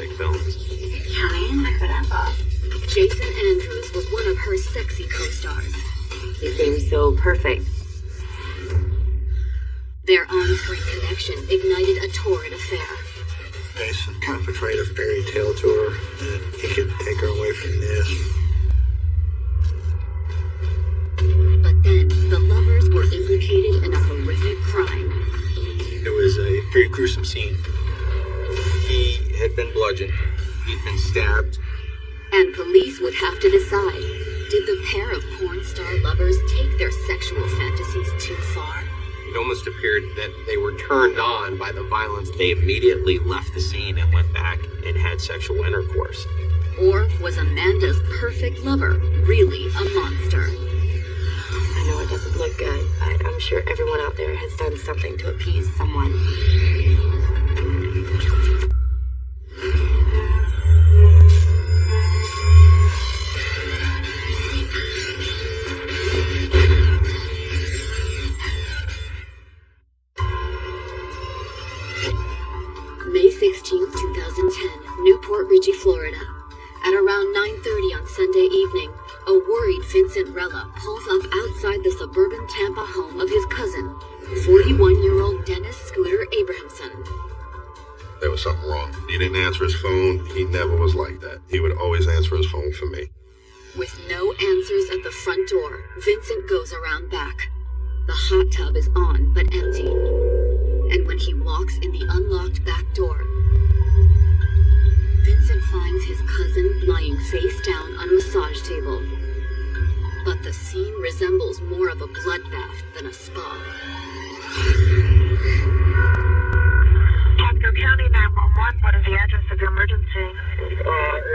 fake films. County, whatever. Jason Andrews was one of her sexy co-stars. He seems so perfect. Their on-screen connection ignited a torrid affair. Jason kind of portrayed a fairy tale to her, and he could take her away from this. But then, the lovers were implicated in a horrific crime. It was a pretty gruesome scene. He had been bludgeoned. He'd been stabbed. And police would have to decide, did the pair of porn star lovers take their sexual fantasies too far? It almost appeared that they were turned on by the violence. They immediately left the scene and went back and had sexual intercourse. Or was Amanda's perfect lover really a monster? I know it doesn't look good, but I'm sure everyone out there has done something to appease someone. May 16th, 2010, Newport Richey, Florida. At around 9:30 on Sunday evening, a worried Vincent Rella pulls up outside the suburban Tampa home of his cousin, 41-year-old Dennis Scooter Abrahamson. There was something wrong. He didn't answer his phone. He never was like that. He would always answer his phone for me. With no answers at the front door, Vincent goes around back. The hot tub is on, but empty. And when he walks in the unlocked back door, Vincent finds his cousin lying face down on a massage table. But the scene resembles more of a bloodbath than a spa. Pasco County 911, what is the address of your emergency?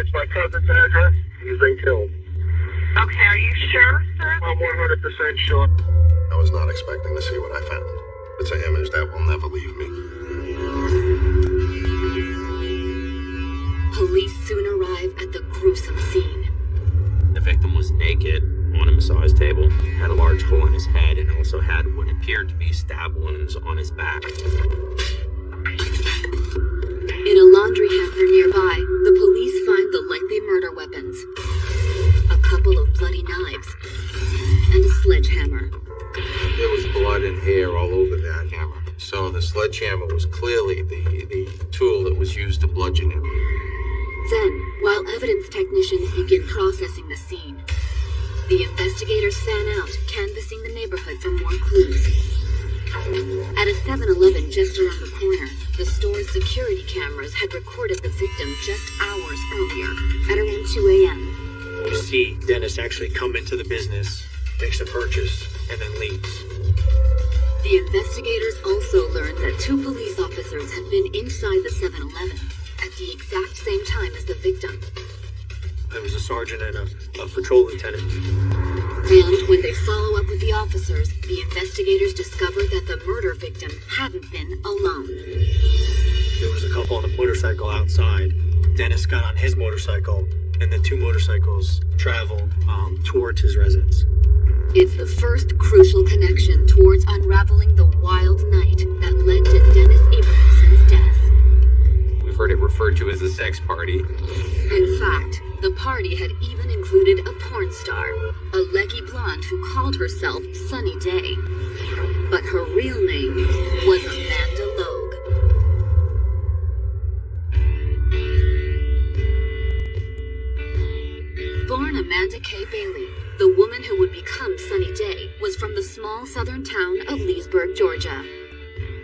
It's my cousin's address. He's been killed. Okay, are you sure, sir? I'm 100% sure. I was not expecting to see what I found. It's an image that will never leave me. Police soon arrive at the gruesome scene. The victim was naked on a massage table, had a large hole in his head, and also had what appeared to be stab wounds on his back. In a laundry hamper nearby, the police find the likely murder weapons. A couple of bloody knives and a sledgehammer. There was blood and hair all over that hammer. So the sledgehammer was clearly the tool that was used to bludgeon him. Then, while evidence technicians begin processing the scene, the investigators fan out, canvassing the neighborhood for more clues. At a 7-Eleven just around the corner, the store's security cameras had recorded the victim just hours earlier, at around 2 a.m. You see Dennis actually come into the business, makes a purchase, and then leaves. The investigators also learned that 2 police officers had been inside the 7-Eleven at the exact same time as the victim. There was a sergeant and a patrol lieutenant. And when they follow up with the officers, the investigators discover that the murder victim hadn't been alone. There was a couple on a motorcycle outside. Dennis got on his motorcycle, and the 2 motorcycles traveled towards his residence. It's the first crucial connection towards unraveling the wild night that led to Dennis Abrahamson's death. We've heard it referred to as a sex party. In fact, the party had even included a porn star, a leggy blonde who called herself Sunny Day. But her real name was Amanda Logue. Born Amanda Kay Bailey, the woman who would become Sunny Day was from the small southern town of Leesburg, Georgia.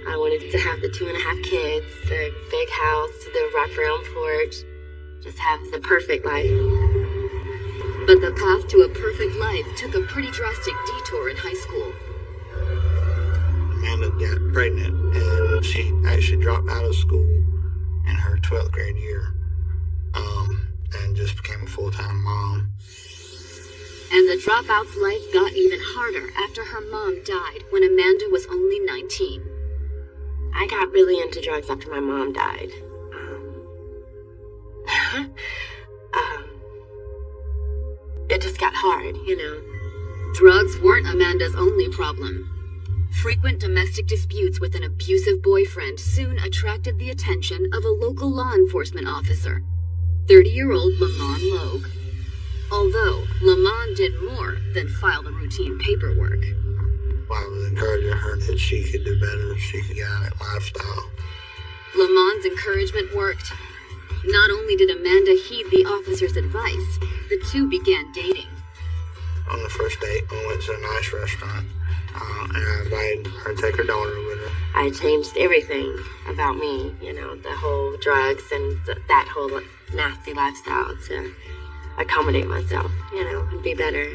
I wanted to have the 2.5 kids, the big house, the wraparound porch, just have the perfect life. But the path to a perfect life took a pretty drastic detour in high school. Amanda got pregnant, and she actually dropped out of school in her 12th grade year, and just became a full-time mom. And the dropout's life got even harder after her mom died when Amanda was only 19. I got really into drugs after my mom died. It just got hard, you know. Drugs weren't Amanda's only problem. Frequent domestic disputes with an abusive boyfriend soon attracted the attention of a local law enforcement officer, 30-year-old Lamont Logue. Although Lamont did more than file the routine paperwork. I was encouraging her that she could do better, she could get out of that lifestyle. Lamont's encouragement worked. Not only did Amanda heed the officer's advice, the two began dating. On the first date, we went to a nice restaurant, and I invited her to take her daughter with her. I changed everything about me, the whole drugs and that whole nasty lifestyle to accommodate myself, and be better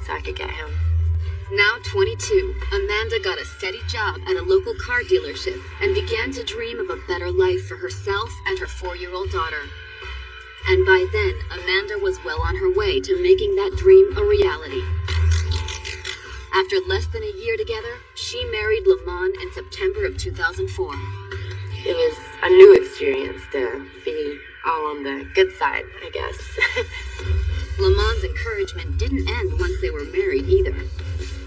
so I could get him. Now 22, Amanda got a steady job at a local car dealership and began to dream of a better life for herself and her 4-year-old daughter. And by then, Amanda was well on her way to making that dream a reality. After less than a year together, she married Lamont in September of 2004. It was a new experience to be all on the good side, I guess. Lamont's encouragement didn't end once they were married either.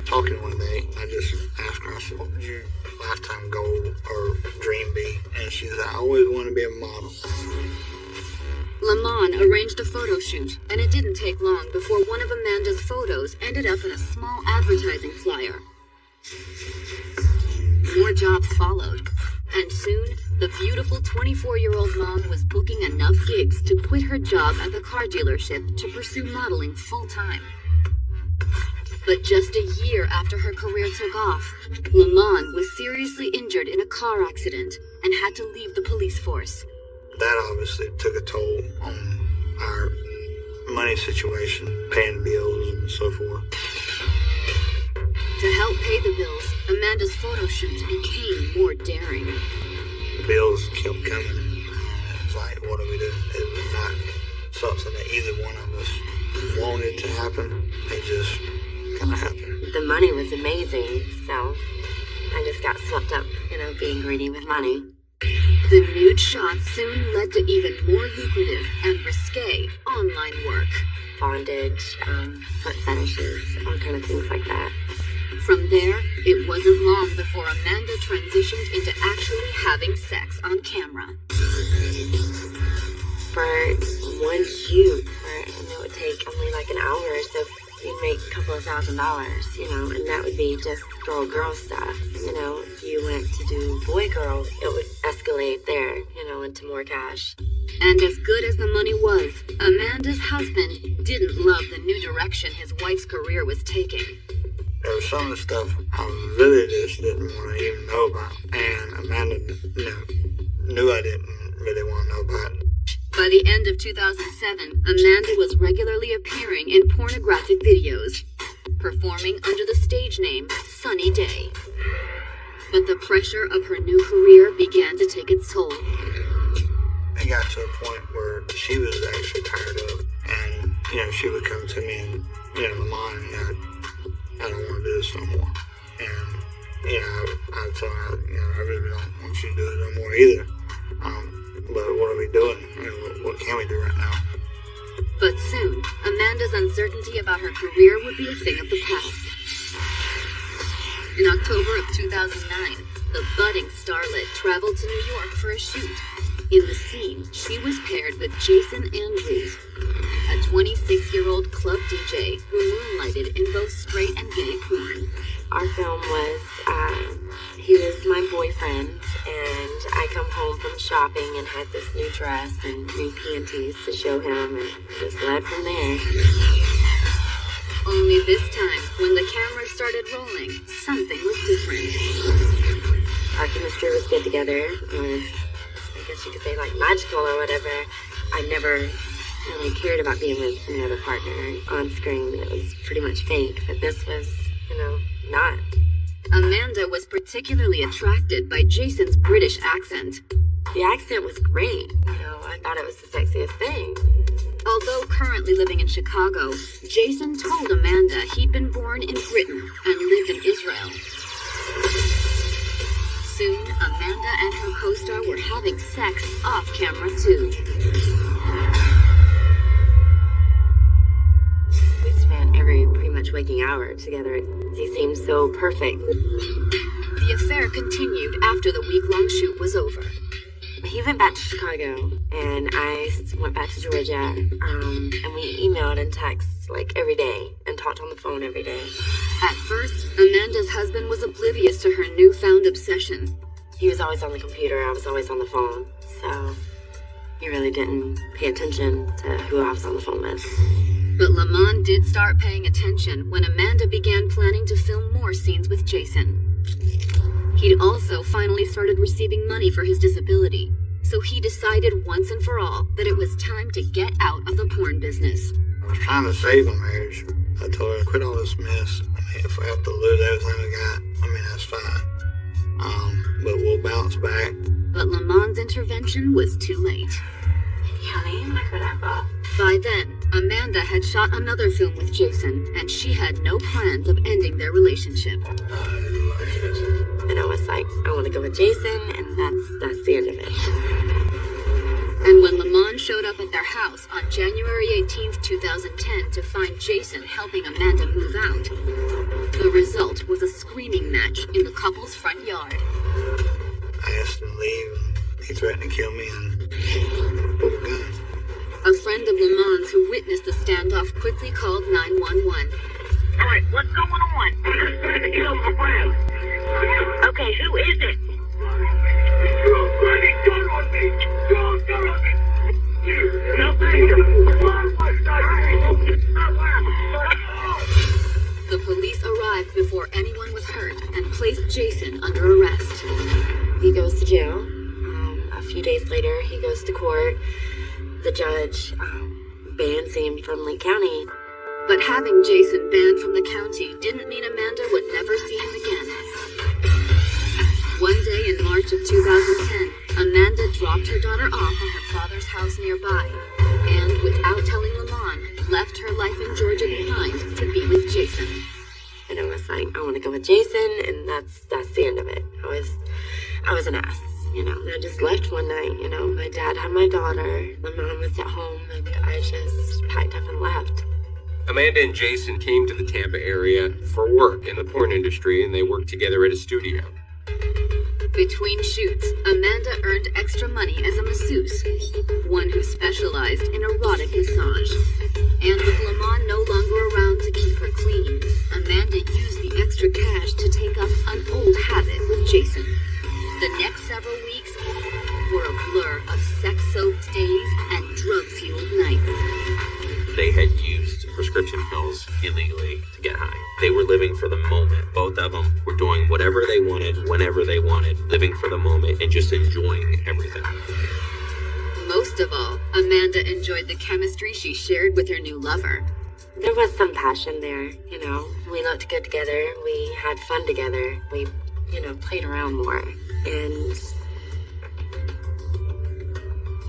Talking one day, I just asked her, I said, what would your lifetime goal or dream be? And she said, I always want to be a model. Lamont arranged a photo shoot, and it didn't take long before one of Amanda's photos ended up in a small advertising flyer. More jobs followed, and soon, the beautiful 24-year-old mom was booking enough gigs to quit her job at the car dealership to pursue modeling full-time. But just a year after her career took off, Lamont was seriously injured in a car accident and had to leave the police force. That obviously took a toll on our money situation, paying bills and so forth. To help pay the bills, Amanda's photo shoots became more daring. The bills kept coming. It was like, what do we do? It was not something that either one of us wanted to happen. It just kind of happened. The money was amazing, so I just got swept up, being greedy with money. The nude shots soon led to even more lucrative and risque online work. Bondage, foot fetishes, all kind of things like that. From there, it wasn't long before Amanda transitioned into actually having sex on camera. For one shoot, and it would take only like an hour or so, you'd make a couple of $1,000, and that would be just girl stuff. If you went to do boy-girl, it would escalate there, into more cash. And as good as the money was, Amanda's husband didn't love the new direction his wife's career was taking. There was some of the stuff I really just didn't want to even know about, and Amanda knew I didn't really want to know about it. By the end of 2007, Amanda was regularly appearing in pornographic videos, performing under the stage name Sunny Day. But the pressure of her new career began to take its toll. It got to a point where she was actually tired of, and she would come to me and Lamont, I don't want to do this no more. And I'd tell her, I really don't want you to do it no more either. But what are we doing? What can we do right now? But soon, Amanda's uncertainty about her career would be a thing of the past. In October of 2009, the budding starlet traveled to New York for a shoot. In the scene, she was paired with Jason Andrews, a 26-year-old club DJ who moonlighted in both straight and gay porn. Our film was, he was my boyfriend, and I come home from shopping and had this new dress and new panties to show him, and just led from there. Only this time, when the camera started rolling, something was different. Our chemistry was good together. It was, I guess you could say, like magical or whatever. I never really cared about being with another partner on screen. It was pretty much fake, but this was, not. Amanda was particularly attracted by Jason's British accent. The accent was great. I thought it was the sexiest thing. Although currently living in Chicago, Jason told Amanda he'd been born in Britain and lived in Israel. Soon, Amanda and her co-star were having sex off camera too. We spent pretty much average waking hour together. He seemed so perfect. The affair continued after the week-long shoot was over. He went back to Chicago, and I went back to Georgia, and we emailed and texted like every day and talked on the phone every day. At first, Amanda's husband was oblivious to her newfound obsession. He was always on the computer, I was always on the phone, so he really didn't pay attention to who I was on the phone with. But Lamont did start paying attention when Amanda began planning to film more scenes with Jason. He'd also finally started receiving money for his disability, so he decided once and for all that it was time to get out of the porn business. I was trying to save my marriage. I told her, quit all this mess. I mean, if I have to lose everything I got, I mean, that's fine. But we'll bounce back. But Lamont's intervention was too late. By then, Amanda had shot another film with Jason, and she had no plans of ending their relationship. And I was like, I want to go with Jason, and that's the end of it. And when Lamont showed up at their house on January 18th, 2010 to find Jason helping Amanda move out, the result was a screaming match in the couple's front yard. I asked him to leave, and he threatened to kill me and pulled a gun. A friend of Lamont's who witnessed the standoff quickly called 911. All right, what's going on? He's trying to kill my friend. Okay, who is it? Gun on me! Gun on me! The police arrived before anyone was hurt and placed Jason under arrest. He goes to jail. A few days later, he goes to court. The judge bans him from Lee County. But having Jason banned from the county didn't mean Amanda would never see him again. One day in March of 2010, Amanda dropped her daughter off at her father's house nearby, and without telling Lamont, left her life in Georgia behind to be with Jason. And I was like, I want to go with Jason, and that's the end of it. I was an ass, you know. And I just left one night, you know. My dad had my daughter, my mom was at home, and I just packed up and left. Amanda and Jason came to the Tampa area for work in the porn industry, and they worked together at a studio. Between shoots, Amanda earned extra money as a masseuse, one who specialized in erotic massage. And with Lamont no longer around to keep her clean, Amanda used the extra cash to take up an old habit with Jason. The next several weeks were a blur of sex-soaked days and drug-fueled nights. They had used prescription pills illegally to get high. They were living for the moment. Both of them were doing whatever they wanted, whenever they wanted, living for the moment and just enjoying everything. Most of all, Amanda enjoyed the chemistry she shared with her new lover. There was some passion there, you know. We looked good together. We had fun together. We, you know, played around more. And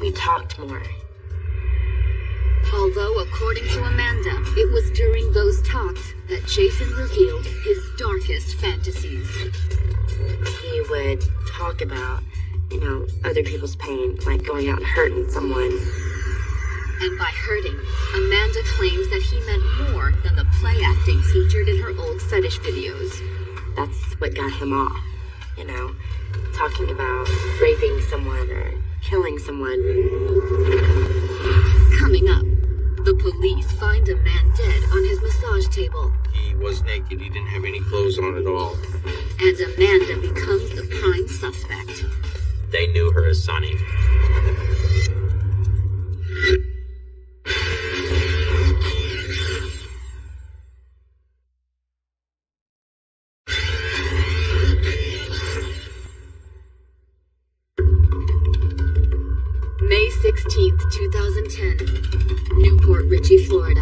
we talked more. Although, according to Amanda, it was during those talks that Jason revealed his darkest fantasies. He would talk about, you know, other people's pain, like going out and hurting someone. And by hurting, Amanda claims that he meant more than the play acting featured in her old fetish videos. That's what got him off, you know, talking about raping someone or killing someone. Coming up, the police find a man dead on his massage table. He was naked. He didn't have any clothes on at all. And Amanda becomes the prime suspect. They knew her as Sunny. May 16th, 2010, Newport Richey, Florida.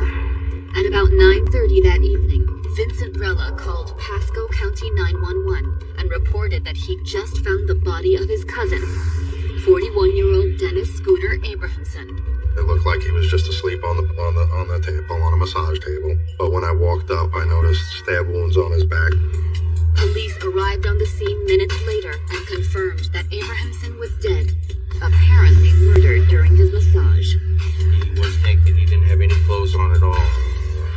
At about 9:30 that evening, Vincent Rella called Pasco County 911 and reported that he'd just found the body of his cousin, 41-year-old Dennis Scooter Abrahamson. It looked like he was just asleep on the table, on a massage table. But when I walked up, I noticed stab wounds on his back. Police arrived on the scene minutes later and confirmed that Abrahamson was dead, apparently murdered during his massage. He was naked. He didn't have any clothes on at all.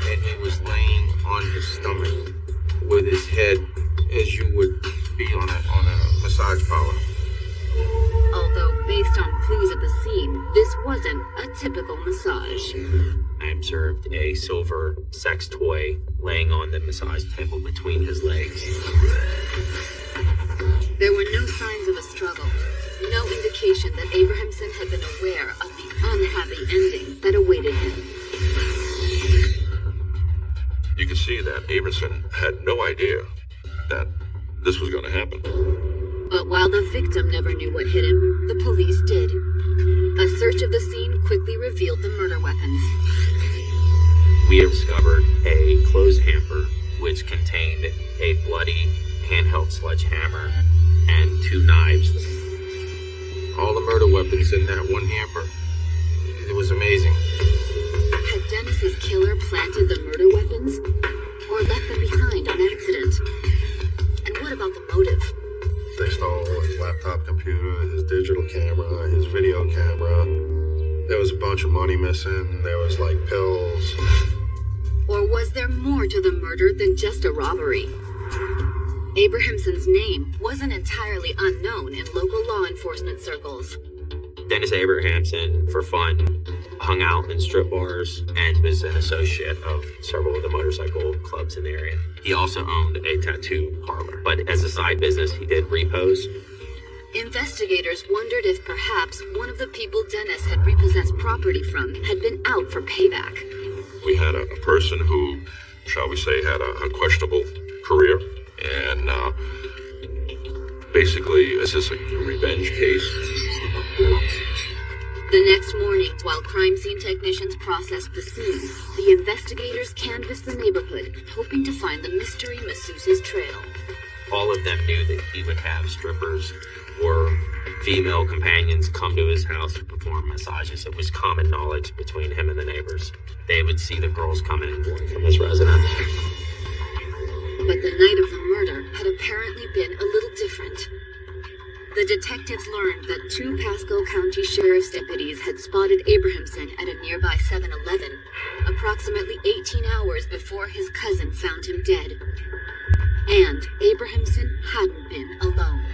And he was laying on with his head as you would be on a massage parlor. Although, based on clues at the scene, this wasn't a typical massage. I observed a silver sex toy laying on the massage table between his legs. There were no signs of a struggle, no indication that Abrahamson had been aware of the unhappy ending that awaited him. You could see that Abramson had no idea that this was going to happen. But while the victim never knew what hit him, the police did. A search of the scene quickly revealed the murder weapons. We discovered a clothes hamper which contained a bloody handheld sledgehammer and 2 knives. All the murder weapons in that one hamper. It was amazing. Had Dennis's killer planted the murder weapons? Or left them behind on accident? And what about the motive? They stole his laptop computer, his digital camera, his video camera. There was a bunch of money missing. There was like pills. Or was there more to the murder than just a robbery? Abrahamson's name wasn't entirely unknown in local law enforcement circles. Dennis Abrahamson, for fun, hung out in strip bars and was an associate of several of the motorcycle clubs in the area. He also owned a tattoo parlor, but as a side business, he did repos. Investigators wondered if perhaps one of the people Dennis had repossessed property from had been out for payback. We had a person who, shall we say, had a questionable career. And basically, is this a revenge case? The next morning, while crime scene technicians processed the scene, the investigators canvassed the neighborhood, hoping to find the mystery masseuse's trail. All of them knew that he would have strippers or female companions come to his house to perform massages. It was common knowledge between him and the neighbors. They would see the girls coming and going from his residence. But the night of the murder had apparently been a little different. The detectives learned that 2 Pasco County Sheriff's deputies had spotted Abrahamson at a nearby 7-Eleven, approximately 18 hours before his cousin found him dead. And Abrahamson hadn't been alone.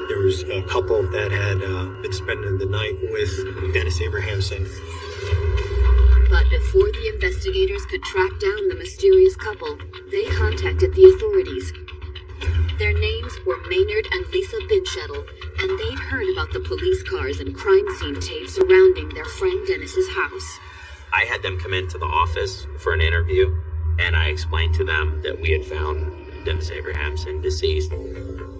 There was a couple that had been spending the night with Dennis Abrahamson. But before the investigators could track down the mysterious couple, they contacted the authorities. Their names were Maynard and Lisa Binshuttle, and they'd heard about the police cars and crime scene tapes surrounding their friend Dennis's house. I had them come into the office for an interview, and I explained to them that we had found Dennis Abrahamson deceased.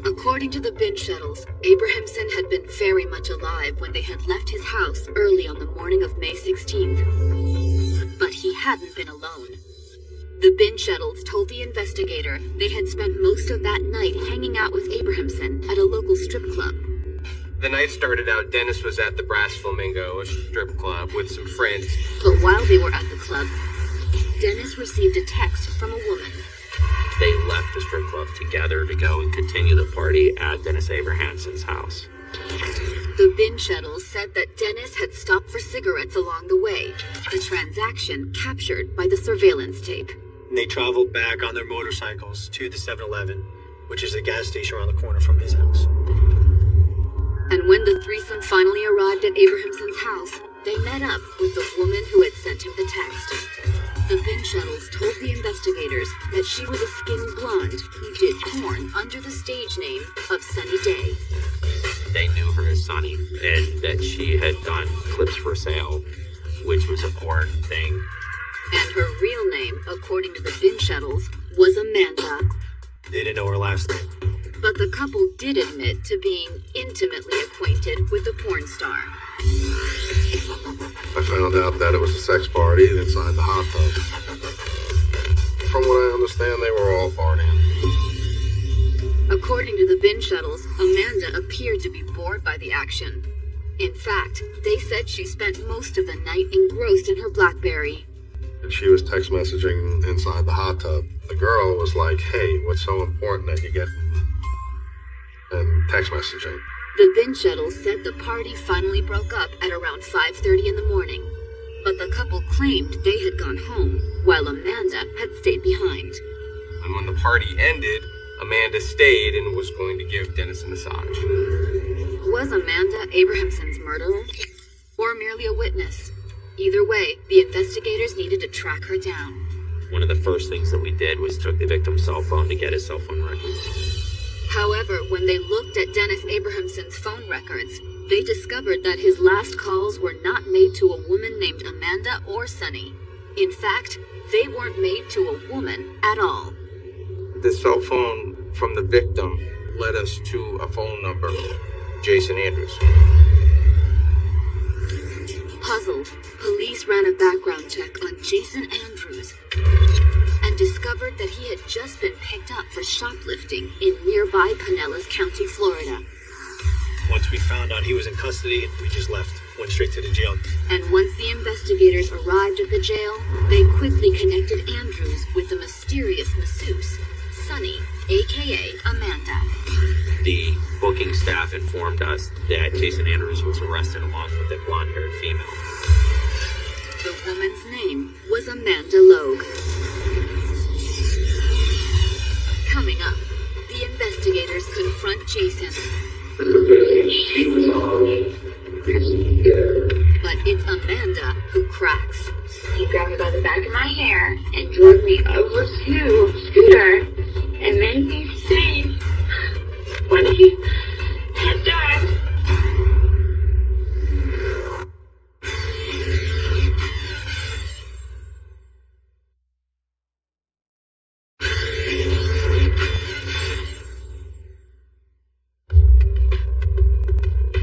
According to the Binshuttles, Abrahamson had been very much alive when they had left his house early on the morning of May 16th. But he hadn't been alone. The Binshuttles told the investigator they had spent most of that night hanging out with Abrahamson at a local strip club. The night started out, Dennis was at the Brass Flamingo, a strip club, with some friends. But while they were at the club, Dennis received a text from a woman. They left the strip club together to go and continue the party at Dennis Abrahamson's house. The Binshuttles said that Dennis had stopped for cigarettes along the way, the transaction captured by the surveillance tape. They traveled back on their motorcycles to the 7-Eleven, which is a gas station around the corner from his house. And when the threesome finally arrived at Abrahamson's house, they met up with the woman who had sent him the text. The Binshuttles told the investigators that she was a skinny blonde who did porn under the stage name of Sunny Day. They knew her as Sunny, and that she had done clips for sale, which was a porn thing. And her real name, according to the Binshuttles, was Amanda. They didn't know her last name. But the couple did admit to being intimately acquainted with the porn star. I found out that it was a sex party inside the hot tub. From what I understand, they were all partying. According to the Binshuttles, Amanda appeared to be bored by the action. In fact, they said she spent most of the night engrossed in her BlackBerry. And she was text messaging inside the hot tub. The girl was like, hey, what's so important that you get... and text messaging. The Binshuttles said the party finally broke up at around 5:30 in the morning. but the couple claimed they had gone home, while Amanda had stayed behind. And when the party ended, Amanda stayed and was going to give Dennis a massage. Was Amanda Abrahamson's murderer? Or merely a witness? Either way, the investigators needed to track her down. One of the first things that we did was took the victim's cell phone to get his cell phone records. However, when they looked at Dennis Abrahamson's phone records, they discovered that his last calls were not made to a woman named Amanda or Sunny. In fact, they weren't made to a woman at all. The cell phone from the victim led us to a phone number, Jason Andrews. Puzzled, police ran a background check on Jason Andrews and discovered that he had just been picked up for shoplifting in nearby Pinellas County, Florida. Once we found out he was in custody, we just left. Went straight to the jail. And once the investigators arrived at the jail, they quickly connected Andrews with the mysterious masseuse, Sunny, aka Amanda. The booking staff informed us that Jason Andrews was arrested along with a blonde-haired female. The woman's name was Amanda Logue. Coming up, the investigators confront Jason. But it's Amanda who cracks. He grabbed me by the back of my hair and drove me over to a scooter and made me see what he had done.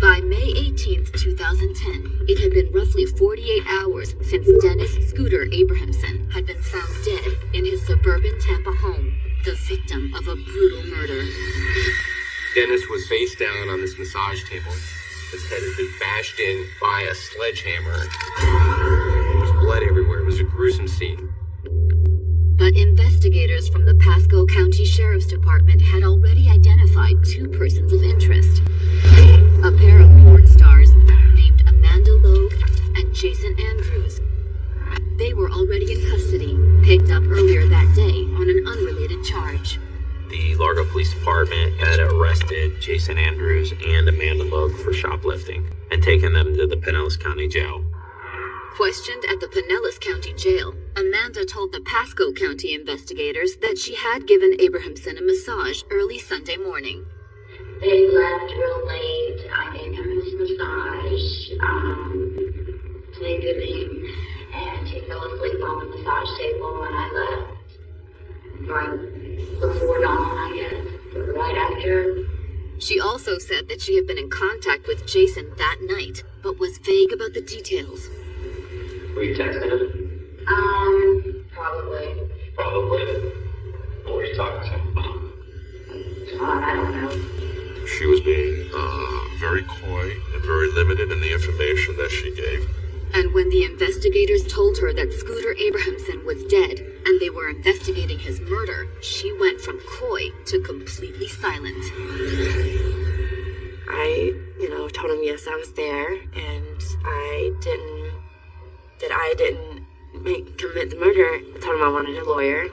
By May 18th, 2010, it had been roughly 48 hours since Dennis Scooter Abrahamson had been found dead in his suburban Tampa home, the victim of a brutal murder. Dennis was face down on this massage table. His head had been bashed in by a sledgehammer. There was blood everywhere. It was a gruesome scene. But investigators from the Pasco County Sheriff's Department had already identified two persons of interest. A pair of porn stars named Amanda Logue and Jason Andrews. They were already in custody, picked up earlier that day on an unrelated charge. The Largo Police Department had arrested Jason Andrews and Amanda Logue for shoplifting and taken them to the Pinellas County Jail. Questioned at the Pinellas County Jail, Amanda told the Pasco County investigators that she had given Abrahamson a massage early Sunday morning. They left real late. I gave him his massage, played with him, and he fell asleep on the massage table when I left. Right before dawn, I guess, or right after. She also said that she had been in contact with Jason that night, but was vague about the details. Were you texting him? Probably. Probably. What were you talking to him about? I don't know. She was being very coy and very limited in the information that she gave. And when the investigators told her that Scooter Abrahamson was dead and they were investigating his murder, she went from coy to completely silent. I, told him yes, I was there, and I didn't commit the murder. I told him I wanted a lawyer.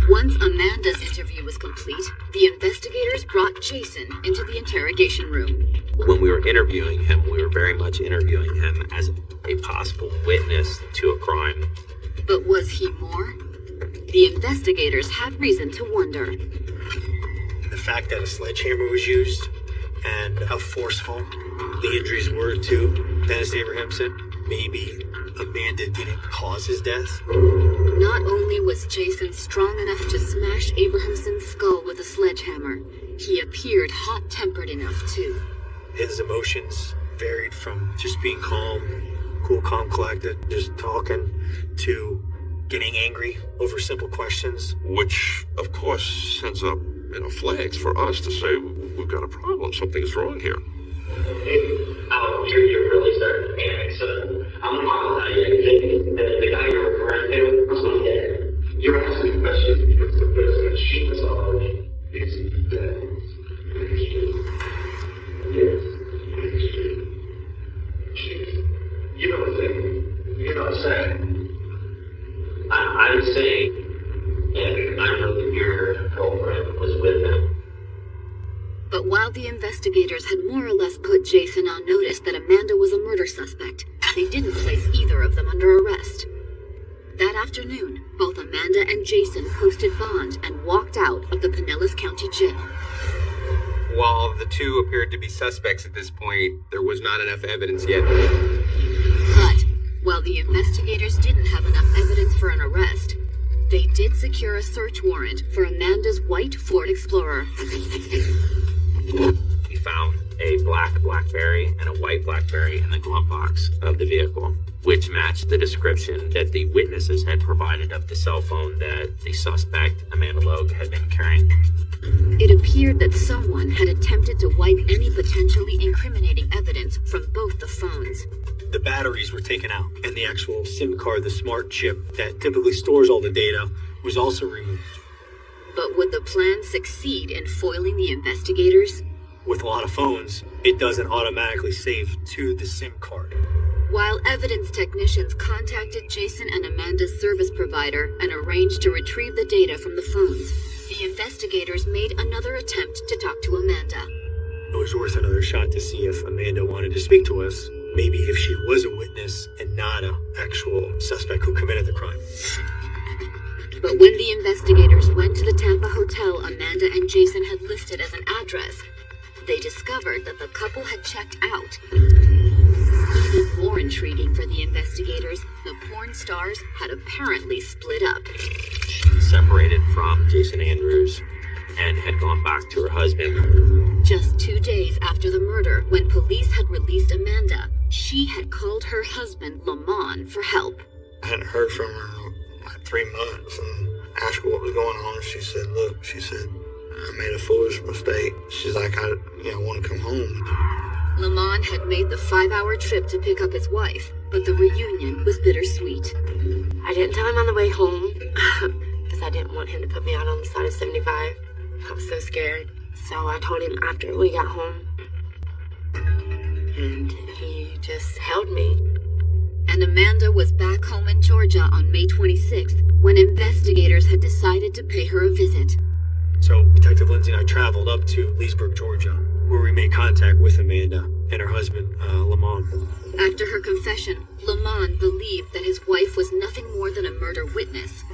Once Amanda's interview was complete, the investigators brought Jason into the interrogation room. When we were interviewing him, we were very much interviewing him as a possible witness to a crime. But was he more? The investigators had reason to wonder. The fact that a sledgehammer was used and how forceful the injuries were to Dennis Abrahamson, maybe Amanda didn't cause his death. Not only was Jason strong enough to smash Abrahamson's skull with a sledgehammer, he appeared hot-tempered enough too. His emotions varied from just being calm, cool, calm, collected, just talking, to getting angry over simple questions. Which, of course, sends up, flags for us to say, we've got a problem, something's wrong here. You're really starting to panic, so I'm gonna tell you that the guy you're referring to was not dead. You're asking questions because the person that she massaged is dead. Yes. You know the thing. to say, and I know that your girlfriend was with them. But while the investigators had more or less put Jason on notice that Amanda was a murder suspect, they didn't place either of them under arrest. That afternoon, both Amanda and Jason posted bond and walked out of the Pinellas County Jail. While the two appeared to be suspects at this point, there was not enough evidence yet. But while the investigators didn't have enough evidence for an arrest, they did secure a search warrant for Amanda's white Ford Explorer. We found a black BlackBerry and a white BlackBerry in the glove box of the vehicle, which matched the description that the witnesses had provided of the cell phone that the suspect, Amanda Logue, had been carrying. It appeared that someone had attempted to wipe any potentially incriminating evidence from both the phones. The batteries were taken out, and the actual SIM card, the smart chip that typically stores all the data, was also removed. But would the plan succeed in foiling the investigators? With a lot of phones, it doesn't automatically save to the SIM card. While evidence technicians contacted Jason and Amanda's service provider and arranged to retrieve the data from the phones, the investigators made another attempt to talk to Amanda. It was worth another shot to see if Amanda wanted to speak to us, maybe if she was a witness and not an actual suspect who committed the crime. But when the investigators went to the Tampa hotel Amanda and Jason had listed as an address, they discovered that the couple had checked out. Even more intriguing for the investigators, the porn stars had apparently split up. She separated from Jason Andrews and had gone back to her husband. Just 2 days after the murder, when police had released Amanda, she had called her husband, Lamont, for help. I hadn't heard from her in like 3 months and asked her what was going on. She said, look, I made a foolish mistake. She's like, I want to come home. Lamont had made the 5-hour trip to pick up his wife, but the reunion was bittersweet. I didn't tell him on the way home, because I didn't want him to put me out on the side of 75. I was so scared. So I told him after we got home. And he just held me. And Amanda was back home in Georgia on May 26th when investigators had decided to pay her a visit. So Detective Lindsay and I traveled up to Leesburg, Georgia, where we made contact with Amanda and her husband, Lamont. After her confession, Lamont believed that his wife was nothing more than a murder witness.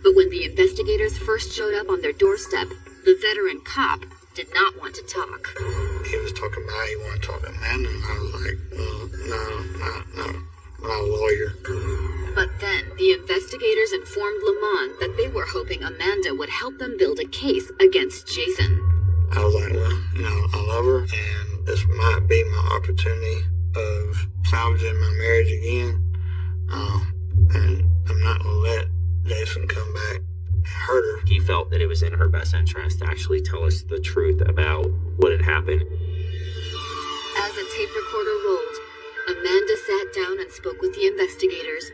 But when the investigators first showed up on their doorstep, the veteran cop did not want to talk. He was talking about he wanted to talk to Amanda, and I was like, no, I'm not a lawyer. But then the investigators informed Lamont that they were hoping Amanda would help them build a case against Jason. I was like, well, I love her, and this might be my opportunity of salvaging my marriage again. And I'm not going to let Jason come back and hurt her. He felt that it was in her best interest to actually tell us the truth about what had happened. As a tape recorder rolled, Amanda sat down and spoke with the investigators.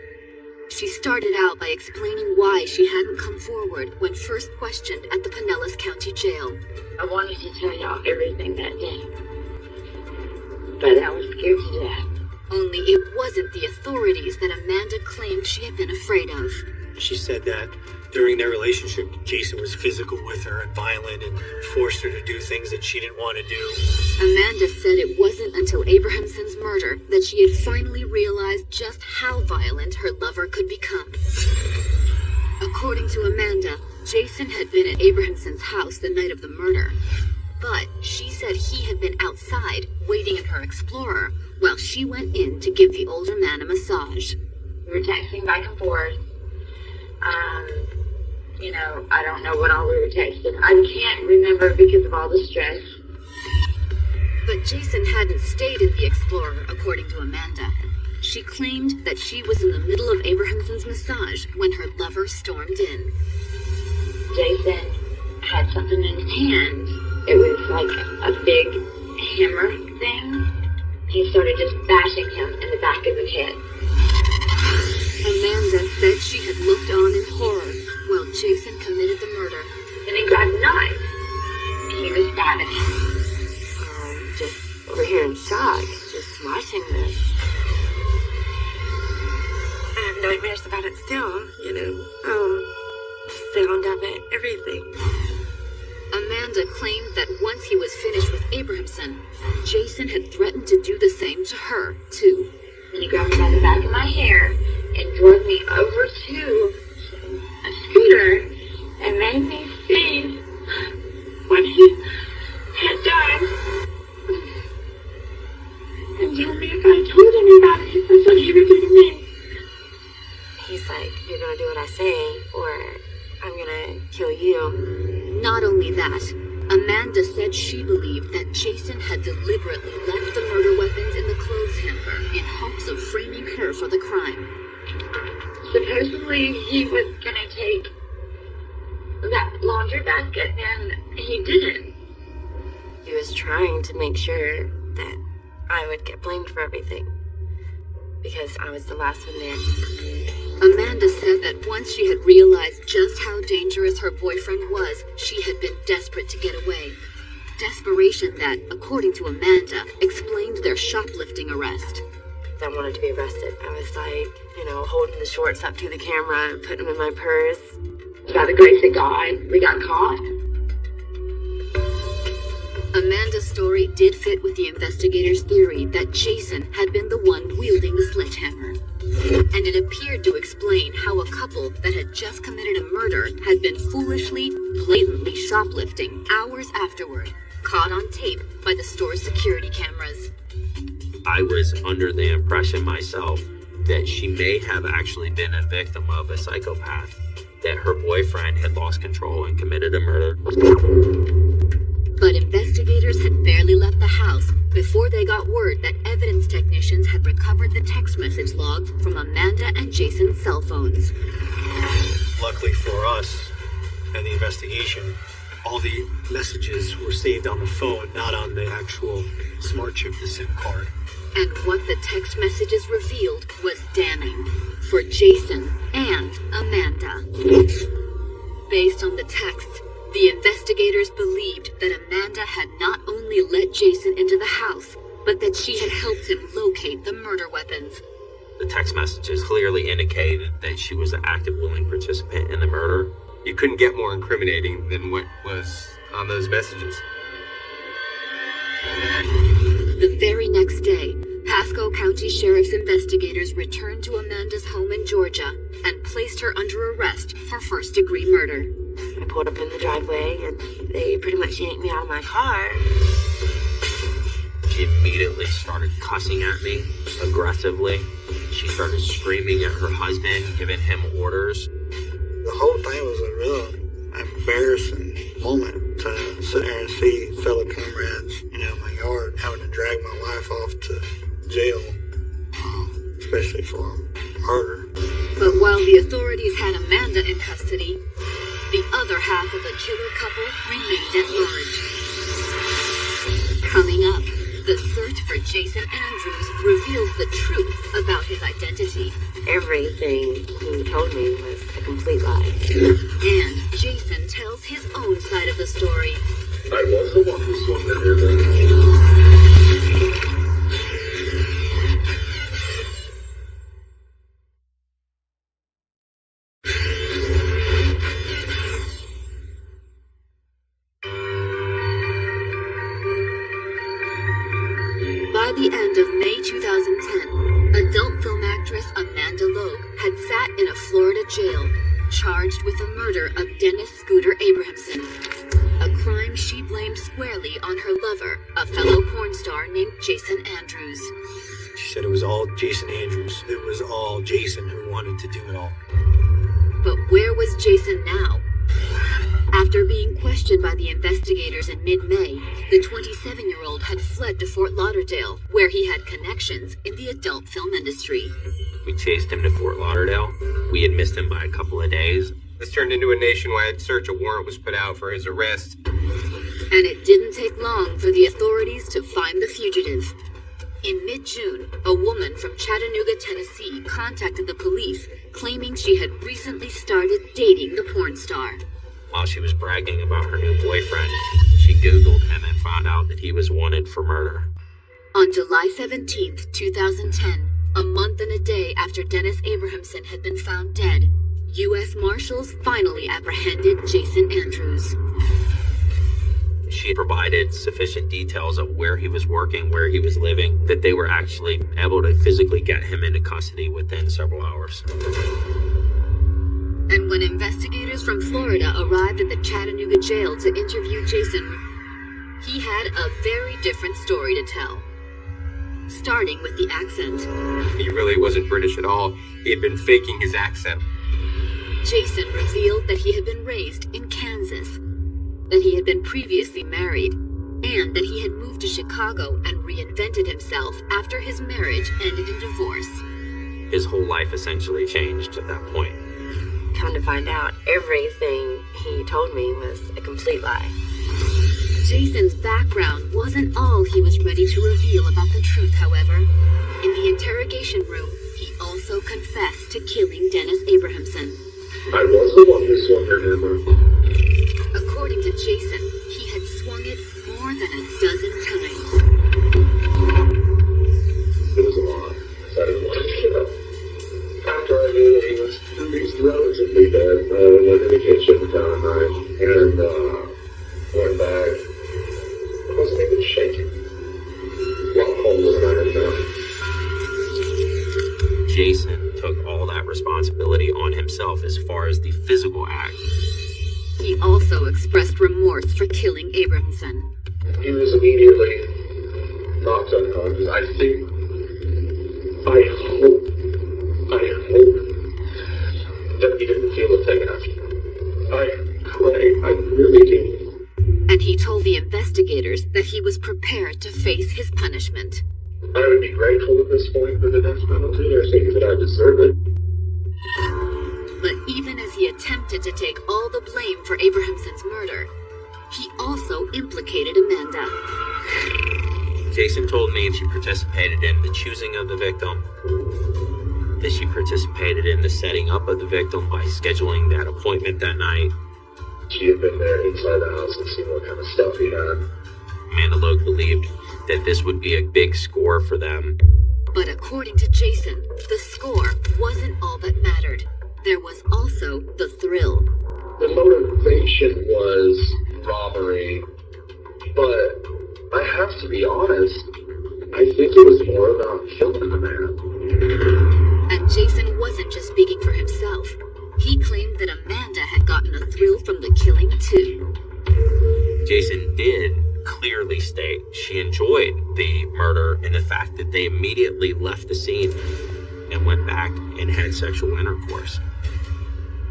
She started out by explaining why she hadn't come forward when first questioned at the Pinellas County Jail. I wanted to tell y'all everything that day, but I was scared to death. Only it wasn't the authorities that Amanda claimed she had been afraid of. She said that during their relationship, Jason was physical with her and violent and forced her to do things that she didn't want to do. Amanda said it wasn't until Abrahamson's murder that she had finally realized just how violent her lover could become. According to Amanda, Jason had been at Abrahamson's house the night of the murder. But she said he had been outside, waiting in her Explorer, while she went in to give the older man a massage. We were texting back and forth. I don't know what all we were texting. I can't remember because of all the stress. But Jason hadn't stayed in the Explorer, according to Amanda. She claimed that she was in the middle of Abrahamson's massage when her lover stormed in. Jason had something in his hand. It was like a big hammer thing. He started just bashing him in the back of the head. Amanda said she had looked on in horror while Jason committed the murder. Then he grabbed a knife. He was stabbing him. Just over here in shock, just watching this. I have nightmares about it still, sound of it, everything. Amanda claimed that once he was finished with Abrahamson, Jason had threatened to do the same to her, too. And he grabbed me by the back of my hair and drove me over to a scooter and made me see what he had done. And told me if I told anybody, that's what he would do to me. He's like, you're gonna do what I say, or I'm gonna kill you. Not only that, Amanda said she believed that Jason had deliberately left the murder weapons in the clothes hamper in hopes of framing her for the crime. Supposedly he was gonna take that laundry basket, and he didn't. He was trying to make sure that I would get blamed for everything, because I was the last one there. Amanda said that once she had realized just how dangerous her boyfriend was, she had been desperate to get away. Desperation that, according to Amanda, explained their shoplifting arrest. I wanted to be arrested. I was like, holding the shorts up to the camera and putting them in my purse. By the grace of God, we got caught. Amanda's story did fit with the investigators' theory that Jason had been the one wielding the sledgehammer. And it appeared to explain how a couple that had just committed a murder had been foolishly, blatantly shoplifting hours afterward, caught on tape by the store's security cameras. I was under the impression myself that she may have actually been a victim of a psychopath, that her boyfriend had lost control and committed a murder. But investigators had barely left the house before they got word that evidence technicians had recovered the text message logs from Amanda and Jason's cell phones. Luckily for us and the investigation, all the messages were saved on the phone, not on the actual smart chip, the SIM card. And what the text messages revealed was damning for Jason and Amanda. Based on the texts, the investigators believed that Amanda had not only let Jason into the house, but that she had helped him locate the murder weapons. The text messages clearly indicated that she was an active, willing participant in the murder. You couldn't get more incriminating than what was on those messages. The very next day, Pasco County Sheriff's investigators returned to Amanda's home in Georgia and placed her under arrest for first-degree murder. I pulled up in the driveway, and they pretty much yanked me out of my car. She immediately started cussing at me aggressively. She started screaming at her husband, giving him orders. The whole thing was a real embarrassing moment to sit there and see fellow comrades, in my yard, having to drag my wife off to jail, especially for murder. But while the authorities had Amanda in custody, the other half of the killer couple remained at large. Coming up, the search for Jason Andrews reveals the truth about his identity. Everything he told me was a complete lie. And Jason tells his own side of the story. I was the one who swung the hammer. By the end of May 2010, adult film actress Amanda Logue had sat in a Florida jail, charged with the murder of Dennis Scooter Abrahamson, a crime she blamed squarely on her lover, a fellow porn star named Jason Andrews. She said it was all Jason Andrews. It was all Jason who wanted to do it all. But where was Jason now? After being questioned by the investigators in mid-May, the 27-year-old had fled to Fort Lauderdale, where he had connections in the adult film industry. We chased him to Fort Lauderdale. We had missed him by a couple of days. This turned into a nationwide search. A warrant was put out for his arrest. And it didn't take long for the authorities to find the fugitive. In mid-June, a woman from Chattanooga, Tennessee, contacted the police, claiming she had recently started dating the porn star. While she was bragging about her new boyfriend, she Googled him and found out that he was wanted for murder. On July 17th, 2010, a month and a day after Dennis Abrahamson had been found dead, U.S. Marshals finally apprehended Jason Andrews. She provided sufficient details of where he was working, where he was living, that they were actually able to physically get him into custody within several hours. And when investigators from Florida arrived at the Chattanooga jail to interview Jason, he had a very different story to tell. Starting with the accent. He really wasn't British at all. He had been faking his accent. Jason revealed that he had been raised in Kansas, that he had been previously married, and that he had moved to Chicago and reinvented himself after his marriage ended in divorce. His whole life essentially changed at that point. Come to find out, everything he told me was a complete lie. Jason's background wasn't all he was ready to reveal about the truth, however. In the interrogation room, he also confessed to killing Dennis Abrahamson. I was the one who swung your hammer. According to Jason, he had swung it more than a dozen times. It was a lie. I didn't want to kill him. After I knew that he was at least relatively dead, I went in the kitchen down at night and went back. I wasn't even shaking. What hole was I in now? Jason took all that responsibility on himself as far as the physical act. He also expressed remorse for killing Abrahamson. He was immediately knocked unconscious. I hope that he didn't feel a thing after. I pray, I really do. And he told the investigators that he was prepared to face his punishment. I would be grateful at this point for the death penalty. I think that I deserve it. But even as he attempted to take all the blame for Abrahamson's murder, he also implicated Amanda. Jason told me she participated in the choosing of the victim, that she participated in the setting up of the victim by scheduling that appointment that night. She had been there inside the house and seen what kind of stuff he had. Amanda Logue believed that this would be a big score for them. But according to Jason, the score wasn't all that mattered. There was also the thrill. The motivation was robbery, but I have to be honest, I think it was more about killing the man. And Jason wasn't just speaking for himself. He claimed that Amanda had gotten a thrill from the killing too. Jason did clearly state she enjoyed the murder and the fact that they immediately left the scene and went back and had sexual intercourse.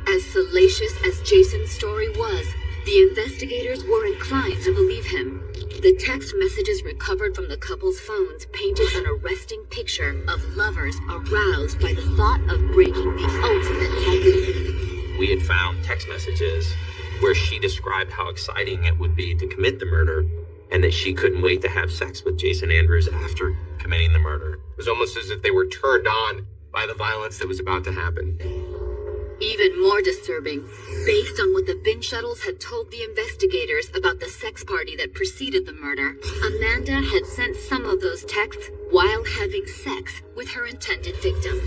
As salacious as Jason's story was, the investigators were inclined to believe him. The text messages recovered from the couple's phones painted an arresting picture of lovers aroused by the thought of breaking the ultimate taboo. We had found text messages where she described how exciting it would be to commit the murder and that she couldn't wait to have sex with Jason Andrews after committing the murder. It was almost as if they were turned on by the violence that was about to happen. Even more disturbing, based on what the bin shuttles had told the investigators about the sex party that preceded the murder, Amanda had sent some of those texts while having sex with her intended victim.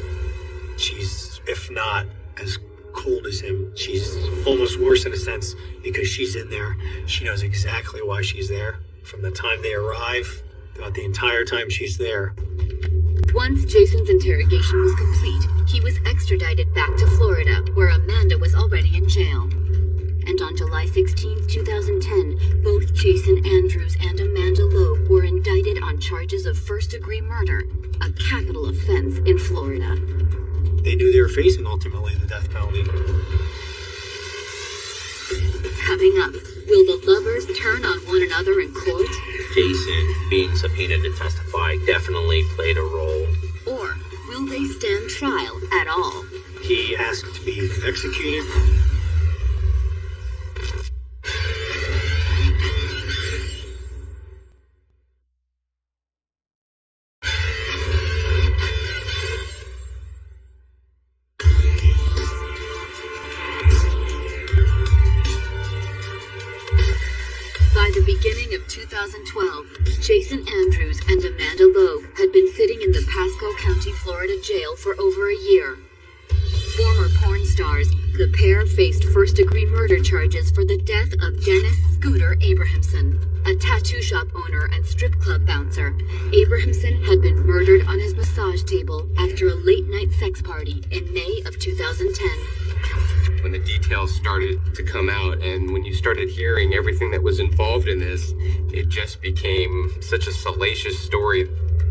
She's, if not as cold as him, she's almost worse in a sense because she's in there. She knows exactly why she's there. From the time they arrive, throughout the entire time she's there. Once Jason's interrogation was complete, he was extradited back to Florida, where Amanda was already in jail. And on July 16, 2010, both Jason Andrews and Amanda Logue were indicted on charges of first-degree murder, a capital offense in Florida. They knew they were facing ultimately the death penalty. Coming up, will the lovers turn on one another in court? Jason, being subpoenaed to testify, definitely played a role. Or will they stand trial at all? He asked to be executed. By the beginning of 2012, Jason Andrews and Amanda Logue had been sitting in the Pasco County, Florida jail for over a year. Former porn stars, The pair faced first-degree murder charges for the death of Dennis Scooter Abrahamson, a tattoo shop owner and strip club bouncer. Abrahamson had been murdered on his massage table after a late-night sex party in May of 2010. When the details started to come out and when you started hearing everything that was involved in this, it just became such a salacious story.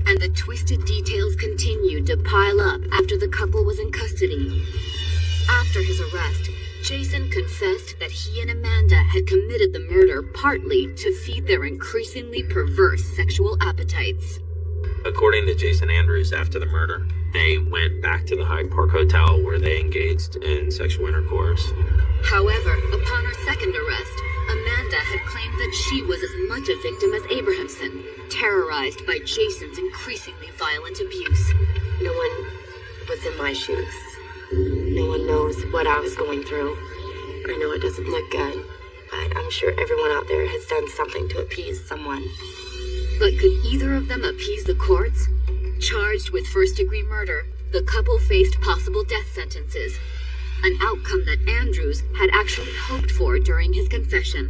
And the twisted details continued to pile up after the couple was in custody. After his arrest, Jason confessed that he and Amanda had committed the murder partly to feed their increasingly perverse sexual appetites. According to Jason Andrews, after the murder, they went back to the Hyde Park Hotel where they engaged in sexual intercourse. However, upon her second arrest, Amanda had claimed that she was as much a victim as Abrahamson, terrorized by Jason's increasingly violent abuse. No one was in my shoes. No one knows what I was going through. I know it doesn't look good, but I'm sure everyone out there has done something to appease someone. But could either of them appease the courts? Charged with first-degree murder, the couple faced possible death sentences, an outcome that Andrews had actually hoped for during his confession.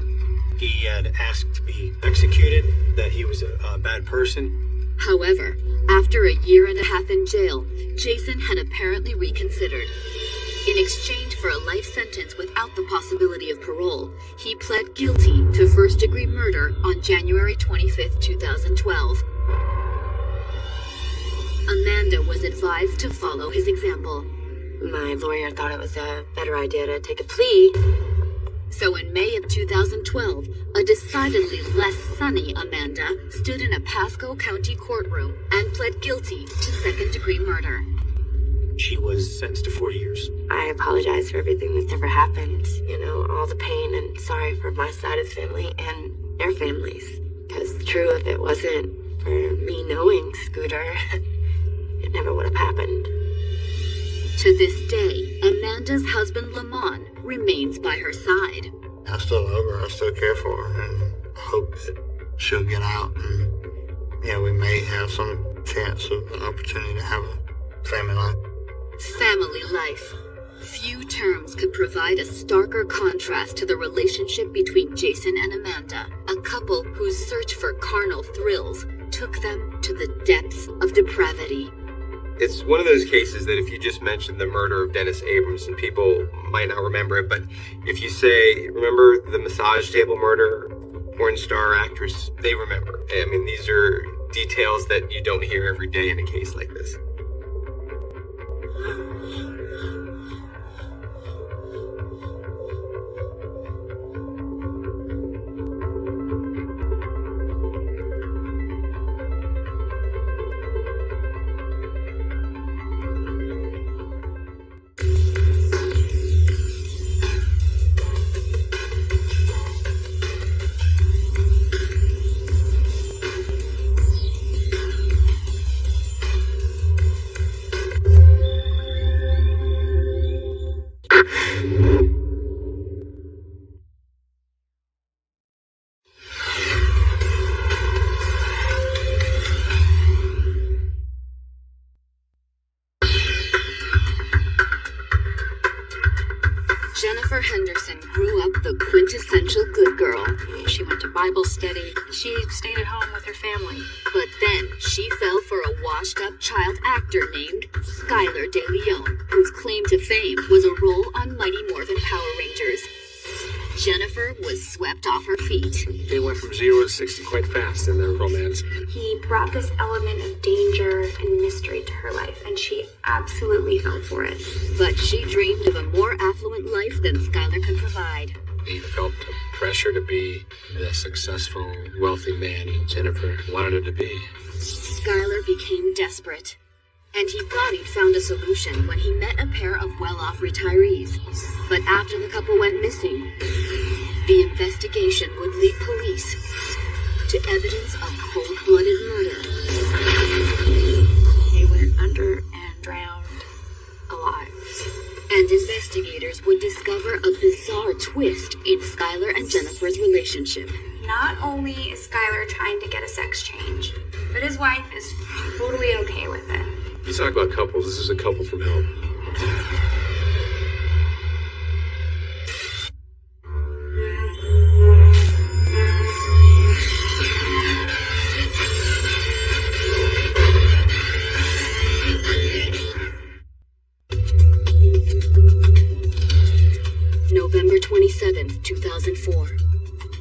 He had asked to be executed, that he was a bad person. However, after a year and a half in jail, Jason had apparently reconsidered. In exchange for a life sentence without the possibility of parole, he pled guilty to first-degree murder on January 25, 2012. Amanda was advised to follow his example. My lawyer thought it was a better idea to take a plea. So in May of 2012, a decidedly less sunny Amanda stood in a Pasco County courtroom and pled guilty to second-degree murder. She was sentenced to 4 years. I apologize for everything that's ever happened. You know, all the pain, and sorry for my side of the family and their families. Because true, if it wasn't for me knowing Scooter, it never would have happened. To this day, Amanda's husband Lamont remains by her side. I still love her. I still care for her, and hope that she'll get out, and we may have some chance of an opportunity to have a family life. Family life. Few terms could provide a starker contrast to the relationship between Jason and Amanda, a couple whose search for carnal thrills took them to the depths of depravity. It's one of those cases that if you just mention the murder of Dennis Abrahamson, people might not remember it, but if you say, remember the massage table murder, porn star actress, they remember. I mean, these are details that you don't hear every day in a case like this. Jennifer Henderson grew up the quintessential good girl. She went to Bible study. She stayed at home with her family. But then she fell for a washed-up child actor named Skylar De Leon, whose claim to fame was a role on Mighty Morphin Power Rangers. Jennifer was swept off her feet. They went from 0 to 60 quite fast in their romance. He brought this element of danger and mystery to her life, and she absolutely fell for it. But she dreamed of a more affluent life than Skylar could provide. He felt the pressure to be the successful, wealthy man Jennifer wanted him to be. Skylar became desperate, and he thought he'd found a solution when he met a pair of well-off retirees. But after the couple went missing, the investigation would lead police to evidence of cold-blooded murder. They went under and drowned alive. And investigators would discover a bizarre twist in Skylar and Jennifer's relationship. Not only is Skylar trying to get a sex change, but his wife is totally okay with it. You talk about couples, this is a couple from hell. 27th, 2004.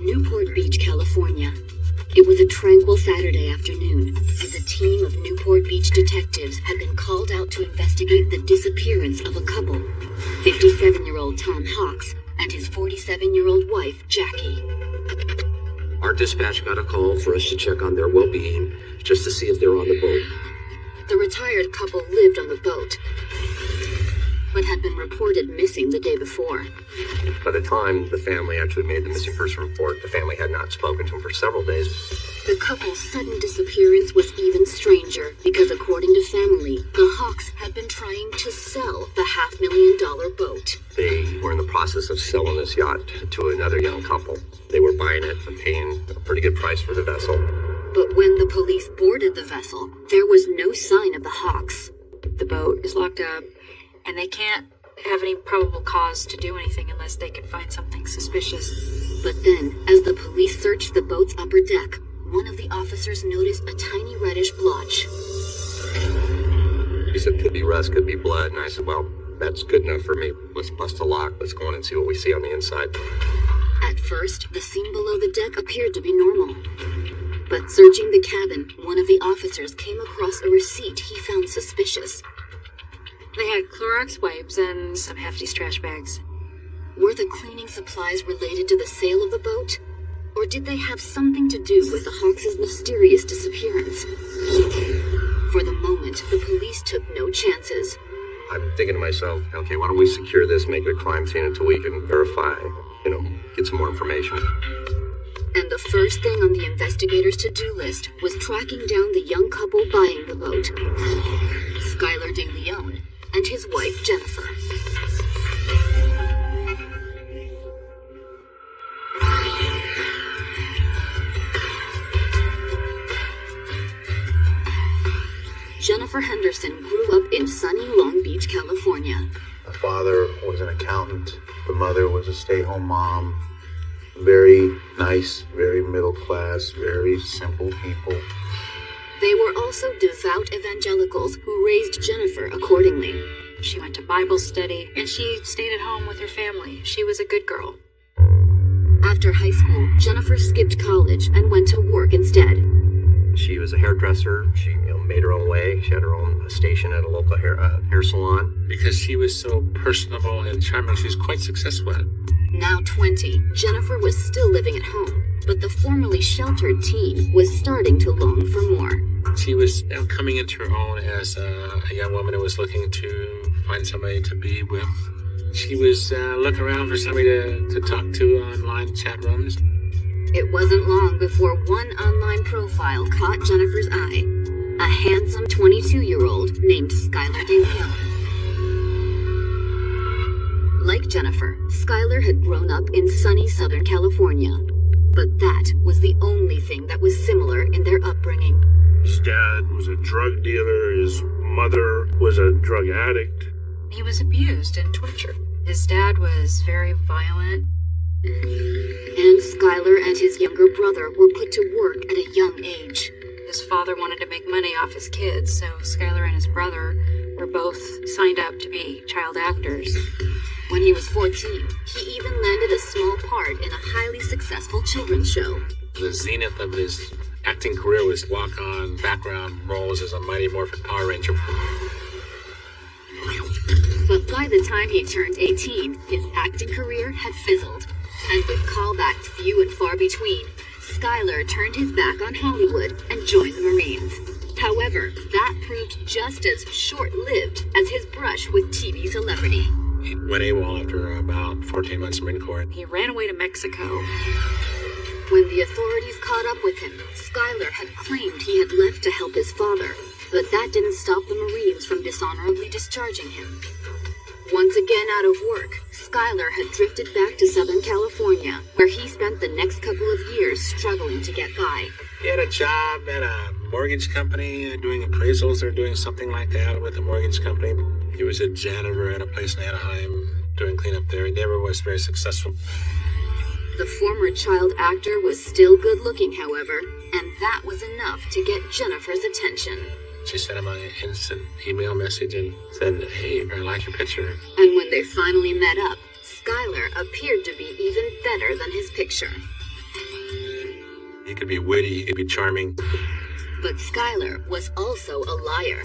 Newport Beach, California. It was a tranquil Saturday afternoon as a team of Newport Beach detectives had been called out to investigate the disappearance of a couple, 57-year-old Tom Hawks and his 47-year-old wife, Jackie. Our dispatch got a call for us to check on their well-being, just to see if they're on the boat. The retired couple lived on the boat, but had been reported missing the day before. By the time the family actually made the missing person report, the family had not spoken to him for several days. The couple's sudden disappearance was even stranger because, according to family, the Hawks had been trying to sell the $500,000 boat. They were in the process of selling this yacht to another young couple. They were buying it and paying a pretty good price for the vessel. But when the police boarded the vessel, there was no sign of the Hawks. The boat is locked up, and they can't have any probable cause to do anything unless they can find something suspicious. But then, as the police searched the boat's upper deck, one of the officers noticed a tiny reddish blotch. He said, could be rust, could be blood. And I said, well, that's good enough for me. Let's bust a lock. Let's go in and see what we see on the inside. At first, the scene below the deck appeared to be normal. But searching the cabin, one of the officers came across a receipt he found suspicious. They had Clorox wipes and some hefty trash bags. Were the cleaning supplies related to the sale of the boat? Or did they have something to do with the Hawks' mysterious disappearance? For the moment, the police took no chances. I'm thinking to myself, okay, why don't we secure this, make it a crime scene until we can verify, get some more information. And the first thing on the investigators' to-do list was tracking down the young couple buying the boat, Skylar De Leon and his wife, Jennifer. Jennifer Henderson grew up in sunny Long Beach, California. The father was an accountant. The mother was a stay-home mom. Very nice, very middle class, very simple people. They were also devout evangelicals who raised Jennifer accordingly. She went to Bible study, and she stayed at home with her family. She was a good girl. After high school, Jennifer skipped college and went to work instead. She was a hairdresser. She made her own way. She had her own station at a local hair salon. Because she was so personable and charming, she was quite successful at it. Now 20, Jennifer was still living at home, but the formerly sheltered teen was starting to long for more. She was coming into her own as a young woman who was looking to find somebody to be with. She was looking around for somebody to talk to online chat rooms. It wasn't long before one online profile caught Jennifer's eye. A handsome 22-year-old named Skylar De Leon. Like Jennifer, Skylar had grown up in sunny Southern California. But that was the only thing that was similar in their upbringing. His dad was a drug dealer. His mother was a drug addict. He was abused and tortured. His dad was very violent. And Skylar and his younger brother were put to work at a young age. His father wanted to make money off his kids, so Skylar and his brother were both signed up to be child actors. When he was 14, he even landed a small part in a highly successful children's show. The zenith of his acting career was walk-on background roles as a Mighty Morphin Power Ranger. But by the time he turned 18, his acting career had fizzled. And with callbacks few and far between, Skylar turned his back on Hollywood and joined the Marines. However, that proved just as short-lived as his brush with TV celebrity. He went AWOL after about 14 months in Marine Corps. He ran away to Mexico. When the authorities caught up with him, Skylar had claimed he had left to help his father, but that didn't stop the Marines from dishonorably discharging him. Once again out of work, Skylar had drifted back to Southern California, where he spent the next couple of years struggling to get by. He had a job at a mortgage company, doing appraisals or doing something like that with a mortgage company. He was a janitor at a place in Anaheim, doing cleanup there. He never was very successful. The former child actor was still good looking, however, and that was enough to get Jennifer's attention. She sent him an instant email message and said, "Hey, I like your picture." And when they finally met up, Skylar appeared to be even better than his picture. He could be witty, he could be charming. But Skylar was also a liar.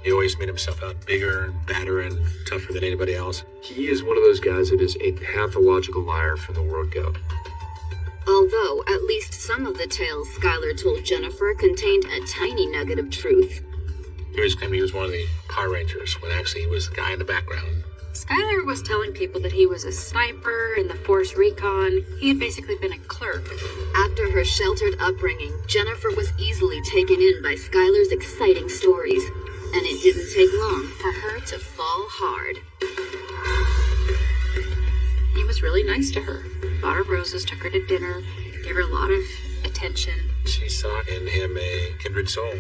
He always made himself out bigger and badder and tougher than anybody else. He is one of those guys that is a pathological liar from the word go. Although at least some of the tales Skylar told Jennifer contained a tiny nugget of truth. He always claimed he was one of the Power Rangers, when actually he was the guy in the background. Skylar was telling people that he was a sniper in the Force Recon. He had basically been a clerk. After her sheltered upbringing, Jennifer was easily taken in by Skylar's exciting stories, and it didn't take long for her to fall hard. He was really nice to her. Bought her roses, took her to dinner, gave her a lot of attention. She saw in him a kindred soul.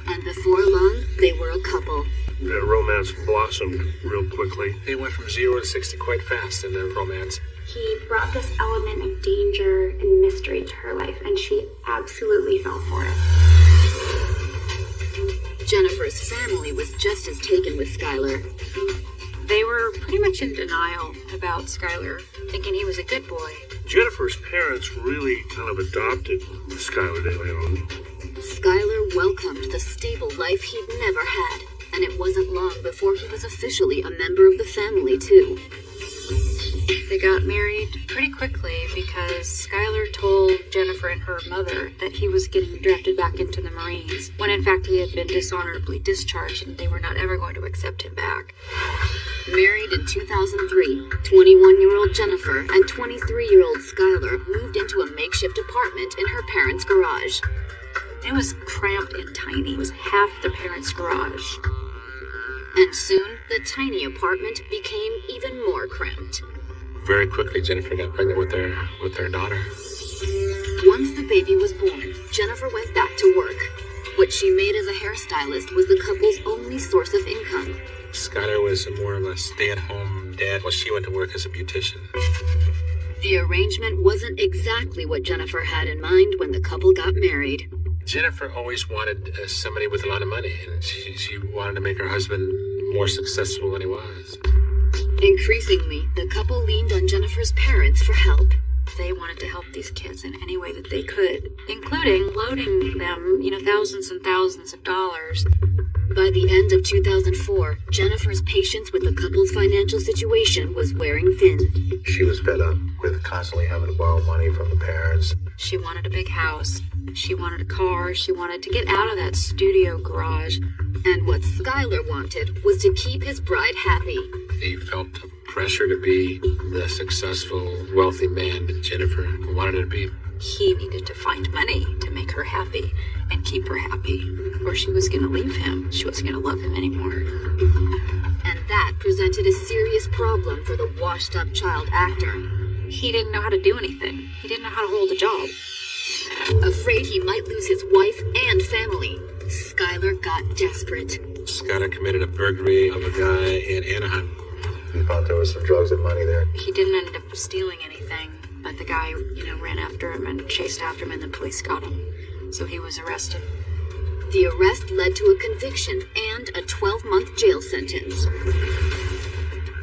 And before long, they were a couple. Their romance blossomed real quickly. They went from 0 to 60 quite fast in their romance. He brought this element of danger and mystery to her life, and she absolutely fell for it. Jennifer's family was just as taken with Skylar. They were pretty much in denial about Skylar, thinking he was a good boy. Jennifer's parents really kind of adopted Skylar De Leon. Skylar welcomed the stable life he'd never had, and it wasn't long before he was officially a member of the family, too. They got married pretty quickly because Skylar told Jennifer and her mother that he was getting drafted back into the Marines, when in fact he had been dishonorably discharged and they were not ever going to accept him back. Married in 2003, 21-year-old Jennifer and 23-year-old Skylar moved into a makeshift apartment in her parents' garage. It was cramped and tiny. It was half the parents' garage. And soon, the tiny apartment became even more cramped. Very quickly, Jennifer got pregnant with their daughter. Once the baby was born, Jennifer went back to work. What she made as a hairstylist was the couple's only source of income. Skylar was more of a stay-at-home dad while she went to work as a beautician. The arrangement wasn't exactly what Jennifer had in mind when the couple got married. Jennifer always wanted somebody with a lot of money, and she wanted to make her husband more successful than he was. Increasingly, the couple leaned on Jennifer's parents for help. They wanted to help these kids in any way that they could, including loading them, thousands and thousands of dollars. By the end of 2004, Jennifer's patience with the couple's financial situation was wearing thin. She was fed up with constantly having to borrow money from the parents. She wanted a big house. She wanted a car. She wanted to get out of that studio garage. And what Skylar wanted was to keep his bride happy. He felt the pressure to be the successful, wealthy man that Jennifer wanted to be. He needed to find money to make her happy and keep her happy, or she was going to leave him. She wasn't going to love him anymore. And that presented a serious problem for the washed-up child actor. He didn't know how to do anything. He didn't know how to hold a job. Afraid he might lose his wife and family, Skylar got desperate. Skylar committed a burglary of a guy in Anaheim. He thought there was some drugs and money there. He didn't end up stealing anything, but the guy, ran after him and chased after him, and the police got him. So he was arrested. The arrest led to a conviction and a 12-month jail sentence.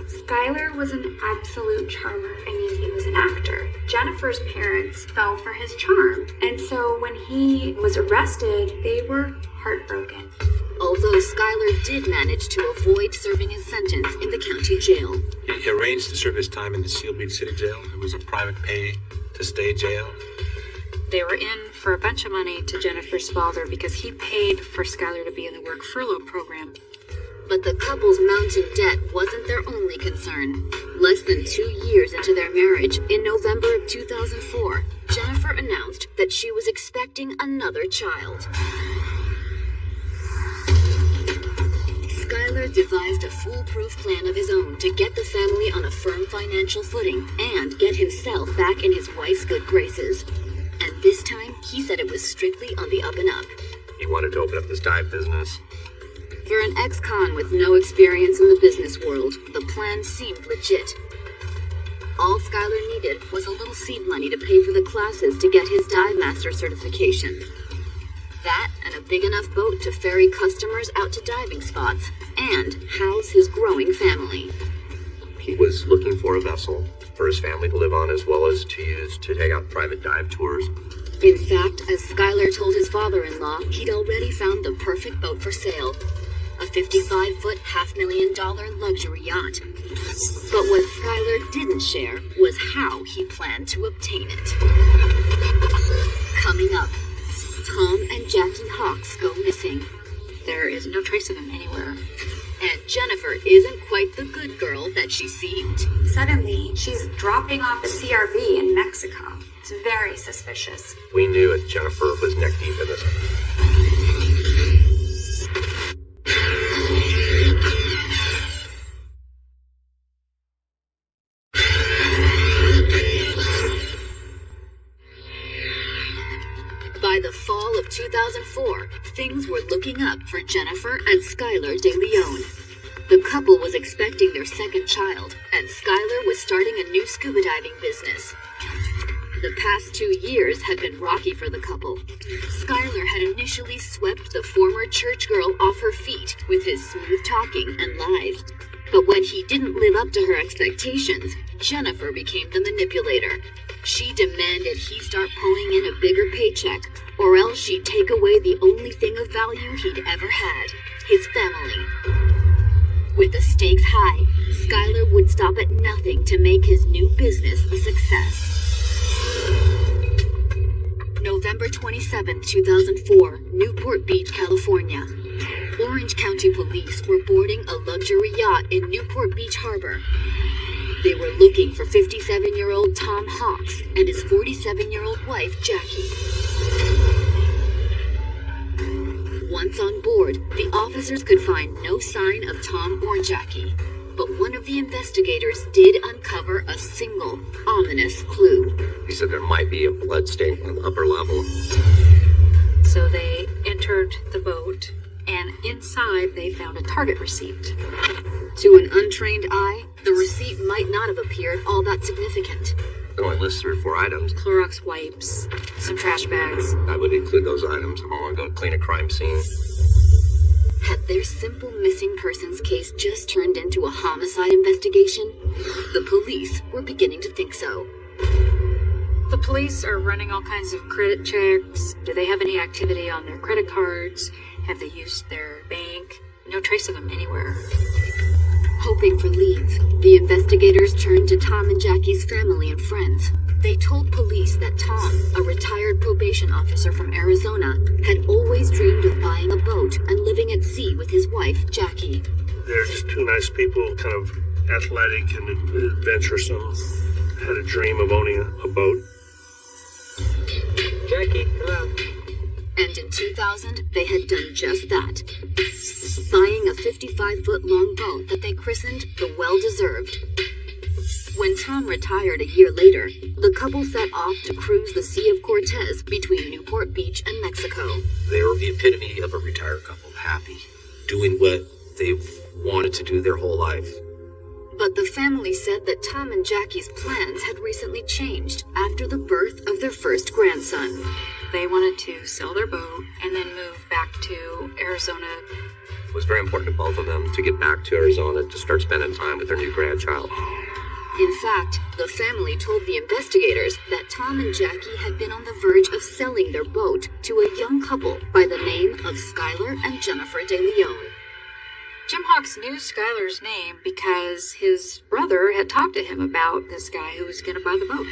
Skylar was an absolute charmer. He was an actor. Jennifer's parents fell for his charm. And so when he was arrested, they were heartbroken. Although Skylar did manage to avoid serving his sentence in the county jail. He arranged to serve his time in the Seal Beach City Jail. It was a private pay-to-stay jail. They were in for a bunch of money to Jennifer's father because he paid for Skylar to be in the work furlough program. But the couple's mounting debt wasn't their only concern. Less than 2 years into their marriage, in November of 2004, Jennifer announced that she was expecting another child. Skylar devised a foolproof plan of his own to get the family on a firm financial footing and get himself back in his wife's good graces. And this time, he said it was strictly on the up and up. He wanted to open up this dive business. For an ex-con with no experience in the business world, the plan seemed legit. All Skylar needed was a little seed money to pay for the classes to get his dive master certification. That and a big enough boat to ferry customers out to diving spots and house his growing family. He was looking for a vessel for his family to live on, as well as to use to take out private dive tours. In fact, as Skylar told his father-in-law, he'd already found the perfect boat for sale. A 55-foot, $500,000 luxury yacht. But what Skylar didn't share was how he planned to obtain it. Coming up, Tom and Jackie Hawks go missing. There is no trace of him anywhere. And Jennifer isn't quite the good girl that she seemed. Suddenly, she's dropping off a CRV in Mexico. It's very suspicious. We knew that Jennifer was neck deep in this. By the fall of 2004, things were looking up for Jennifer and Skylar De Leon. The couple was expecting their second child, and Skylar was starting a new scuba diving business. The past 2 years had been rocky for the couple. Skylar had initially swept the former church girl off her feet with his smooth talking and lies. But when he didn't live up to her expectations, Jennifer became the manipulator. She demanded he start pulling in a bigger paycheck, or else she'd take away the only thing of value he'd ever had, his family. With the stakes high, Skylar would stop at nothing to make his new business a success. November 27, 2004, Newport Beach, California. Orange County police were boarding a luxury yacht in Newport Beach Harbor. They were looking for 57-year-old Tom Hawks and his 47-year-old wife, Jackie. Once on board, the officers could find no sign of Tom or Jackie. But one of the investigators did uncover a single ominous clue. He said there might be a blood stain on the upper level. So they entered the boat, and inside they found a Target receipt. To an untrained eye, the receipt might not have appeared all that significant. It only lists 3 or 4 items. Clorox wipes, some trash bags. I would include those items if I want to go clean a crime scene. Had their simple missing persons case just turned into a homicide investigation? The police were beginning to think so. The police are running all kinds of credit checks. Do they have any activity on their credit cards? Have they used their bank? No trace of them anywhere. Hoping for leads, the investigators turned to Tom and Jackie's family and friends. They told police that Tom, a retired probation officer from Arizona, had always dreamed of buying a boat and living at sea with his wife, Jackie. They're just 2 nice people, kind of athletic and adventuresome. Had a dream of owning a boat. Jackie, hello. And in 2000, they had done just that. Buying a 55-foot long boat that they christened the Well-Deserved. When Tom retired a year later, the couple set off to cruise the Sea of Cortez between Newport Beach and Mexico. They were the epitome of a retired couple, happy, doing what they've wanted to do their whole life. But the family said that Tom and Jackie's plans had recently changed after the birth of their first grandson. They wanted to sell their boat and then move back to Arizona. It was very important to both of them to get back to Arizona to start spending time with their new grandchild. In fact, the family told the investigators that Tom and Jackie had been on the verge of selling their boat to a young couple by the name of Skylar and Jennifer De Leon. Jim Hawks knew Skylar's name because his brother had talked to him about this guy who was going to buy the boat.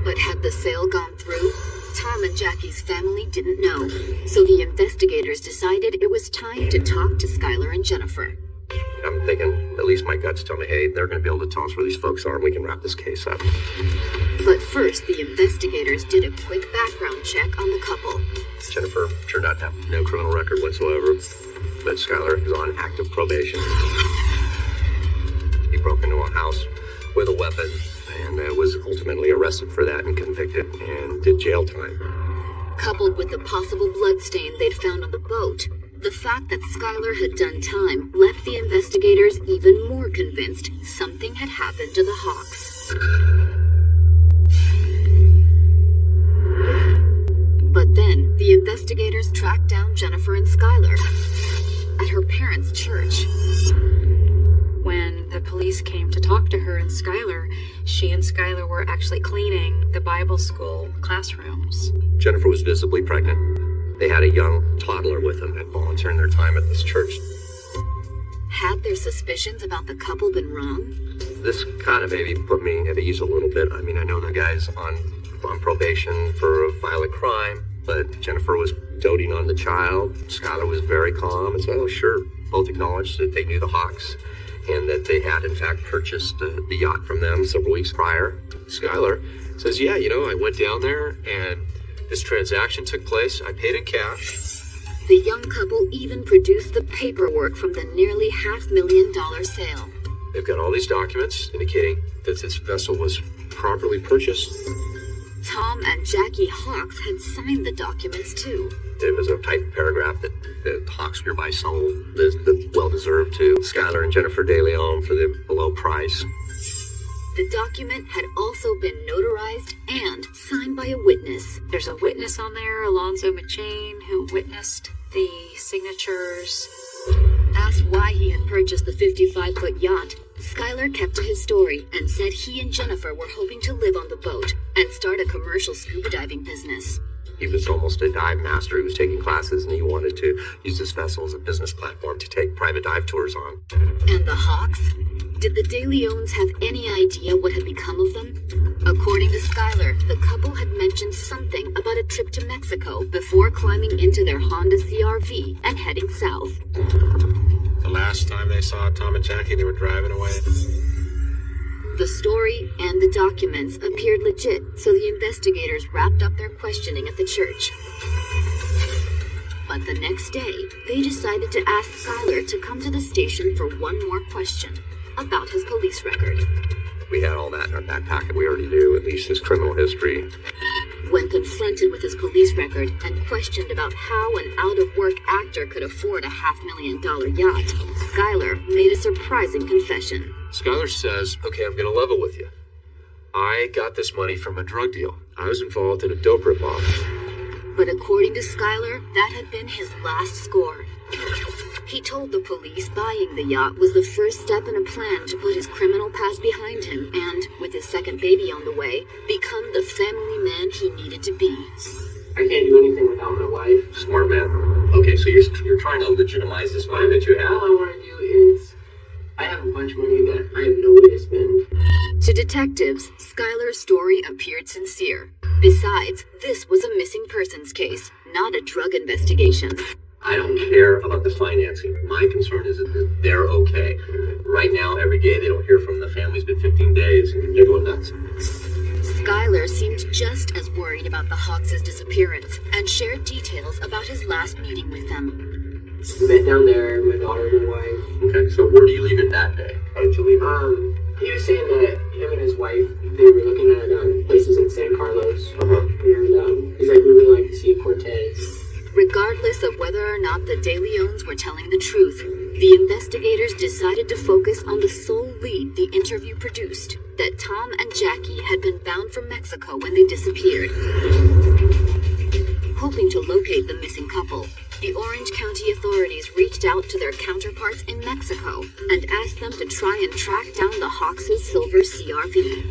But had the sale gone through? Tom and Jackie's family didn't know, so the investigators decided it was time to talk to Skylar and Jennifer. I'm thinking, at least my guts tell me, hey, they're going to be able to tell us where these folks are and we can wrap this case up. But first, the investigators did a quick background check on the couple. Jennifer turned out to have no criminal record whatsoever, but Skylar is on active probation. He broke into a house with a weapon and was ultimately arrested for that and convicted and did jail time. Coupled with the possible bloodstain they'd found on the boat, the fact that Skylar had done time left the investigators even more convinced something had happened to the Hawks. But then, the investigators tracked down Jennifer and Skylar at her parents' church. When the police came to talk to her and Skylar, she and Skylar were actually cleaning the Bible school classrooms. Jennifer was visibly pregnant. They had a young toddler with them and volunteering their time at this church. Had their suspicions about the couple been wrong? This kind of maybe put me at ease a little bit. I mean, I know the guy's on probation for a violent crime, but Jennifer was doting on the child. Skylar was very calm and said, oh, sure. Both acknowledged that they knew the Hawks and that they had, in fact, purchased the yacht from them several weeks prior. Skylar says, yeah, I went down there and this transaction took place. I paid in cash. The young couple even produced the paperwork from the nearly $500,000 sale. They've got all these documents indicating that this vessel was properly purchased. Tom and Jackie Hawks had signed the documents too. It was a type paragraph that the Hawks hereby sold the well-deserved to Skylar and Jennifer De Leon for the below price. The document had also been notarized and signed by a witness. There's a witness on there, Alonzo McChain, who witnessed the signatures. Asked why he had purchased the 55-foot yacht, Skylar kept to his story and said he and Jennifer were hoping to live on the boat and start a commercial scuba diving business. He was almost a dive master. He was taking classes and he wanted to use this vessel as a business platform to take private dive tours on. And the Hawks? Did the De Leons have any idea what had become of them? According to Skylar, the couple had mentioned something about a trip to Mexico before climbing into their Honda CR-V and heading south. The last time they saw Tom and Jackie, they were driving away. The story and the documents appeared legit, so the investigators wrapped up their questioning at the church. But the next day, they decided to ask Skylar to come to the station for one more question about his police record. We had all that in our back pocket. We already knew at least his criminal history. When confronted with his police record and questioned about how an out-of-work actor could afford a $500,000 yacht, Skylar made a surprising confession. Skylar says, okay, I'm going to level with you. I got this money from a drug deal. I was involved in a dope ripoff. But according to Skylar, that had been his last score. He told the police buying the yacht was the first step in a plan to put his criminal past behind him and, with his second baby on the way, become the family man he needed to be. I can't do anything without my wife. Smart man. Okay, so you're trying to legitimize this money that you have. All I want to do is, I have a bunch of money that I have no way to spend. To detectives, Skylar's story appeared sincere. Besides, this was a missing persons case, not a drug investigation. I don't care about the financing. My concern is that they're okay. Right now, every day they don't hear from the family. It's been 15 days, and they're going nuts. Skylar seemed just as worried about the Hawks' disappearance and shared details about his last meeting with them. We met down there, my daughter and wife. Okay, so where do you leave it that day? How did you leave it? He was saying that him and his wife, they were looking at places in San Carlos. And he's like, we would like to see Cortez. Regardless of whether or not the De Leons were telling the truth, the investigators decided to focus on the sole lead the interview produced, that Tom and Jackie had been bound for Mexico when they disappeared. Hoping to locate the missing couple, the Orange County authorities reached out to their counterparts in Mexico and asked them to try and track down the Hawks' silver CR-V.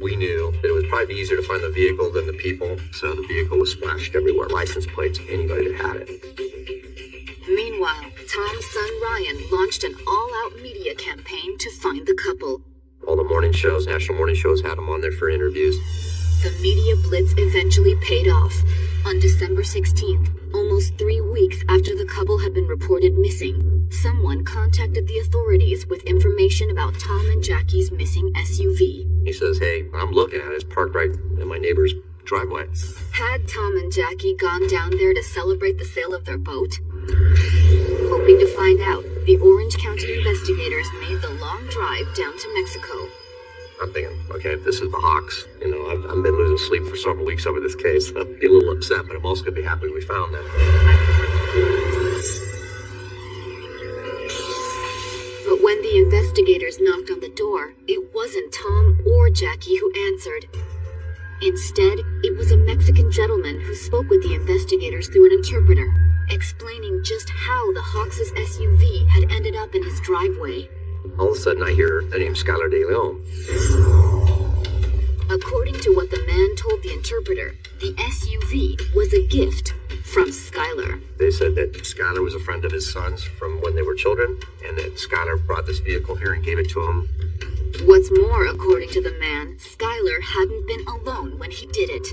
We knew that it would probably be easier to find the vehicle than the people, so the vehicle was splashed everywhere. License plates, anybody that had it. Meanwhile, Tom's son Ryan launched an all-out media campaign to find the couple. All the morning shows, national morning shows, had them on there for interviews. The media blitz eventually paid off. On December 16th, almost 3 weeks after the couple had been reported missing, someone contacted the authorities with information about Tom and Jackie's missing SUV. He says, hey, I'm looking at it. It's parked right in my neighbor's driveway. Had Tom and Jackie gone down there to celebrate the sale of their boat? Hoping to find out, the Orange County investigators made the long drive down to Mexico. I'm thinking, okay, if this is the Hawks, I've been losing sleep for several weeks over this case. I'll be a little upset, but I'm also going to be happy we found them. But when the investigators knocked on the door, it wasn't Tom or Jackie who answered. Instead, it was a Mexican gentleman who spoke with the investigators through an interpreter, explaining just how the Hawks' SUV had ended up in his driveway. All of a sudden, I hear the name Skylar De Leon. According to what the man told the interpreter, the SUV was a gift from Skylar. They said that Skylar was a friend of his son's from when they were children, and that Skylar brought this vehicle here and gave it to him. What's more, according to the man, Skylar hadn't been alone when he did it.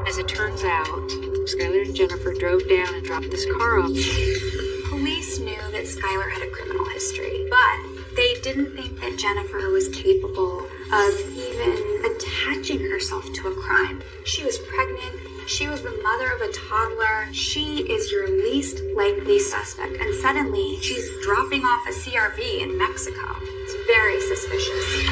As it turns out, Skylar and Jennifer drove down and dropped this car off. Police knew that Skylar had a criminal history, but they didn't think that Jennifer was capable of even attaching herself to a crime. She was pregnant. She was the mother of a toddler. She is your least likely suspect. And suddenly, she's dropping off a CRV in Mexico. It's very suspicious.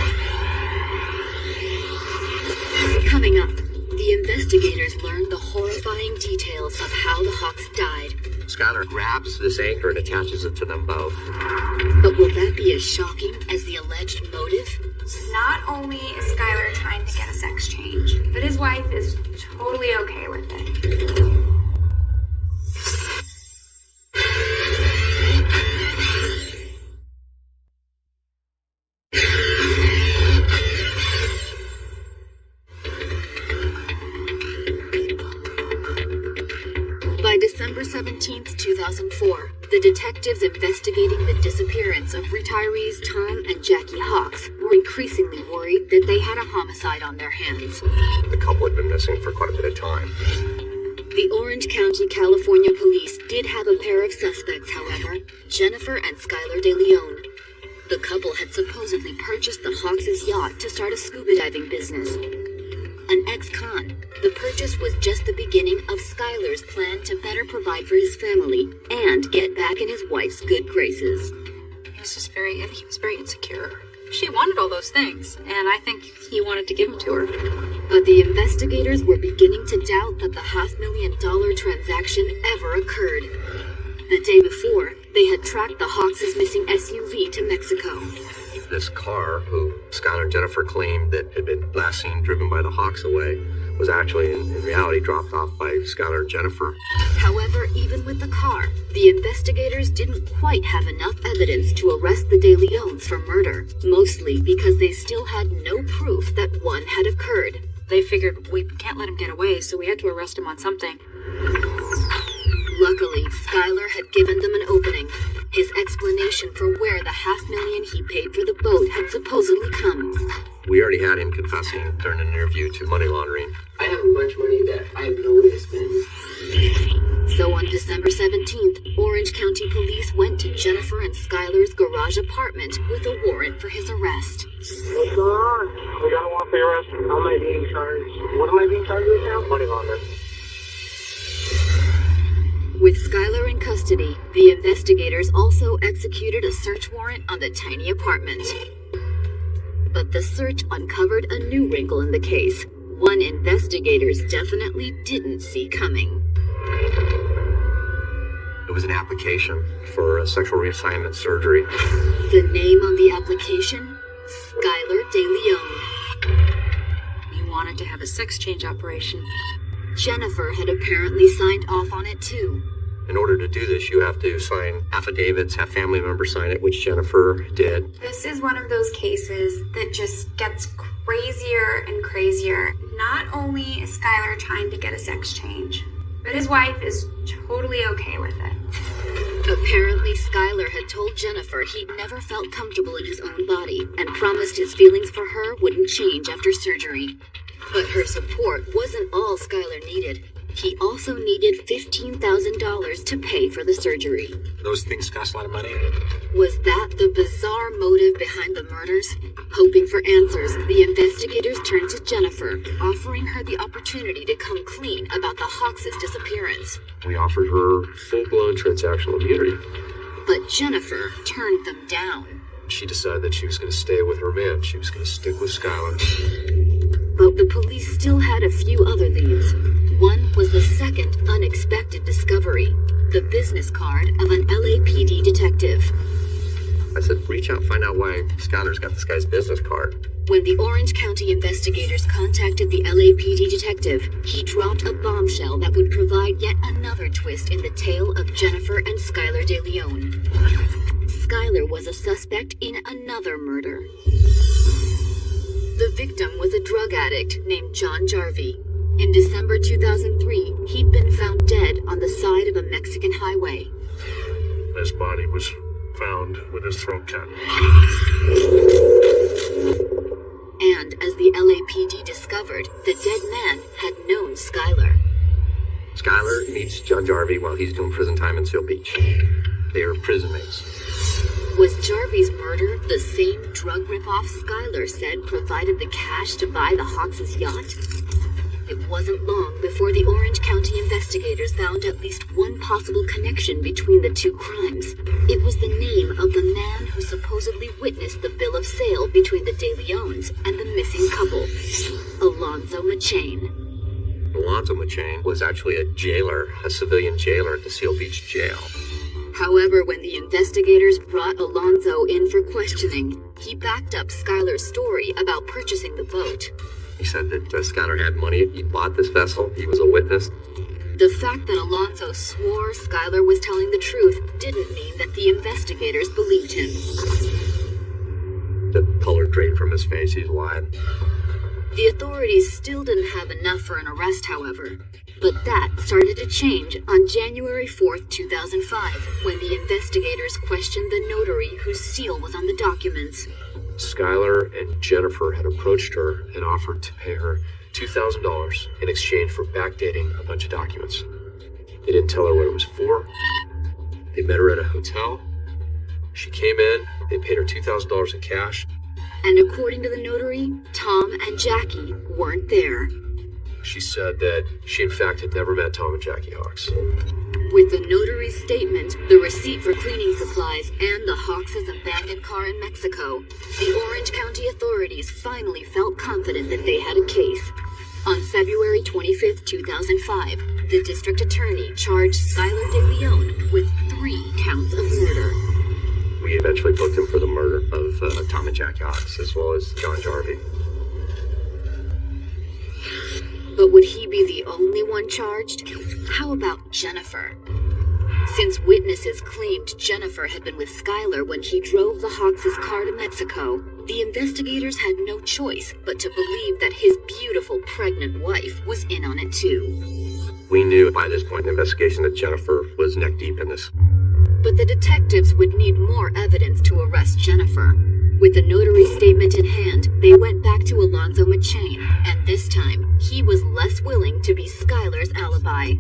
Coming up, the investigators learned the horrifying details of how the Hawks died. Skylar grabs this anchor and attaches it to them both. But will that be as shocking as the alleged motive? Not only is Skylar trying to get a sex change, but his wife is totally okay with it. By December 17th, 2004, the detectives investigating the disappearance of retirees Tom and Jackie Hawks were increasingly worried that they had a homicide on their hands. The couple had been missing for quite a bit of time. The Orange County, California police did have a pair of suspects, however, Jennifer and Skylar De Leon. The couple had supposedly purchased the Hawks' yacht to start a scuba diving business. An ex-con, the purchase was just the beginning of Skylar's plan to better provide for his family and get back in his wife's good graces. He was very insecure. She wanted all those things, and I think he wanted to give them to her. But the investigators were beginning to doubt that the $500,000 transaction ever occurred. The day before, they had tracked the Hawks' missing SUV to Mexico. This car, who Skylar and Jennifer claimed that had been last seen driven by the Hawks away, was actually in reality dropped off by Skylar and Jennifer. However, even with the car, the investigators didn't quite have enough evidence to arrest the De Leons for murder, mostly because they still had no proof that one had occurred. They figured we can't let him get away, so we had to arrest him on something. Luckily, Skylar had given them an opening. His explanation for where the $500,000 he paid for the boat had supposedly come. We already had him confessing during an interview to money laundering. I have a bunch of money that I have no way to spend. So on December 17th, Orange County police went to Jennifer and Skylar's garage apartment with a warrant for his arrest. What's going on? We got a warrant for your arrest. How am I being charged? What am I being charged with now? Money laundering. With Skylar in custody, the investigators also executed a search warrant on the tiny apartment. But the search uncovered a new wrinkle in the case, one investigators definitely didn't see coming. It was an application for a sexual reassignment surgery. The name on the application? Skylar De Leon. He wanted to have a sex change operation. Jennifer had apparently signed off on it too. In order to do this, you have to sign affidavits, have family members sign it, which Jennifer did. This is one of those cases that just gets crazier and crazier. Not only is Skylar trying to get a sex change, but his wife is totally okay with it. Apparently, Skylar had told Jennifer he'd never felt comfortable in his own body and promised his feelings for her wouldn't change after surgery. But her support wasn't all Skylar needed. He also needed $15,000 to pay for the surgery. Those things cost a lot of money. Was that the bizarre motive behind the murders? Hoping for answers, the investigators turned to Jennifer, offering her the opportunity to come clean about the Hawks' disappearance. We offered her full-blown transactional immunity. But Jennifer turned them down. She decided that she was going to stay with her man. She was going to stick with Skylar. But the police still had a few other leads. One was the second unexpected discovery, the business card of an LAPD detective. I said, reach out, find out why Skylar's got this guy's business card. When the Orange County investigators contacted the LAPD detective, he dropped a bombshell that would provide yet another twist in the tale of Jennifer and Skylar De Leon. Skylar was a suspect in another murder. The victim was a drug addict named John Jarvie. In December 2003, he'd been found dead on the side of a Mexican highway. His body was found with his throat cut. And as the LAPD discovered, the dead man had known Skylar. Skylar meets John Jarvie while he's doing prison time in Seal Beach. They are prison mates. Was Jarvie's murder the same drug ripoff Skylar said provided the cash to buy the Hawks' yacht? It wasn't long before the Orange County investigators found at least one possible connection between the two crimes. It was the name of the man who supposedly witnessed the bill of sale between the De Leons and the missing couple, Alonzo McChain. Alonzo McChain was actually a jailer, a civilian jailer at the Seal Beach jail. However, when the investigators brought Alonzo in for questioning, he backed up Skylar's story about purchasing the boat. He said that Skylar had money, he bought this vessel, he was a witness. The fact that Alonzo swore Skylar was telling the truth didn't mean that the investigators believed him. The color drained from his face, he's lying. The authorities still didn't have enough for an arrest, however. But that started to change on January 4th, 2005, when the investigators questioned the notary whose seal was on the documents. Skylar and Jennifer had approached her and offered to pay her $2,000 in exchange for backdating a bunch of documents. They didn't tell her what it was for. They met her at a hotel. She came in, they paid her $2,000 in cash. And according to the notary, Tom and Jackie weren't there. She said that she in fact had never met Tom and Jackie Hawks. With the notary's statement, the receipt for cleaning supplies, and the Hawks' abandoned car in Mexico, the Orange County authorities finally felt confident that they had a case. On February 25th, 2005, the district attorney charged Skylar De Leon with 3 counts of murder. We eventually booked him for the murder of Tom and Jackie Hawks, as well as John Jarvie. But would he be the only one charged? How about Jennifer? Since witnesses claimed Jennifer had been with Skylar when he drove the Hawks' car to Mexico, the investigators had no choice but to believe that his beautiful pregnant wife was in on it too. We knew by this point in the investigation that Jennifer was neck deep in this. But the detectives would need more evidence to arrest Jennifer. With the notary's statement in hand, they went back to Alonzo McChain, and this time, he was less willing to be Skylar's alibi.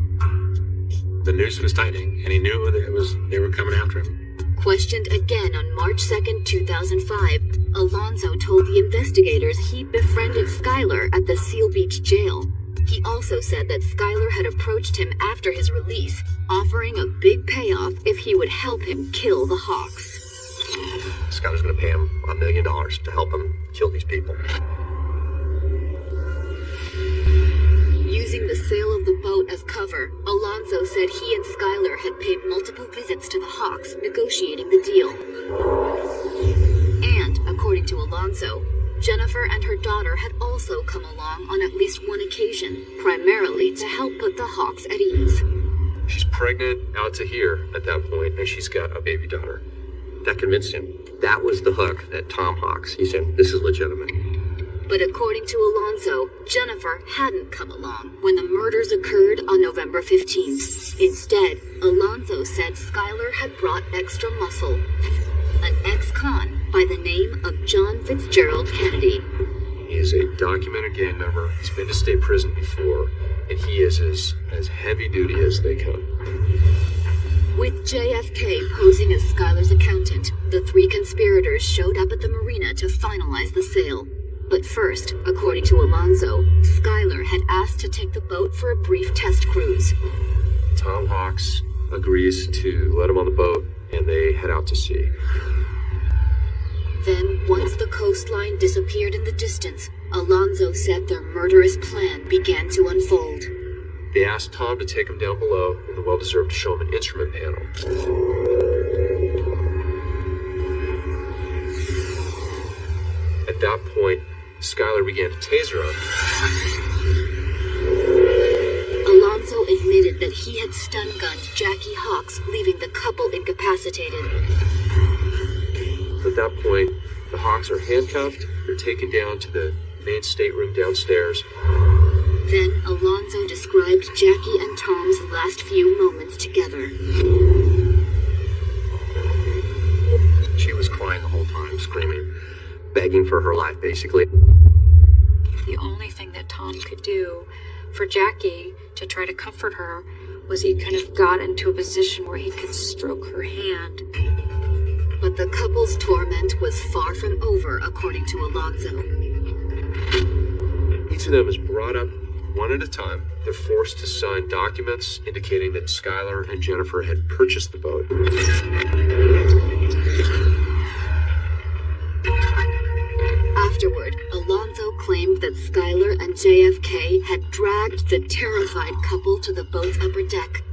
The noose was tightening, and he knew that they were coming after him. Questioned again on March 2nd, 2005, Alonzo told the investigators he'd befriended Skylar at the Seal Beach jail. He also said that Skylar had approached him after his release, offering a big payoff if he would help him kill the Hawks. Skylar's going to pay him $1 million to help him kill these people. Using the sale of the boat as cover, Alonzo said he and Skylar had paid multiple visits to the Hawks, negotiating the deal. And, according to Alonzo, Jennifer and her daughter had also come along on at least one occasion, primarily to help put the Hawks at ease. She's pregnant out to here at that point, and she's got a baby daughter. That convinced him. That was the hook that Tom Hawks. He said, this is legitimate. But according to Alonzo, Jennifer hadn't come along when the murders occurred on November 15th. Instead, Alonzo said Skylar had brought extra muscle. An ex-con by the name of John Fitzgerald Kennedy. He is a documented gang member. He's been to state prison before, and he is as heavy duty as they come. With JFK posing as Skylar's accountant, the 3 conspirators showed up at the marina to finalize the sale. But first, according to Alonzo, Skylar had asked to take the boat for a brief test cruise. Tom Hawks agrees to let him on the boat, and they head out to sea. Then, once the coastline disappeared in the distance, Alonzo said their murderous plan began to unfold. They asked Tom to take him down below in the well-deserved to show him an instrument panel. At that point, Skylar began to taser him. Alonzo admitted that he had stun-gunned Jackie Hawks, leaving the couple incapacitated. At that point, the Hawks are handcuffed. They're taken down to the main stateroom downstairs. Then Alonzo described Jackie and Tom's last few moments together. She was crying the whole time, screaming, begging for her life, basically. The only thing that Tom could do for Jackie to try to comfort her was he kind of got into a position where he could stroke her hand. But the couple's torment was far from over, according to Alonzo. Each of them is brought up one at a time. They're forced to sign documents indicating that Skylar and Jennifer had purchased the boat. Afterward, Alonzo claimed that Skylar and JFK had dragged the terrified couple to the boat's upper deck.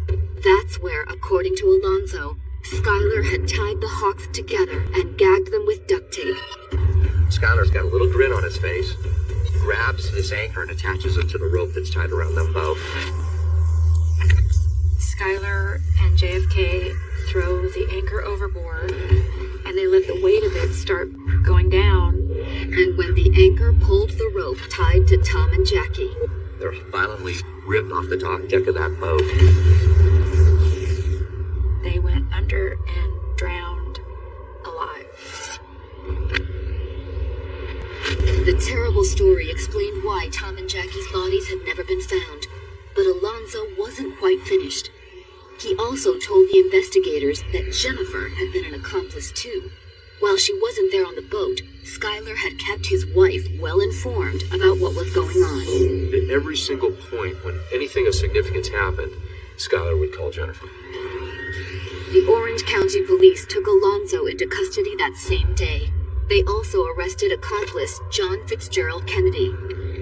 That's where, according to Alonzo, Skylar had tied the Hawks together and gagged them with duct tape. Skylar's got a little grin on his face. He grabs this anchor and attaches it to the rope that's tied around them both. Skylar and JFK throw the anchor overboard, and they let the weight of it start going down. And when the anchor pulled the rope tied to Tom and Jackie, They're violently ripped off the top deck of that boat. They went under and drowned alive. The terrible story explained why Tom and Jackie's bodies had never been found, but Alonzo wasn't quite finished. He also told the investigators that Jennifer had been an accomplice too. While she wasn't there on the boat, Skylar had kept his wife well informed about what was going on. At every single point when anything of significance happened, Skylar would call Jennifer. The Orange County Police took Alonzo into custody that same day. They also arrested accomplice John Fitzgerald Kennedy.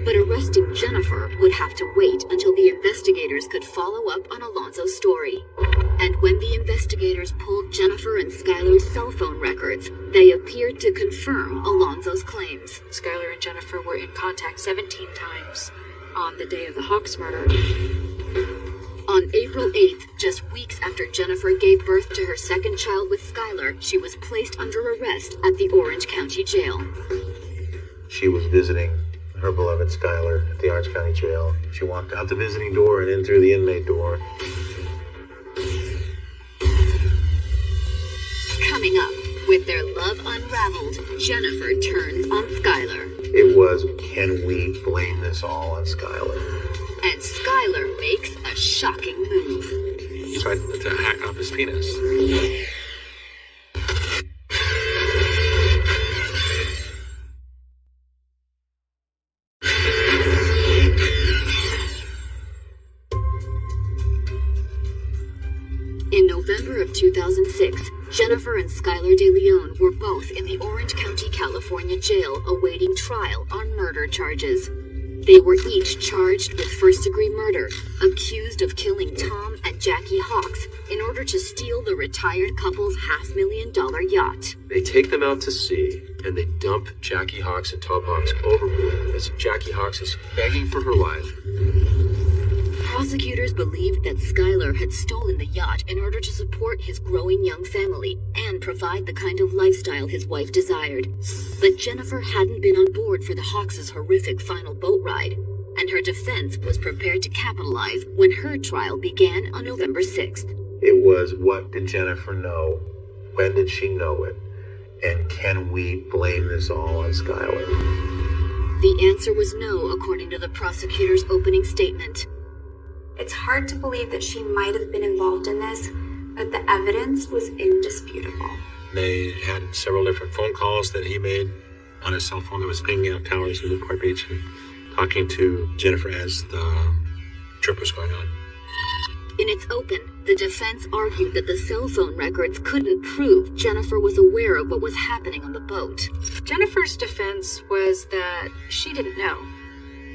But arresting Jennifer would have to wait until the investigators could follow up on Alonzo's story. And when the investigators pulled Jennifer and Skylar's cell phone records, they appeared to confirm Alonzo's claims. Skylar and Jennifer were in contact 17 times on the day of the Hawks murder. On April 8th, just weeks after Jennifer gave birth to her second child with Skylar, she was placed under arrest at the Orange County Jail. She was visiting her beloved Skylar at the Orange County Jail. She walked out the visiting door and in through the inmate door. Coming up, with their love unraveled, Jennifer turns on Skylar. It was, can we blame this all on Skylar? And Skylar makes a shocking move. He tried to hack off his penis. In November of 2006, Jennifer and Skylar De Leon were both in the Orange County, California jail awaiting trial on murder charges. They were each charged with first-degree murder, accused of killing Tom and Jackie Hawks in order to steal the retired couple's $500,000 yacht. They take them out to sea, and they dump Jackie Hawks and Tom Hawks overboard as Jackie Hawks is begging for her life. Prosecutors believed that Skylar had stolen the yacht in order to support his growing young family and provide the kind of lifestyle his wife desired. But Jennifer hadn't been on board for the Hawks' horrific final boat ride, and her defense was prepared to capitalize when her trial began on November 6th. It was, what did Jennifer know? When did she know it? And can we blame this all on Skylar? The answer was no, according to the prosecutor's opening statement. It's hard to believe that she might have been involved in this, but the evidence was indisputable. They had several different phone calls that he made on his cell phone that was pinging out towers in Newport Beach and talking to Jennifer as the trip was going on. In its open, the defense argued that the cell phone records couldn't prove Jennifer was aware of what was happening on the boat. Jennifer's defense was that she didn't know.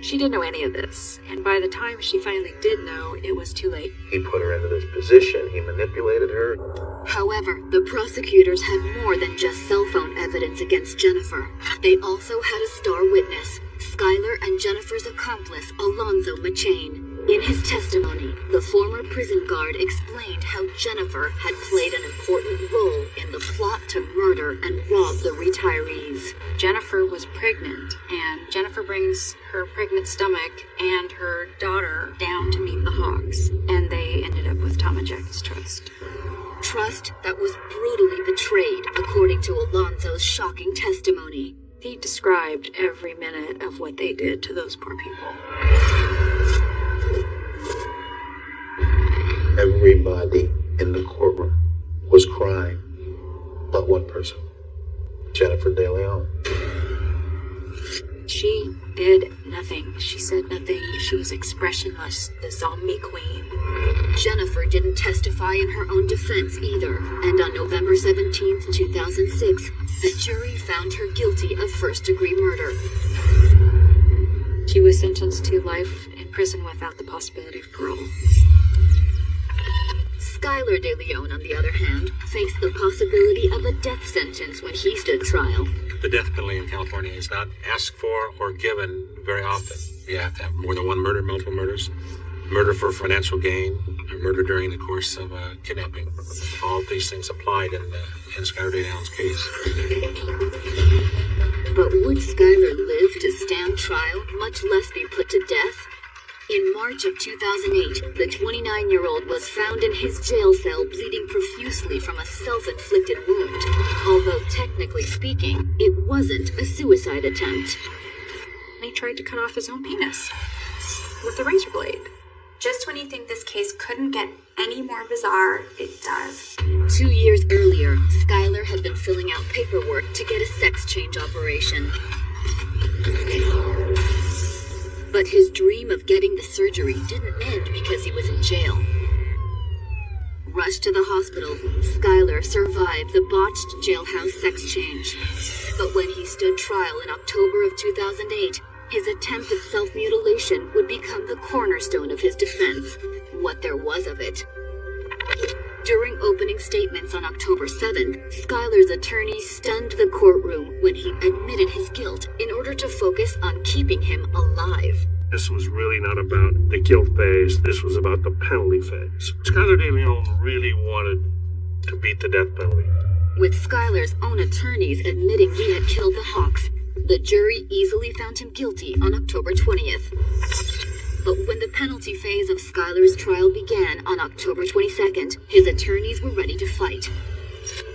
She didn't know any of this, and by the time she finally did know, it was too late. He put her into this position. He manipulated her. However, the prosecutors had more than just cell phone evidence against Jennifer. They also had a star witness, Skylar and Jennifer's accomplice, Alonzo McChain. In his testimony, the former prison guard explained how Jennifer had played an important role in the plot to murder and rob the retirees. Jennifer was pregnant, and Jennifer brings her pregnant stomach and her daughter down to meet the Hawks, and they ended up with Tom and Jackie's trust. Trust that was brutally betrayed, according to Alonzo's shocking testimony. He described every minute of what they did to those poor people. Everybody in the courtroom was crying, but one person, Jennifer De Leon. She did nothing. She said nothing. She was expressionless, the zombie queen. Jennifer didn't testify in her own defense either, and on November 17th, 2006, the jury found her guilty of first-degree murder. She was sentenced to life in prison without the possibility of parole. Skylar De Leon, on the other hand, faced the possibility of a death sentence when he stood trial. The death penalty in California is not asked for or given very often. You have to have more than one murder, multiple murders, murder for financial gain, or murder during the course of a kidnapping. All of these things applied in Skylar De Leon's case. But would Skylar live to stand trial, much less be put to death? In March of 2008, the 29-year-old was found in his jail cell bleeding profusely from a self-inflicted wound. Although technically speaking, it wasn't a suicide attempt. He tried to cut off his own penis with a razor blade. Just when you think this case couldn't get any more bizarre, it does. 2 years earlier, Skylar had been filling out paperwork to get a sex change operation. But his dream of getting the surgery didn't end because he was in jail. Rushed to the hospital, Skylar survived the botched jailhouse sex change. But when he stood trial in October of 2008, his attempt at self-mutilation would become the cornerstone of his defense, what there was of it. During opening statements on October 7th, Skylar's attorney stunned the courtroom when he admitted his guilt in order to focus on keeping him alive. This was really not about the guilt phase. This was about the penalty phase. Skylar De Leon really wanted to beat the death penalty. With Skylar's own attorneys admitting he had killed the Hawks, the jury easily found him guilty on October 20th. But when the penalty phase of Skylar's trial began on October 22nd, his attorneys were ready to fight.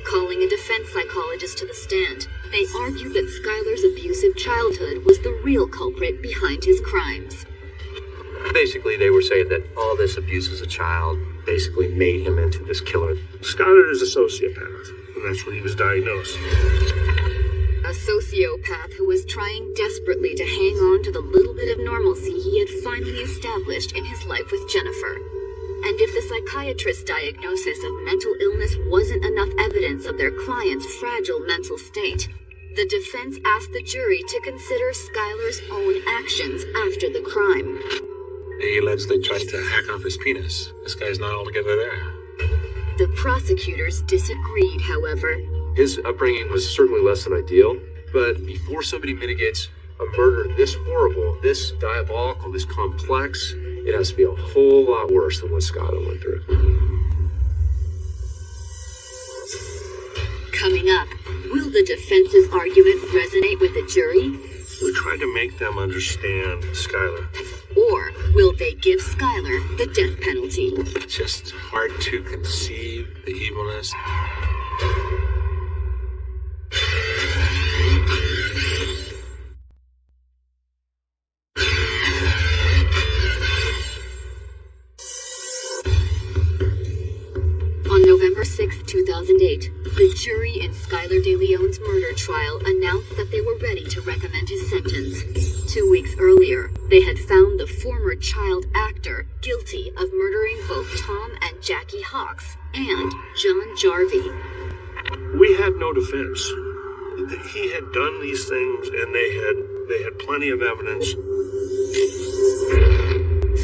Calling a defense psychologist to the stand, they argued that Skylar's abusive childhood was the real culprit behind his crimes. Basically, they were saying that all this abuse as a child basically made him into this killer. Skylar is a sociopath, and that's what he was diagnosed. A sociopath who was trying desperately to hang on to the little bit of normalcy he had finally established in his life with Jennifer. And if the psychiatrist's diagnosis of mental illness wasn't enough evidence of their client's fragile mental state, the defense asked the jury to consider Skylar's own actions after the crime. He alleged they tried to hack off his penis. This guy's not altogether there. The prosecutors disagreed, however. His upbringing was certainly less than ideal, but before somebody mitigates a murder this horrible, this diabolical, this complex, it has to be a whole lot worse than what Skylar went through. Coming up, will the defense's argument resonate with the jury? We tried to make them understand Skylar. Or will they give Skylar the death penalty? It's just hard to conceive the evilness. On November 6, 2008, the jury in Skylar De Leon's murder trial announced that they were ready to recommend his sentence. 2 weeks earlier, they had found the former child actor guilty of murdering both Tom and Jackie Hawks and John Jarvie. We had no defense. He had done these things, and they had plenty of evidence.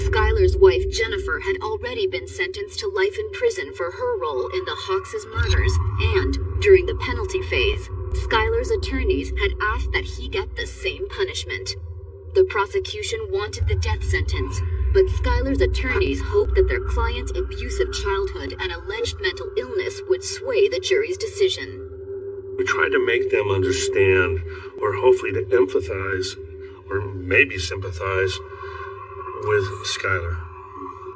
Skylar's wife, Jennifer, had already been sentenced to life in prison for her role in the Hawks' murders, and during the penalty phase, Skylar's attorneys had asked that he get the same punishment. The prosecution wanted the death sentence, but Skylar's attorneys hoped that their client's abusive childhood and alleged mental illness would sway the jury's decision. We tried to make them understand, or hopefully to empathize, or maybe sympathize with Skylar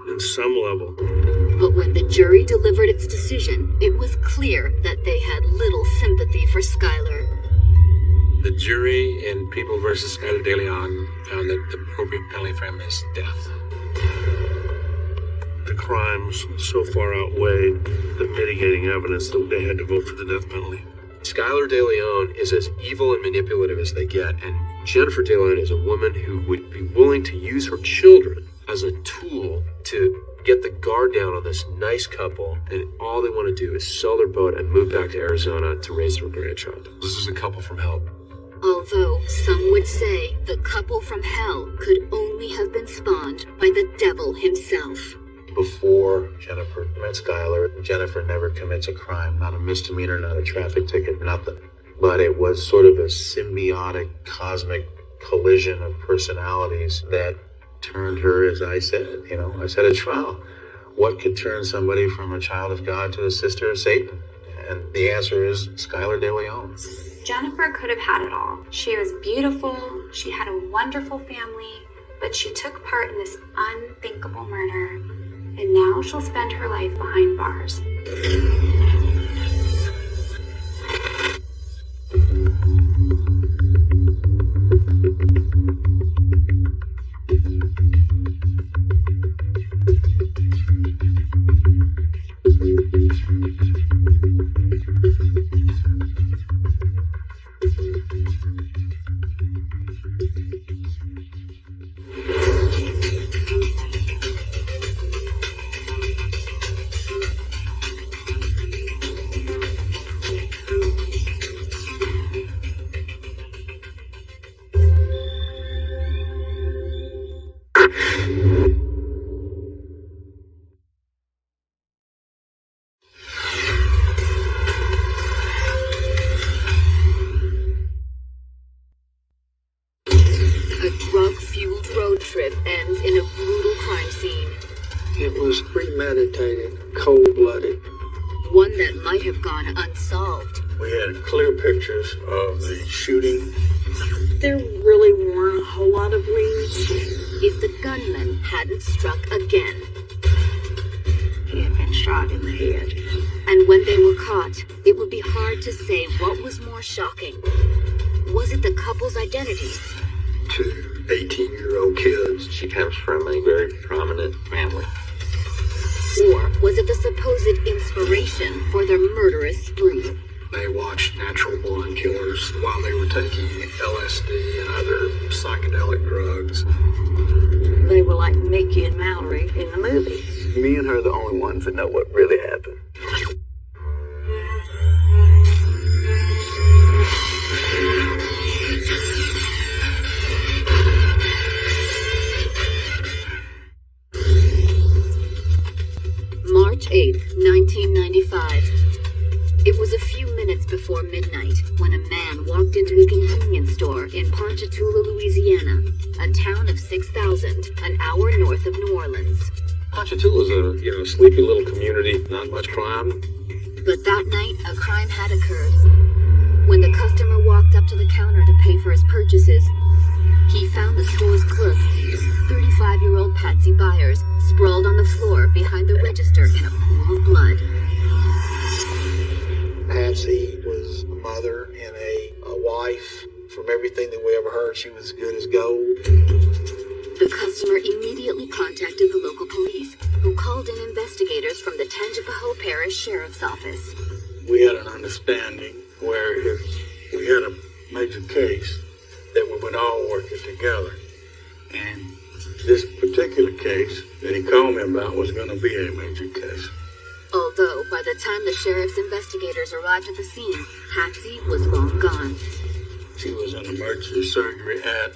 in some level. But when the jury delivered its decision, it was clear that they had little sympathy for Skylar. The jury in People versus Skylar De Leon found that the appropriate penalty for him is death. The crimes so far outweighed the mitigating evidence that they had to vote for the death penalty. Skylar De Leon is as evil and manipulative as they get, and Jennifer De Leon is a woman who would be willing to use her children as a tool to get the guard down on this nice couple, and all they want to do is sell their boat and move back to Arizona to raise their grandchild. This is a couple from hell. Although some would say the couple from hell could only have been spawned by the devil himself. Before Jennifer met Skylar, Jennifer never commits a crime, not a misdemeanor, not a traffic ticket, nothing. But it was sort of a symbiotic, cosmic collision of personalities that turned her, as I said, I said at trial, what could turn somebody from a child of God to a sister of Satan? And the answer is Skylar De Leon. Jennifer could have had it all. She was beautiful, she had a wonderful family, but she took part in this unthinkable murder, and now she'll spend her life behind bars. Cold-blooded. One that might have gone unsolved. We had clear pictures of the shooting. There really weren't a whole lot of leads. If the gunman hadn't struck again. He had been shot in the head. And when they were caught, it would be hard to say what was more shocking. Was it the couple's identities? 2 18-year-old kids. She comes from a very prominent family. Or was it the supposed inspiration for their murderous spree? They watched natural born killers while they were taking LSD and other psychedelic drugs. They were like Mickey and Mallory in the movie. Me and her are the only ones that know what really happened. March 8th, 1995. It was a few minutes before midnight when a man walked into a convenience store in Ponchatoula, Louisiana, a town of 6,000, an hour north of New Orleans. Ponchatoula's a, sleepy little community, not much crime. But that night, a crime had occurred. When the customer walked up to the counter to pay for his purchases, he found the store's clerk, 35-year-old Patsy Byers, sprawled on the floor behind the register in a pool of blood. Patsy was a mother and a wife. From everything that we ever heard, she was good as gold. The customer immediately contacted the local police, who called in investigators from the Tangipahoa Parish Sheriff's Office. We had an understanding where if we had a major case, that we would all work it together. And this particular case that he called me about was going to be a major case. Although, by the time the sheriff's investigators arrived at the scene, Patsy was long gone. She was in emergency surgery at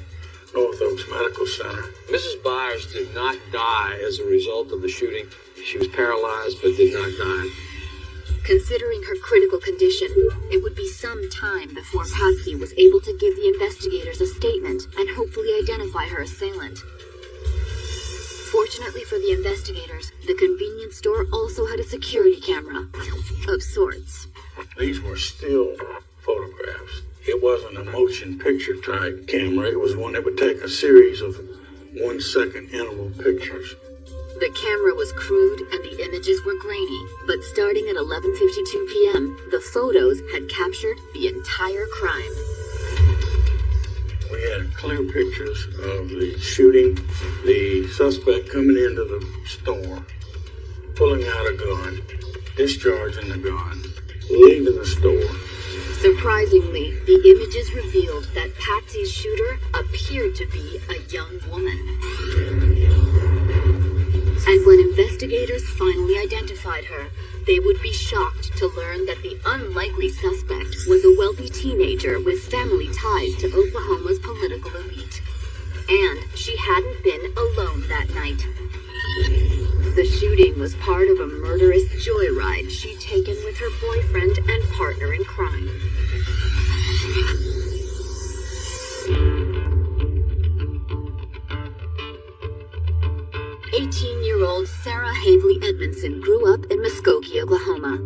North Oaks Medical Center. Mrs. Byers did not die as a result of the shooting. She was paralyzed but did not die. Considering her critical condition, it would be some time before Patsy was able to give the investigators a statement and hopefully identify her assailant. Fortunately for the investigators, the convenience store also had a security camera of sorts. These were still photographs. It wasn't a motion picture type camera. It was one that would take a series of 1 second interval pictures. The camera was crude and the images were grainy, but starting at 11:52 p.m., the photos had captured the entire crime. We had clear pictures of the shooting, the suspect coming into the store, pulling out a gun, discharging the gun, leaving the store. Surprisingly, the images revealed that Patsy's shooter appeared to be a young woman. And when investigators finally identified her, they would be shocked to learn that the unlikely suspect was a wealthy teenager with family ties to Oklahoma's political elite. And she hadn't been alone that night. The shooting was part of a murderous joyride she'd taken with her boyfriend and partner in crime. 18-year-old Sarah Havley Edmondson grew up in Muskogee, Oklahoma.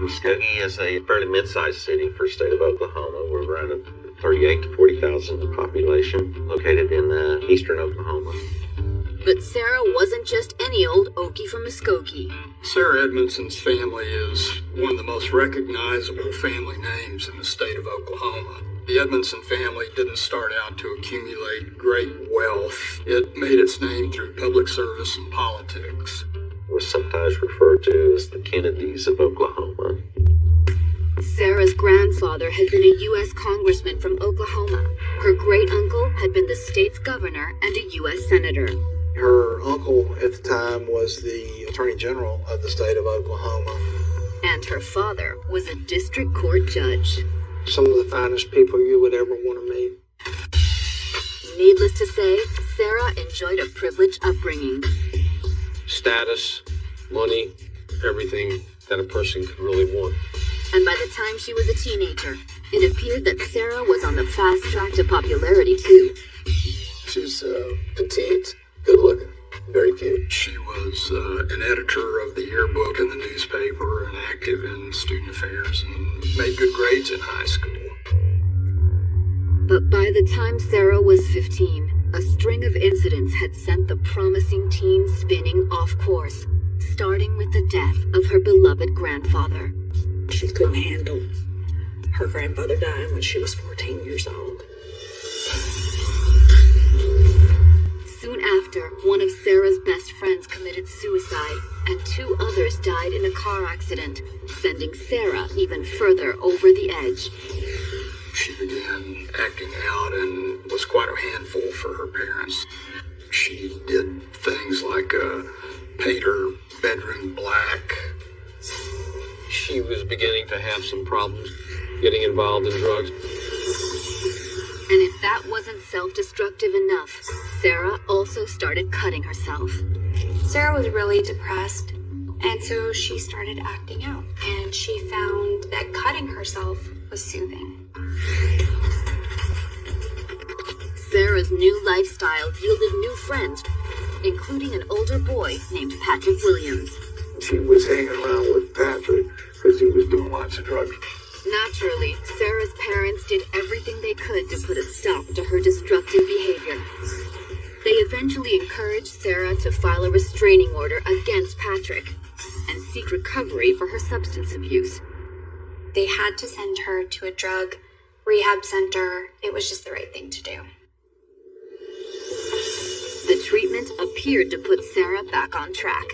Muskogee is a fairly mid-sized city for the state of Oklahoma. We're around a 38 to 40,000 population, located in eastern Oklahoma. But Sarah wasn't just any old Okie from Muskogee. Sarah Edmondson's family is one of the most recognizable family names in the state of Oklahoma. The Edmondson family didn't start out to accumulate great wealth. It made its name through public service and politics. It was sometimes referred to as the Kennedys of Oklahoma. Sarah's grandfather had been a U.S. congressman from Oklahoma. Her great-uncle had been the state's governor and a U.S. senator. Her uncle at the time was the Attorney General of the state of Oklahoma. And her father was a district court judge. Some of the finest people you would ever want to meet. Needless to say, Sarah enjoyed a privileged upbringing. Status, money, everything that a person could really want. And by the time she was a teenager, it appeared that Sarah was on the fast track to popularity too. She's petite, good looking, very cute. She was an editor of the yearbook in the newspaper and active in student affairs and made good grades in high school. But by the time Sarah was 15, a string of incidents had sent the promising teen spinning off course, starting with the death of her beloved grandfather. She couldn't handle her grandfather dying when she was 14 years old. Soon after, one of Sarah's best friends committed suicide, and 2 others died in a car accident, sending Sarah even further over the edge. She began acting out and was quite a handful for her parents. She did things like paint her bedroom black. She was beginning to have some problems getting involved in drugs. And if that wasn't self-destructive enough, Sarah also started cutting herself. Sarah was really depressed, and so she started acting out. And she found that cutting herself was soothing. Sarah's new lifestyle yielded new friends, including an older boy named Patrick Williams. She was hanging around with Patrick because he was doing lots of drugs. Naturally, Sarah's parents did everything they could to put a stop to her destructive behavior. They eventually encouraged Sarah to file a restraining order against Patrick and seek recovery for her substance abuse. They had to send her to a drug rehab center. It was just the right thing to do. The treatment appeared to put Sarah back on track.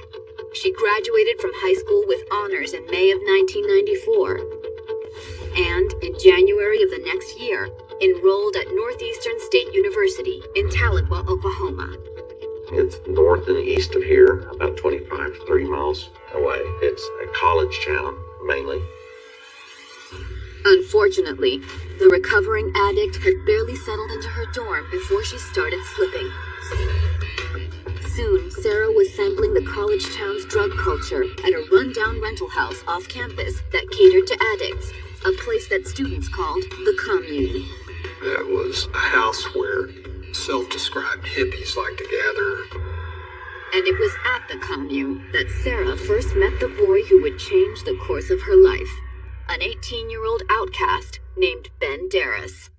She graduated from high school with honors in May of 1994. And in January of the next year, enrolled at Northeastern State University in Tahlequah, Oklahoma. It's north and east of here, about 25 to 30 miles away. It's a college town, mainly. Unfortunately, the recovering addict had barely settled into her dorm before she started slipping. Soon, Sarah was sampling the college town's drug culture at a rundown rental house off campus that catered to addicts, a place that students called the commune. That was a house where self-described hippies like to gather. And it was at the commune that Sarah first met the boy who would change the course of her life, an 18-year-old outcast named Ben Darris.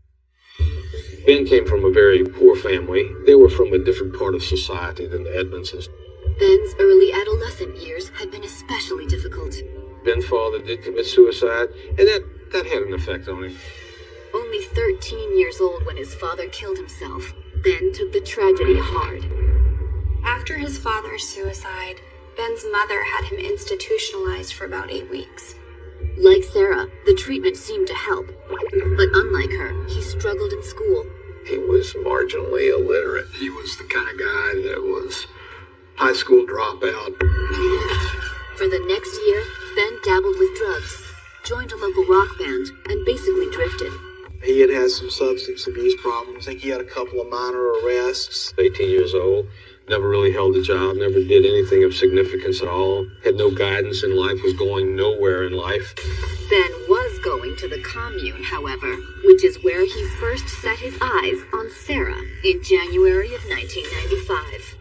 Ben came from a very poor family. They were from a different part of society than the Edmondsons. Ben's early adolescent years had been especially difficult. Ben's father did commit suicide, and that had an effect on him. Only 13 years old when his father killed himself, Ben took the tragedy hard. After his father's suicide, Ben's mother had him institutionalized for about 8 weeks. Like Sarah, the treatment seemed to help. But unlike her, he struggled in school. He was marginally illiterate. He was the kind of guy that was high school dropout. For the next year, Ben dabbled with drugs, joined a local rock band, and basically drifted. He had some substance abuse problems. I think he had a couple of minor arrests. 18 years old, never really held a job, never did anything of significance at all, had no guidance in life, was going nowhere in life. Ben was going to the commune, however, which is where he first set his eyes on Sarah in January of 1995.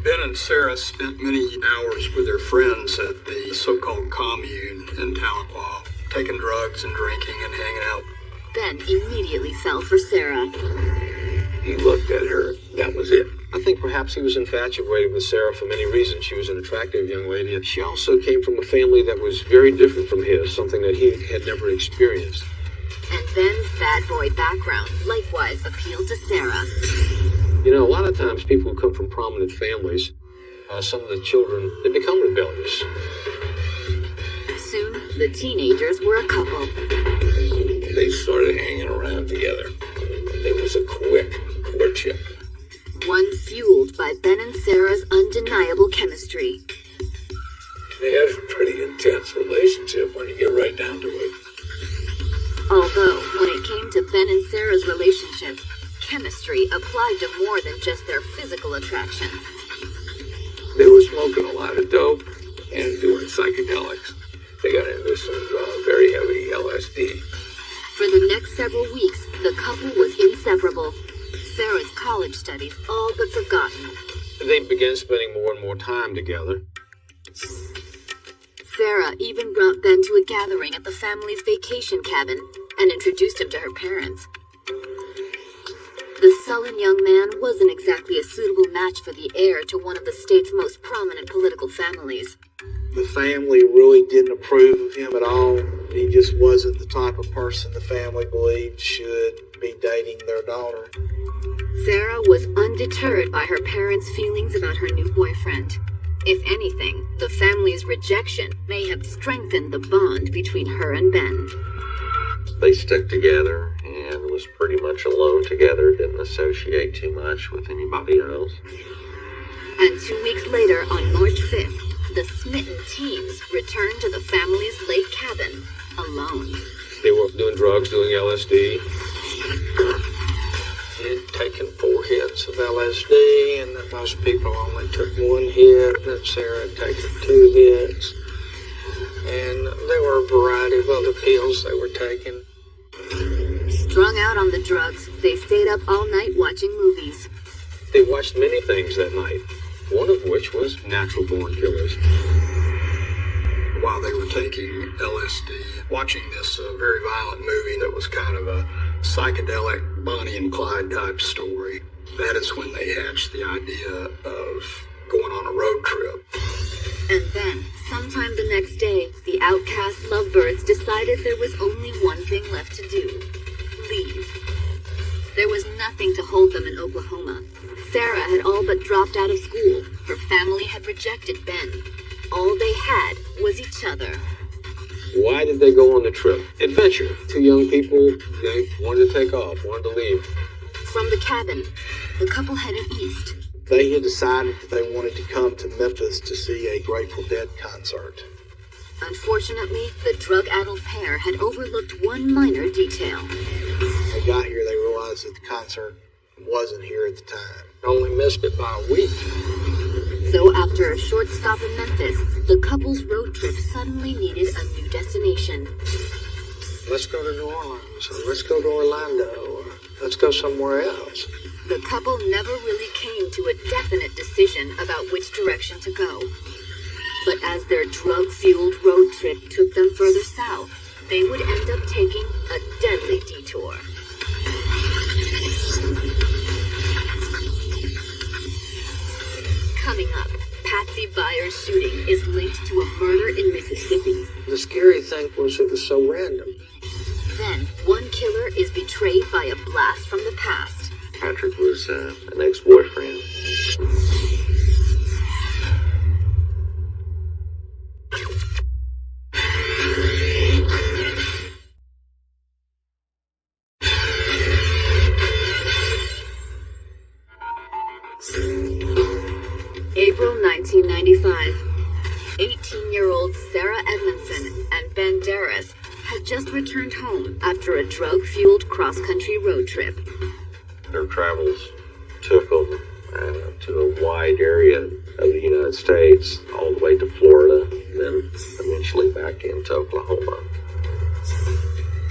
Ben and Sarah spent many hours with their friends at the so-called commune in Tahlequah, taking drugs and drinking and hanging out. Ben immediately fell for Sarah. He looked at her. That was it. I think perhaps he was infatuated with Sarah for many reasons. She was an attractive young lady. She also came from a family that was very different from his, something that he had never experienced. And Ben's bad boy background likewise appealed to Sarah. You know, a lot of times people who come from prominent families, some of the children, they become rebellious. Soon, the teenagers were a couple. They started hanging around together. It was a quick courtship. One fueled by Ben and Sarah's undeniable chemistry. They had a pretty intense relationship when you get right down to it. Although, when it came to Ben and Sarah's relationship, chemistry applied to more than just their physical attraction. They were smoking a lot of dope and doing psychedelics. They got into some very heavy LSD. For the next several weeks, the couple was inseparable. Sarah's college studies all but forgotten. They began spending more and more time together. Sarah even brought Ben to a gathering at the family's vacation cabin and introduced him to her parents. The sullen young man wasn't exactly a suitable match for the heir to one of the state's most prominent political families. The family really didn't approve of him at all. He just wasn't the type of person the family believed should be dating their daughter. Sarah was undeterred by her parents' feelings about her new boyfriend. If anything, the family's rejection may have strengthened the bond between her and Ben. They stuck together and was pretty much alone together, didn't associate too much with anybody else. And 2 weeks later, on March 5th, the smitten teens returned to the family's lake cabin, alone. They were doing drugs, doing LSD. He'd taken 4 hits of LSD, and most people only took 1 hit, and Sarah had taken 2 hits. And there were a variety of other pills they were taking. Strung out on the drugs, they stayed up all night watching movies. They watched many things that night, one of which was Natural Born Killers. While they were taking LSD, watching this very violent movie that was kind of a psychedelic Bonnie and Clyde type story. That is when they hatched the idea of going on a road trip. And then, sometime the next day, the outcast lovebirds decided there was only one thing left to do. Leave. There was nothing to hold them in Oklahoma. Sarah had all but dropped out of school. Her family had rejected Ben. All they had was each other. Why did they go on the trip? Adventure. 2 young people, they wanted to take off, wanted to leave. From the cabin, the couple headed east. They had decided that they wanted to come to Memphis to see a Grateful Dead concert. Unfortunately, the drug-addled pair had overlooked one minor detail. When they got here, they realized that the concert wasn't here at the time. Only missed it by a week. So after a short stop in Memphis, the couple's road trip suddenly needed a new destination. Let's go to New Orleans, or let's go to Orlando, or let's go somewhere else. The couple never really came to a definite decision about which direction to go. But as their drug-fueled road trip took them further south, they would end up taking a deadly detour. Coming up, Patsy Byers' shooting is linked to a murder in Mississippi. The scary thing was it was so random. Then, one killer is betrayed by a blast from the past. Patrick was an ex-boyfriend. April 1995. 18-year-old Sarah Edmondson and Ben Darris had just returned home after a drug-fueled cross-country road trip. Their travels took them to a wide area of the United States, all the way to Florida, and then eventually back into Oklahoma.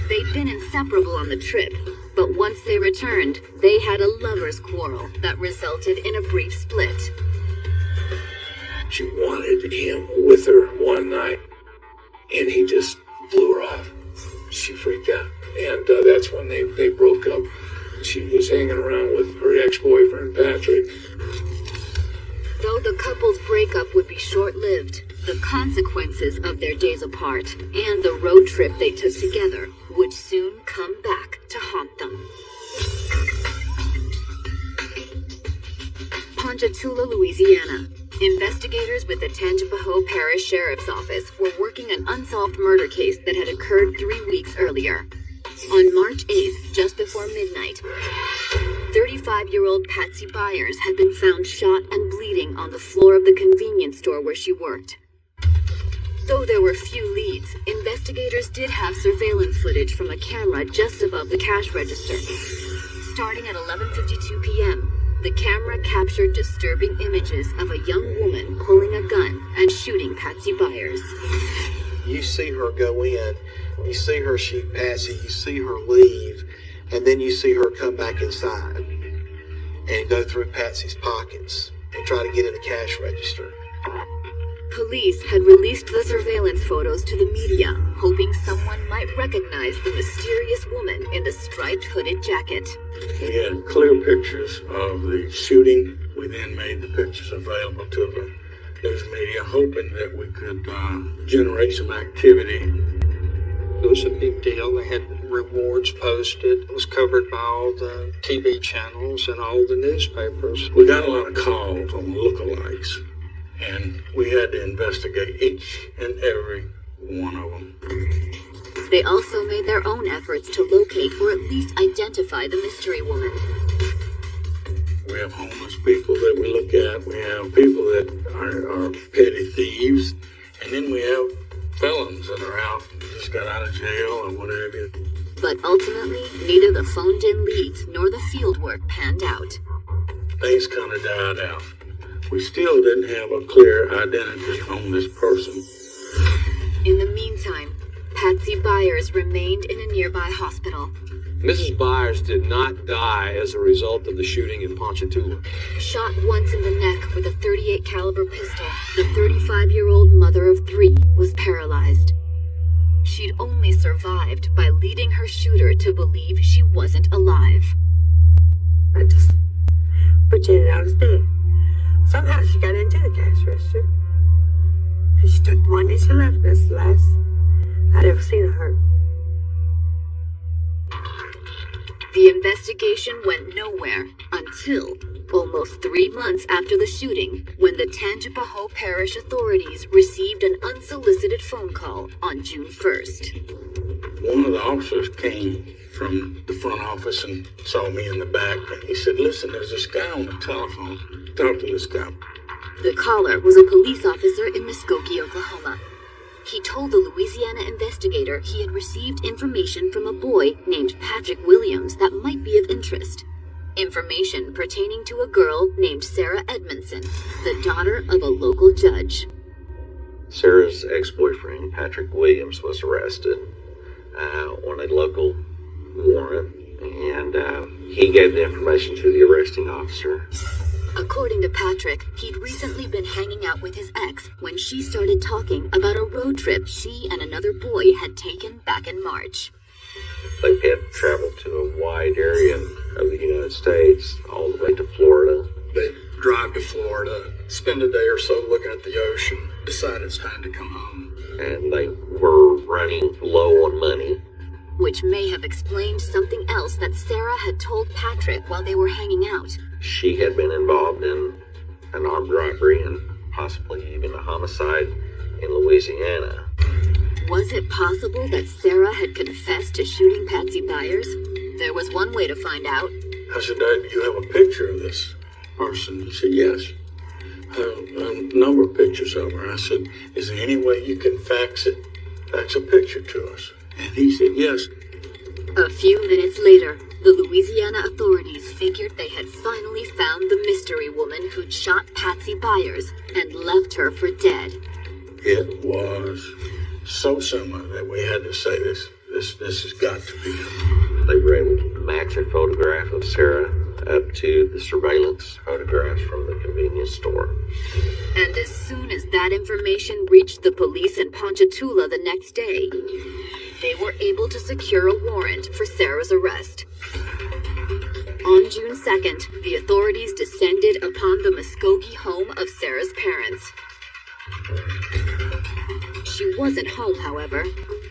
They'd been inseparable on the trip, but once they returned, they had a lover's quarrel that resulted in a brief split. She wanted him with her one night, and he just blew her off. She freaked out, and that's when they broke up. She was hanging around with her ex-boyfriend, Patrick. Though the couple's breakup would be short-lived, the consequences of their days apart and the road trip they took together would soon come back to haunt them. Ponchatoula, Louisiana. Investigators with the Tangipahoa Parish Sheriff's Office were working an unsolved murder case that had occurred 3 weeks earlier. On March 8th, just before midnight, 35-year-old Patsy Byers had been found shot and bleeding on the floor of the convenience store where she worked. Though there were few leads, investigators did have surveillance footage from a camera just above the cash register. Starting at 11:52 p.m., the camera captured disturbing images of a young woman pulling a gun and shooting Patsy Byers. You see her go in, you see her shoot Patsy, you see her leave, and then you see her come back inside and go through Patsy's pockets and try to get in the cash register. Police had released the surveillance photos to the media, hoping someone might recognize the mysterious woman in the striped hooded jacket. We had clear pictures of the shooting. We then made the pictures available to the news media, hoping that we could generate some activity. It was a big deal. They had rewards posted. It was covered by all the TV channels and all the newspapers. We got a lot of calls on lookalikes, and we had to investigate each and every one of them. They also made their own efforts to locate or at least identify the mystery woman. We have homeless people that we look at. We have people that are petty thieves. And then we have felons that are out, just got out of jail or whatever. But ultimately, neither the phoned-in leads nor the fieldwork panned out. Things kind of died out. We still didn't have a clear identity on this person. In the meantime, Patsy Byers remained in a nearby hospital. Mrs. Byers did not die as a result of the shooting in Ponchatoula. Shot once in the neck with a .38 caliber pistol, the 35-year-old mother of 3 was paralyzed. She'd only survived by leading her shooter to believe she wasn't alive. I just pretended I was dead. Somehow she got into the cash register. And she took the money she left. That's the last I'd ever seen of her. The investigation went nowhere until almost 3 months after the shooting, when the Tangipahoa Parish authorities received an unsolicited phone call on June 1st. One of the officers came from the front office and saw me in the back, and he said, "Listen, there's this guy on the telephone. Talk to this guy." The caller was a police officer in Muskogee, Oklahoma. He told the Louisiana investigator he had received information from a boy named Patrick Williams that might be of interest. Information pertaining to a girl named Sarah Edmondson, the daughter of a local judge. Sarah's ex-boyfriend, Patrick Williams, was arrested on a local warrant, and he gave the information to the arresting officer. According to Patrick, he'd recently been hanging out with his ex when she started talking about a road trip she and another boy had taken back in March. They had traveled to a wide area of the United States, all the way to Florida. They drive to Florida, spend a day or so looking at the ocean, decide it's time to come home. And they were running low on money. Which may have explained something else that Sarah had told Patrick while they were hanging out. She had been involved in an armed robbery and possibly even a homicide in Louisiana. Was it possible that Sarah had confessed to shooting Patsy Byers? There was one way to find out. I said, Dad, do you have a picture of this person? He said, yes. I have a number of pictures of her. I said, is there any way you can fax a picture to us? And he said, yes. A few minutes later, the Louisiana authorities figured they had finally found the mystery woman who'd shot Patsy Byers and left her for dead. It was so similar that we had to say this has got to be her. They were able to match a photograph of Sarah up to the surveillance photographs from the convenience store. And as soon as that information reached the police in Ponchatoula the next day, they were able to secure a warrant for Sarah's arrest. On June 2nd, the authorities descended upon the Muskogee home of Sarah's parents. She wasn't home, however.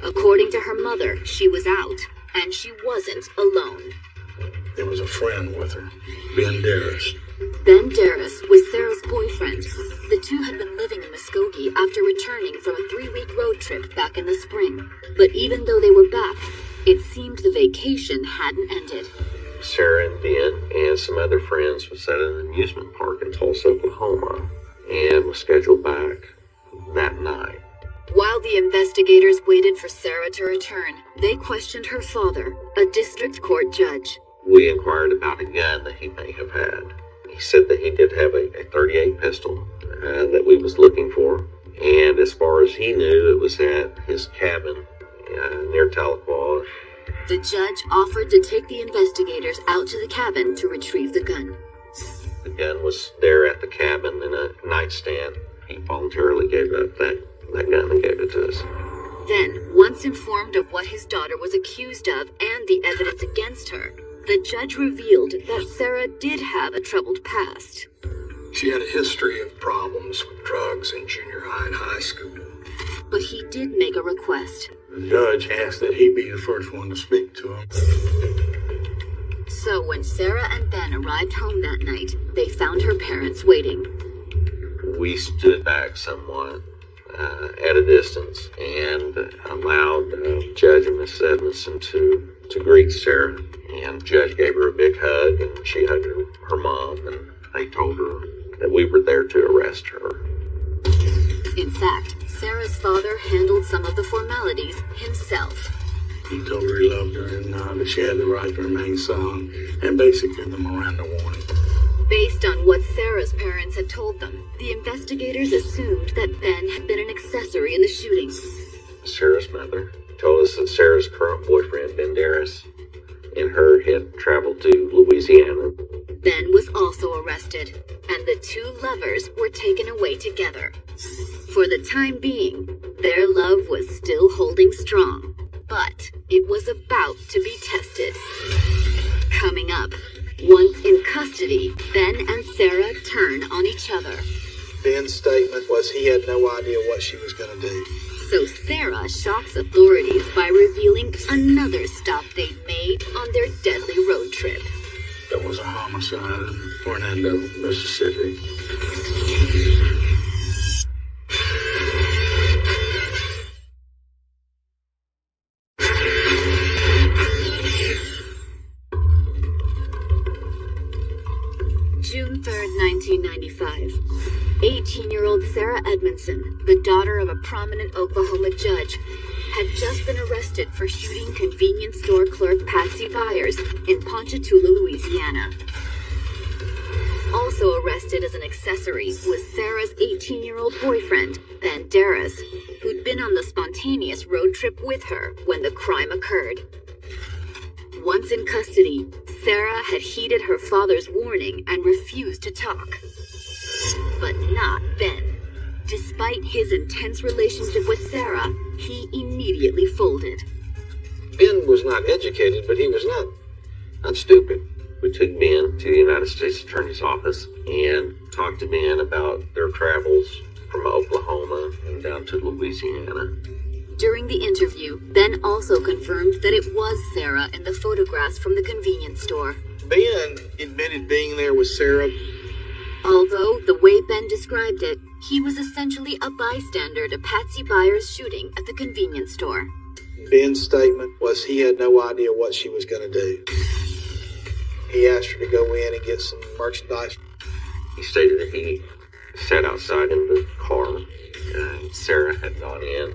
According to her mother, she was out, and she wasn't alone. There was a friend with her, Ben Darris. Ben Darris was Sarah's boyfriend. The two had been living in Muskogee after returning from a 3-week road trip back in the spring. But even though they were back, it seemed the vacation hadn't ended. Sarah and Ben and some other friends was at an amusement park in Tulsa, Oklahoma, and was scheduled back that night. While the investigators waited for Sarah to return, they questioned her father, a district court judge. We inquired about a gun that he may have had. He said that he did have a .38 pistol that we was looking for, and as far as he knew, it was at his cabin near Tahlequah. The judge offered to take the investigators out to the cabin to retrieve the gun. The gun was there at the cabin in a nightstand. He voluntarily gave up that gun and gave it to us. Then, once informed of what his daughter was accused of and the evidence against her, the judge revealed that Sarah did have a troubled past. She had a history of problems with drugs in junior high and high school. But he did make a request. The judge asked that he be the first one to speak to him. So when Sarah and Ben arrived home that night, they found her parents waiting. We stood back somewhat at a distance and allowed Judge and Mrs. Edmondson to greet Sarah. And Judge gave her a big hug, and she hugged her mom, and they told her that we were there to arrest her. In fact, Sarah's father handled some of the formalities himself. He told her he loved her and that she had the right to remain silent, and basically the Miranda warning. Based on what Sarah's parents had told them, the investigators assumed that Ben had been an accessory in the shooting. Sarah's mother told us that Sarah's current boyfriend, Ben Darris, and her had traveled to Louisiana. Ben was also arrested, and the two lovers were taken away together. For the time being, their love was still holding strong, but it was about to be tested. Coming up, once in custody, Ben and Sarah turn on each other. Ben's statement was he had no idea what she was going to do. So Sarah shocks authorities by revealing another stop they'd made on their deadly road trip. There was a homicide in Orlando, Mississippi. June 3rd, 1995. 18-year-old Sarah Edmondson, the daughter of a prominent Oklahoma judge, had just been arrested for shooting convenience store clerk Patsy Byers in Ponchatoula, Louisiana. Also arrested as an accessory was Sarah's 18-year-old boyfriend, Ben Darris, who'd been on the spontaneous road trip with her when the crime occurred. Once in custody, Sarah had heeded her father's warning and refused to talk. But not Ben. Despite his intense relationship with Sarah, he immediately folded. Ben was not educated, but he was not stupid. We took Ben to the United States Attorney's Office and talked to Ben about their travels from Oklahoma and down to Louisiana. During the interview, Ben also confirmed that it was Sarah in the photographs from the convenience store. Ben admitted being there with Sarah. Although, the way Ben described it, he was essentially a bystander to Patsy Byers' shooting at the convenience store. Ben's statement was he had no idea what she was going to do. He asked her to go in and get some merchandise. He stated that he sat outside in the car and Sarah had gone in.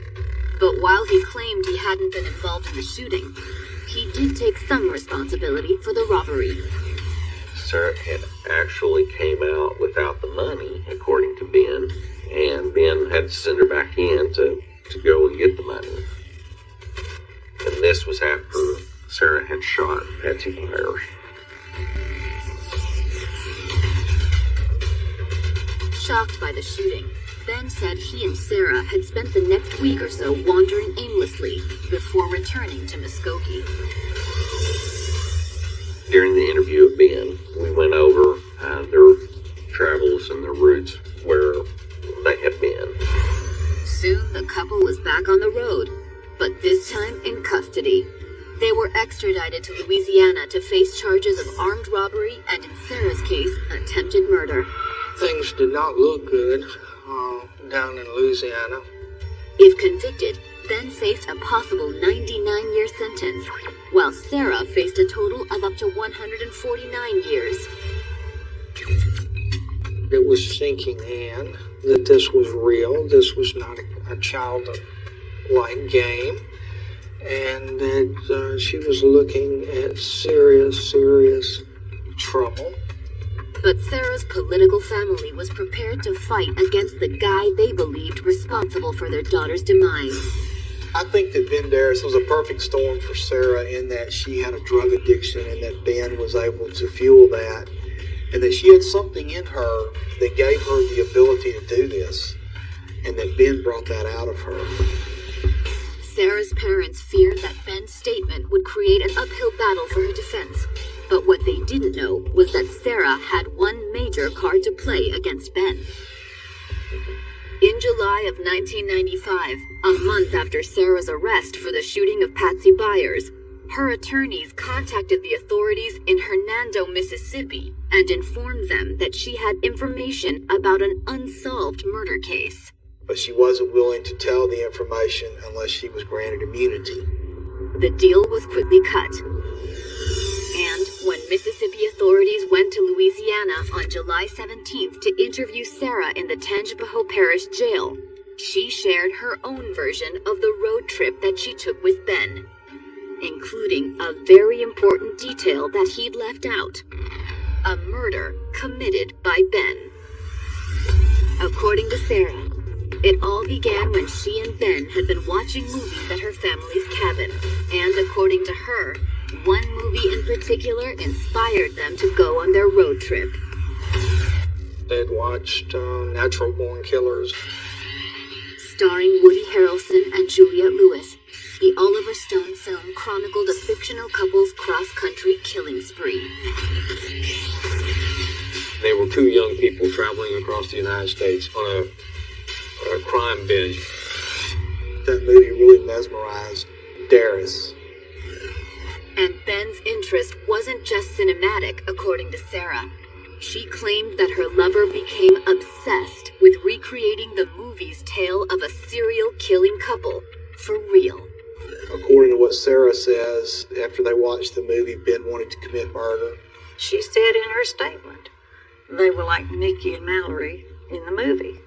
But while he claimed he hadn't been involved in the shooting, he did take some responsibility for the robbery. Sarah had actually came out without the money, according to Ben, and Ben had to send her back in to go and get the money. And this was after Sarah had shot Patsy Byers. Shocked by the shooting, Ben said he and Sarah had spent the next week or so wandering aimlessly before returning to Muskogee. During the interview of Ben, we went over their travels and their routes where they had been. Soon the couple was back on the road, but this time in custody. They were extradited to Louisiana to face charges of armed robbery and, in Sarah's case, attempted murder. Things did not look good down in Louisiana. If convicted, Ben faced a possible 99-year sentence, while Sarah faced a total of up to 149 years. It was sinking in that this was real, this was not a childlike game, and that she was looking at serious trouble. But Sarah's political family was prepared to fight against the guy they believed responsible for their daughter's demise. I think that Ben Darris was a perfect storm for Sarah in that she had a drug addiction and that Ben was able to fuel that, and that she had something in her that gave her the ability to do this, and that Ben brought that out of her. Sarah's parents feared that Ben's statement would create an uphill battle for her defense. But what they didn't know was that Sarah had one major card to play against Ben. In July of 1995, a month after Sarah's arrest for the shooting of Patsy Byers, her attorneys contacted the authorities in Hernando, Mississippi, and informed them that she had information about an unsolved murder case. But she wasn't willing to tell the information unless she was granted immunity. The deal was quickly cut. And when Mississippi authorities went to Louisiana on July 17th to interview Sarah in the Tangipahoa Parish jail, she shared her own version of the road trip that she took with Ben, including a very important detail that he'd left out: a murder committed by Ben. According to Sarah, it all began when she and Ben had been watching movies at her family's cabin, and according to her, one movie in particular inspired them to go on their road trip. They'd watched Natural Born Killers. Starring Woody Harrelson and Juliette Lewis, the Oliver Stone film chronicled a fictional couple's cross-country killing spree. They were two young people traveling across the United States on a crime binge. That movie really mesmerized Darris. And Ben's interest wasn't just cinematic, according to Sarah. She claimed that her lover became obsessed with recreating the movie's tale of a serial killing couple for real. According to what Sarah says, after they watched the movie, Ben wanted to commit murder. She said in her statement, they were like Nikki and Mallory in the movie.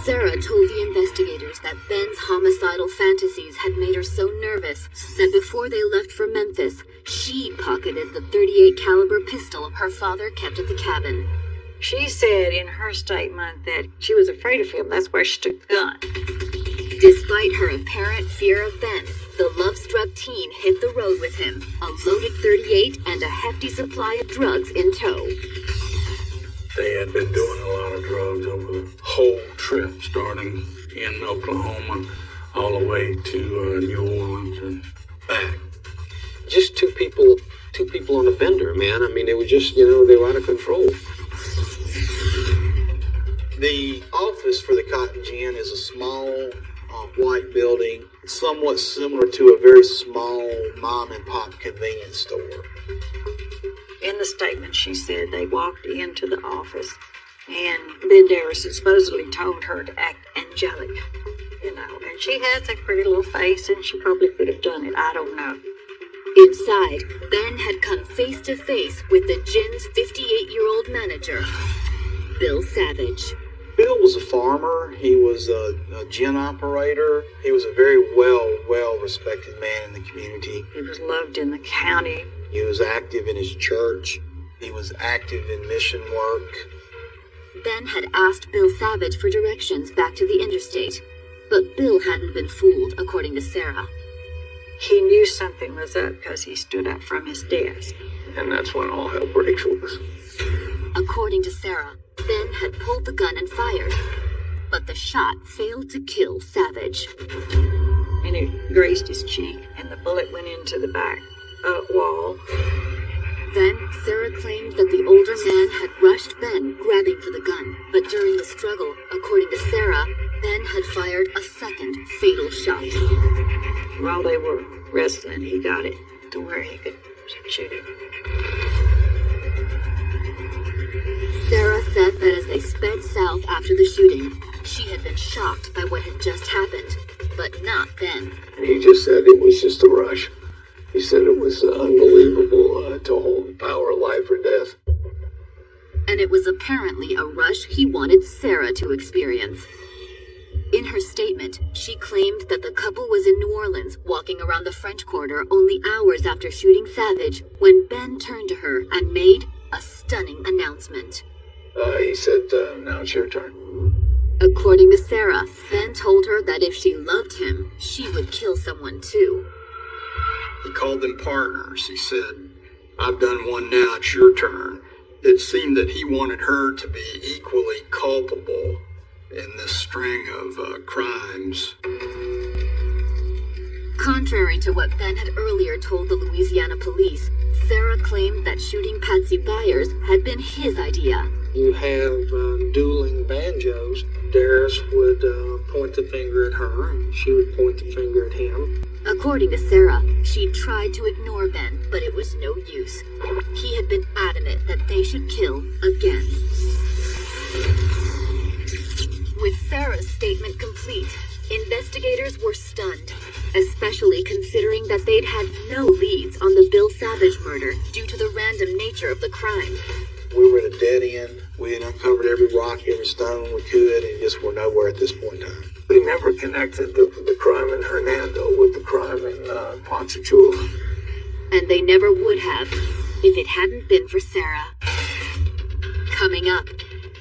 Sarah told the investigators that Ben's homicidal fantasies had made her so nervous that before they left for Memphis, she pocketed the .38 caliber pistol her father kept at the cabin. She said in her statement that she was afraid of him. That's why she took the gun. Despite her apparent fear of Ben, the love-struck teen hit the road with him, a loaded .38 and a hefty supply of drugs in tow. They had been doing a lot of drugs over the whole trip, starting in Oklahoma all the way to New Orleans and back. Just two people on a bender, man. I mean, they were just, they were out of control. The office for the Cotton Gin is a small white building, somewhat similar to a very small mom and pop convenience store. In the statement, she said they walked into the office and Ben Darrison supposedly told her to act angelic, and she has a pretty little face and she probably could have done it. I don't know. Inside, Ben had come face to face with the Gin's 58-year-old manager, Bill Savage. Bill was a farmer. He was a gin operator. He was a very well-respected man in the community. He was loved in the county. He was active in his church. He was active in mission work. Ben had asked Bill Savage for directions back to the interstate, but Bill hadn't been fooled, according to Sarah. He knew something was up because he stood up from his desk. And that's when all hell breaks loose. According to Sarah, Ben had pulled the gun and fired, but the shot failed to kill Savage. And it grazed his cheek, and the bullet went into the back wall. Then, Sarah claimed that the older man had rushed Ben, grabbing for the gun. But during the struggle, according to Sarah, Ben had fired a second fatal shot. While they were wrestling, he got it to where he could shoot it. Sarah said that as they sped south after the shooting, she had been shocked by what had just happened, but not Ben. And he just said it was just a rush. He said it was unbelievable to hold the power of life or death. And it was apparently a rush he wanted Sarah to experience. In her statement, she claimed that the couple was in New Orleans, walking around the French Quarter only hours after shooting Savage, when Ben turned to her and made a stunning announcement. He said, now it's your turn. According to Sarah, Ben told her that if she loved him, she would kill someone too. He called them partners. He said, I've done one now, it's your turn. It seemed that he wanted her to be equally culpable in this string of crimes. Contrary to what Ben had earlier told the Louisiana police, Sarah claimed that shooting Patsy Byers had been his idea. You have dueling banjos. Darris would point the finger at her, and she would point the finger at him. According to Sarah, she tried to ignore Ben, but it was no use. He had been adamant that they should kill again. With Sarah's statement complete, investigators were stunned, especially considering that they'd had no leads on the Bill Savage murder due to the random nature of the crime. We were at a dead end. We had uncovered every rock, every stone we could, and just were nowhere at this point in time. We never connected the crime in Hernando with the crime in Ponchatoula. And they never would have if it hadn't been for Sarah. Coming up,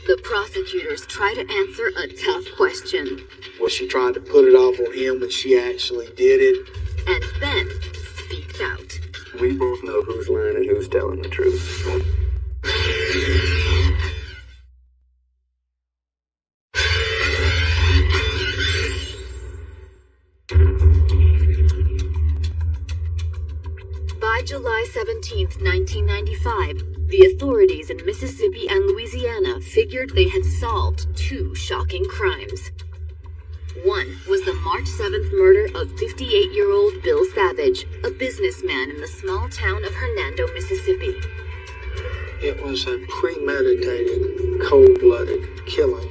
the prosecutors try to answer a tough question. Was she trying to put it off on him when she actually did it? And Ben speaks out. We both know who's lying and who's telling the truth. By July 17th, 1995, the authorities in Mississippi and Louisiana figured they had solved two shocking crimes. One was the March 7th murder of 58-year-old Bill Savage, a businessman in the small town of Hernando, Mississippi. It was a premeditated, cold-blooded killing.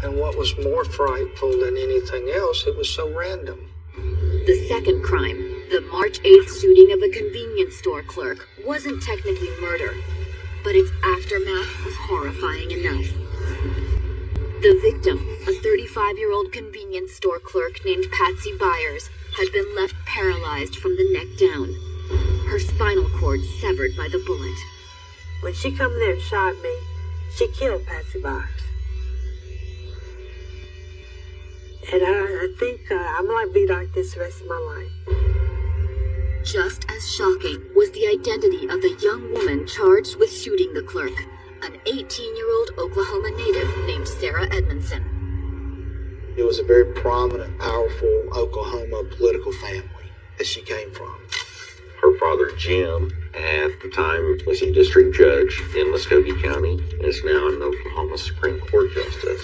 And what was more frightful than anything else, it was so random. The second crime, the March 8th shooting of a convenience store clerk, wasn't technically murder, but its aftermath was horrifying enough. The victim, a 35-year-old convenience store clerk named Patsy Byers, had been left paralyzed from the neck down, her spinal cord severed by the bullet. When she come there and shot me, she killed Patsy Byers. And I think I'm going to be like this the rest of my life. Just as shocking was the identity of the young woman charged with shooting the clerk, an 18-year-old Oklahoma native named Sarah Edmondson. It was a very prominent, powerful Oklahoma political family that she came from. Her father, Jim, at the time was a district judge in Muskogee County and is now an Oklahoma Supreme Court justice.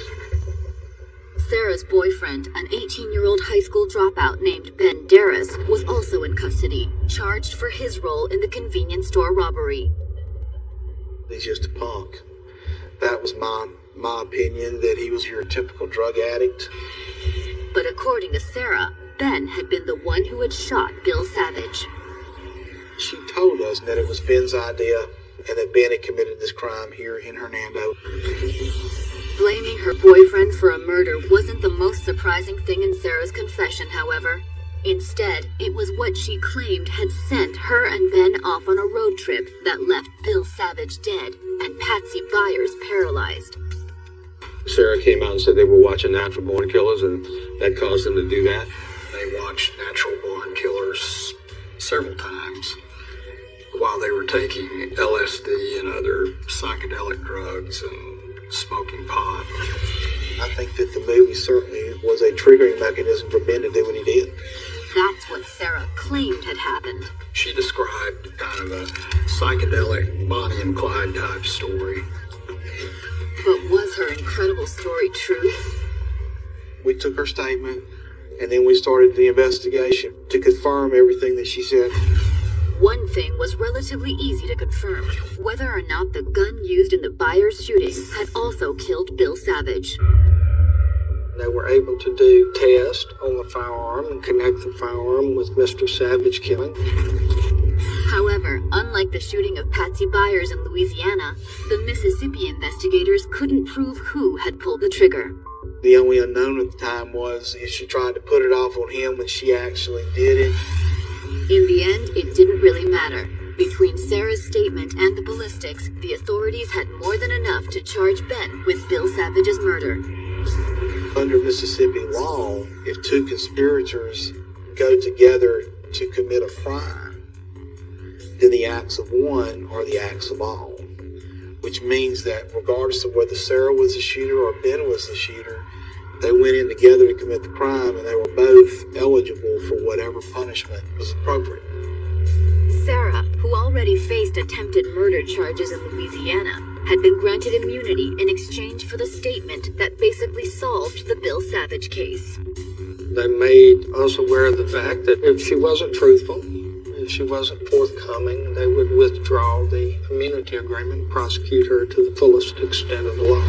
Sarah's boyfriend, an 18-year-old high school dropout named Ben Darris, was also in custody, charged for his role in the convenience store robbery. He's just a punk. That was my opinion, that he was your typical drug addict. But according to Sarah, Ben had been the one who had shot Bill Savage. She told us that it was Ben's idea and that Ben had committed this crime here in Hernando. Blaming her boyfriend for a murder wasn't the most surprising thing in Sarah's confession, however. Instead, it was what she claimed had sent her and Ben off on a road trip that left Bill Savage dead and Patsy Byers paralyzed. Sarah came out and said they were watching Natural Born Killers, and that caused them to do that. They watched Natural Born Killers several times while they were taking LSD and other psychedelic drugs and smoking pot. I think that the movie certainly was a triggering mechanism for Ben to do what he did. That's what Sarah claimed had happened. She described kind of a psychedelic Bonnie and Clyde type story. But was her incredible story true? We took her statement, and then we started the investigation to confirm everything that she said. One thing was relatively easy to confirm, whether or not the gun used in the Byers shooting had also killed Bill Savage. They were able to do tests on the firearm and connect the firearm with Mr. Savage killing. However, unlike the shooting of Patsy Byers in Louisiana, the Mississippi investigators couldn't prove who had pulled the trigger. The only unknown at the time was if she tried to put it off on him when she actually did it. In the end, it didn't really matter. Between Sarah's statement and the ballistics, the authorities had more than enough to charge Ben with Bill Savage's murder. Under Mississippi law, if two conspirators go together to commit a crime, then the acts of one are the acts of all. Which means that regardless of whether Sarah was the shooter or Ben was the shooter, they went in together to commit the crime, and they were both eligible for whatever punishment was appropriate. Sarah, who already faced attempted murder charges in Louisiana, had been granted immunity in exchange for the statement that basically solved the Bill Savage case. They made us aware of the fact that if she wasn't truthful, if she wasn't forthcoming, they would withdraw the immunity agreement and prosecute her to the fullest extent of the law.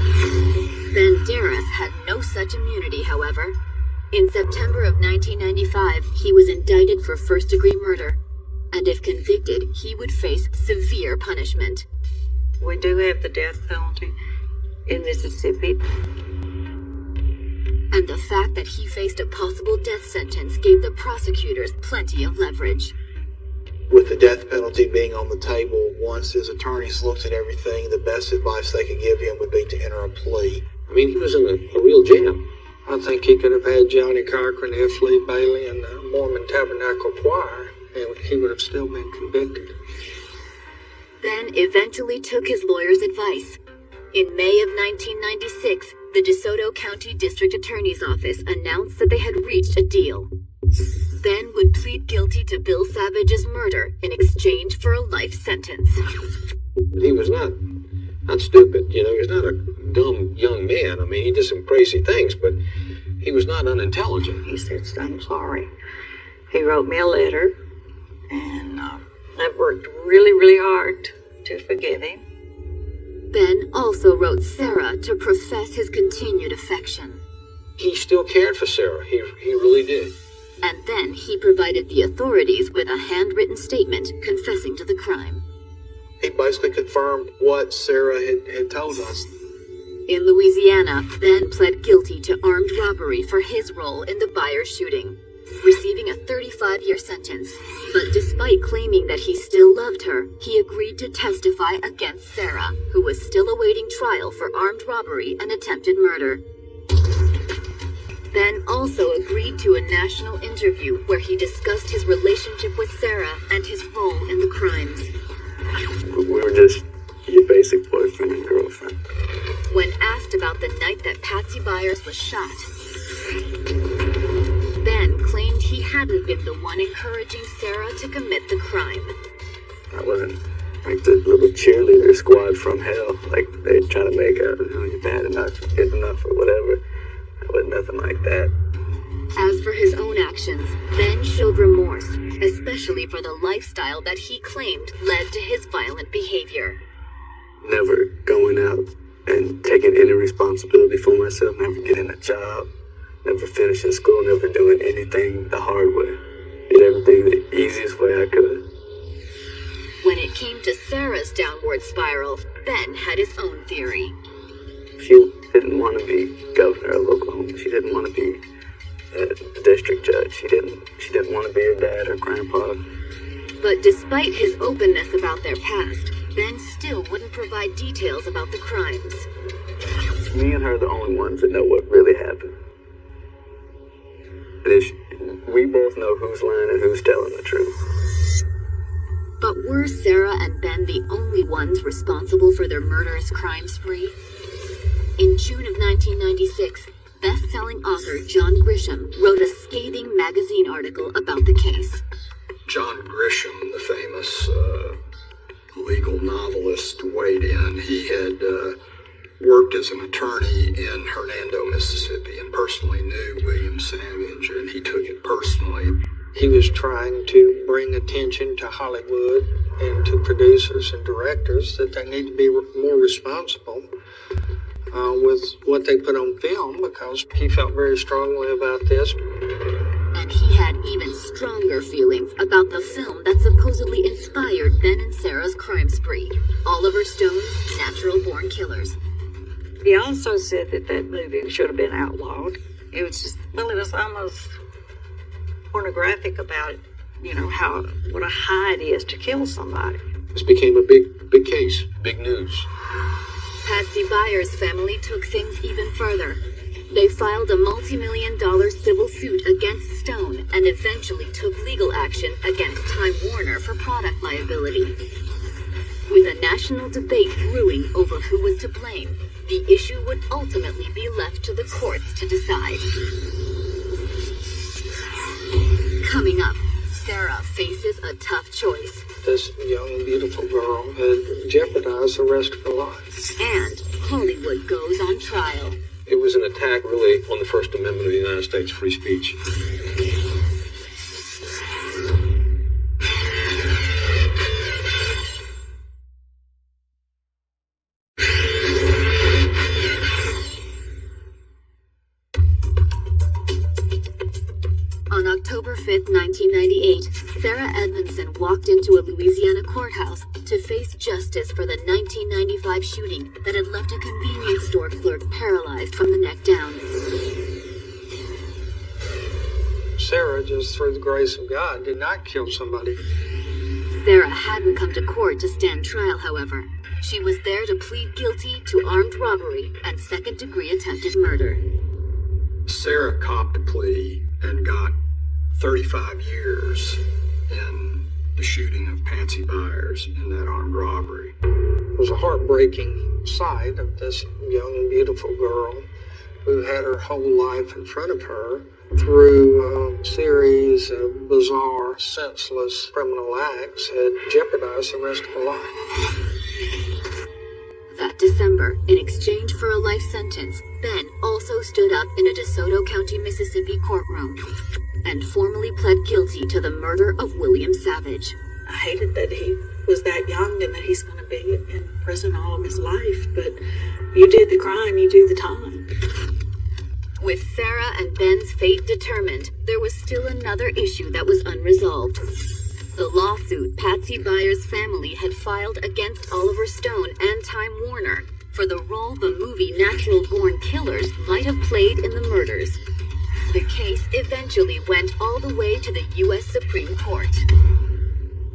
Ben Darris had no such immunity, however. In September of 1995, he was indicted for first-degree murder, and if convicted, he would face severe punishment. We do have the death penalty in Mississippi. And the fact that he faced a possible death sentence gave the prosecutors plenty of leverage. With the death penalty being on the table, once his attorneys looked at everything, the best advice they could give him would be to enter a plea. I mean, he was in a real jam. I think he could have had Johnny Cochran, F. Lee Bailey, and the Mormon Tabernacle Choir, and he would have still been convicted. Ben eventually took his lawyer's advice. In May of 1996, the DeSoto County District Attorney's Office announced that they had reached a deal. Ben would plead guilty to Bill Savage's murder in exchange for a life sentence. He was not stupid, you know, he was not a dumb young man. I mean, he did some crazy things, but he was not unintelligent. He said, I'm sorry. He wrote me a letter, and I've worked really, really hard to forgive him. Ben also wrote Sarah to profess his continued affection. He still cared for Sarah. He really did. And then he provided the authorities with a handwritten statement confessing to the crime. He basically confirmed what Sarah had told us. In Louisiana, Ben pled guilty to armed robbery for his role in the Byers shooting, receiving a 35-year sentence. But despite claiming that he still loved her, he agreed to testify against Sarah, who was still awaiting trial for armed robbery and attempted murder. Ben also agreed to a national interview where he discussed his relationship with Sarah and his role in the crimes. We were just your basic boyfriend and girlfriend. When asked about the night that Patsy Byers was shot, Ben claimed he hadn't been the one encouraging Sarah to commit the crime. I wasn't like the little cheerleader squad from hell, like they're trying to make out, you're bad enough, good enough, or whatever. I was nothing like that. As for his own actions, Ben showed remorse, especially for the lifestyle that he claimed led to his violent behavior. Never going out and taking any responsibility for myself, never getting a job, never finishing school, never doing anything the hard way. Did everything the easiest way I could. When it came to Sarah's downward spiral, Ben had his own theory. She didn't want to be governor of Oklahoma. She didn't want to be a district judge. She didn't want to be her dad or grandpa. But despite his openness about their past, Ben still wouldn't provide details about the crimes. Me and her are the only ones that know what really happened. We both know who's lying and who's telling the truth. But were Sarah and Ben the only ones responsible for their murderous crime spree? In June of 1996, best-selling author John Grisham wrote a scathing magazine article about the case. John Grisham, the famous legal novelist, weighed in. He had worked as an attorney in Hernando, Mississippi, and personally knew William Savage, and he took it personally. He was trying to bring attention to Hollywood and to producers and directors that they need to be more responsible with what they put on film, because he felt very strongly about this. And he had even stronger feelings about the film that supposedly inspired Ben and Sarah's crime spree, Oliver Stone's Natural Born Killers. He also said that that movie should have been outlawed. It was just, well, it was almost pornographic about, what a high it is to kill somebody. This became a big case, big news. Patsy Byers' family took things even further. They filed a multi-million-dollar civil suit against Stone and eventually took legal action against Time Warner for product liability. With a national debate brewing over who was to blame, the issue would ultimately be left to the courts to decide. Coming up, Sarah faces a tough choice. This young, beautiful girl had jeopardized the rest of her life. And Hollywood goes on trial. It was an attack, really, on the First Amendment of the United States, free speech. On October 5th, 1998, Sarah Edmondson walked into a Louisiana courthouse to face justice for the 1995 shooting that had left a convenience store clerk paralyzed from the neck down. Sarah, just through the grace of God, did not kill somebody. Sarah hadn't come to court to stand trial, however. She was there to plead guilty to armed robbery and second-degree attempted murder. Sarah copped a plea and got 35 years in the shooting of Patsy Byers in that armed robbery. It was a heartbreaking sight of this young, beautiful girl who had her whole life in front of her through a series of bizarre, senseless criminal acts had jeopardized the rest of her life. That December, in exchange for a life sentence, Ben also stood up in a DeSoto County, Mississippi courtroom and formally pled guilty to the murder of William Savage. I hated that he was that young and that he's going to be in prison all of his life, but you did the crime, you do the time. With Sarah and Ben's fate determined, there was still another issue that was unresolved. The lawsuit Patsy Byers' family had filed against Oliver Stone and Time Warner for the role the movie Natural Born Killers might have played in the murders. The case eventually went all the way to the U.S. Supreme Court.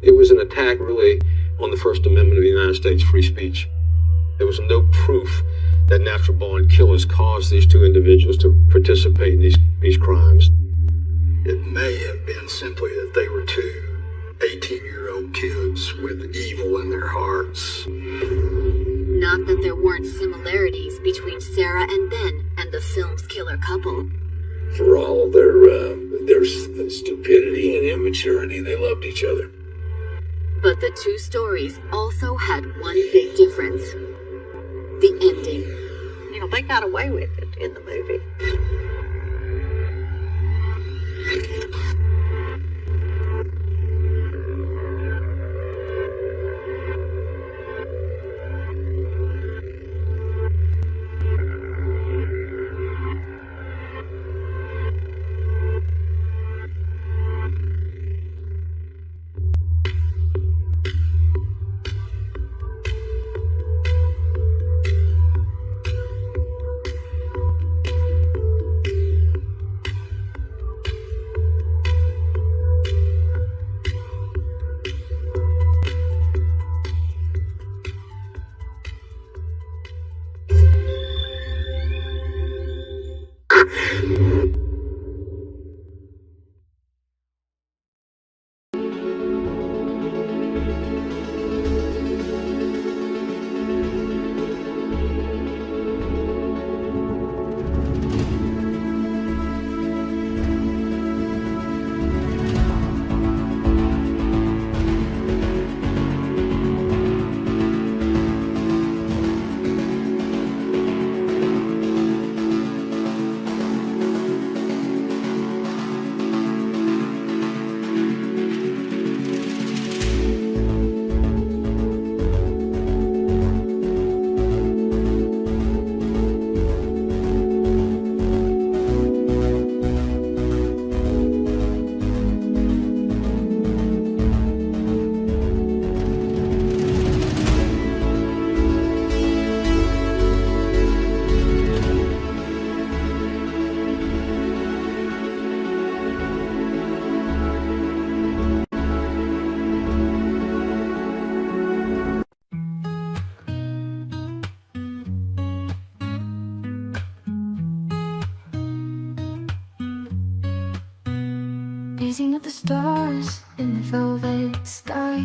It was an attack, really, on the First Amendment of the United States free speech. There was no proof that natural born killers caused these two individuals to participate in these crimes. It may have been simply that they were two 18-year-old kids with evil in their hearts. Not that there weren't similarities between Sarah and Ben and the film's killer couple. For all their stupidity and immaturity, they loved each other. But the two stories also had one big difference. The ending. You know, they got away with it in the movie. Gazing at the stars in the velvet sky,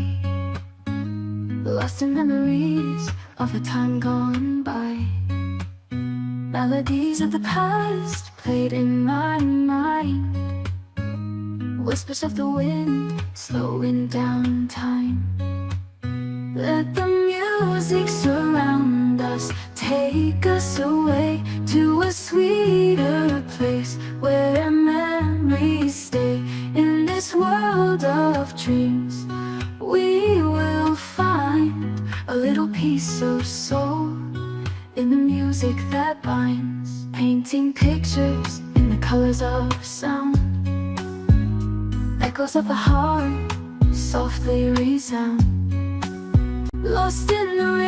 lost in memories of a time gone by. Melodies of the past played in my mind, whispers of the wind slowing down time. Let the music surround us, take us away to a sweeter place where memories stay. In this world of dreams, we will find a little piece of soul in the music that binds, painting pictures in the colors of sound. Echoes of the heart softly resound, lost in the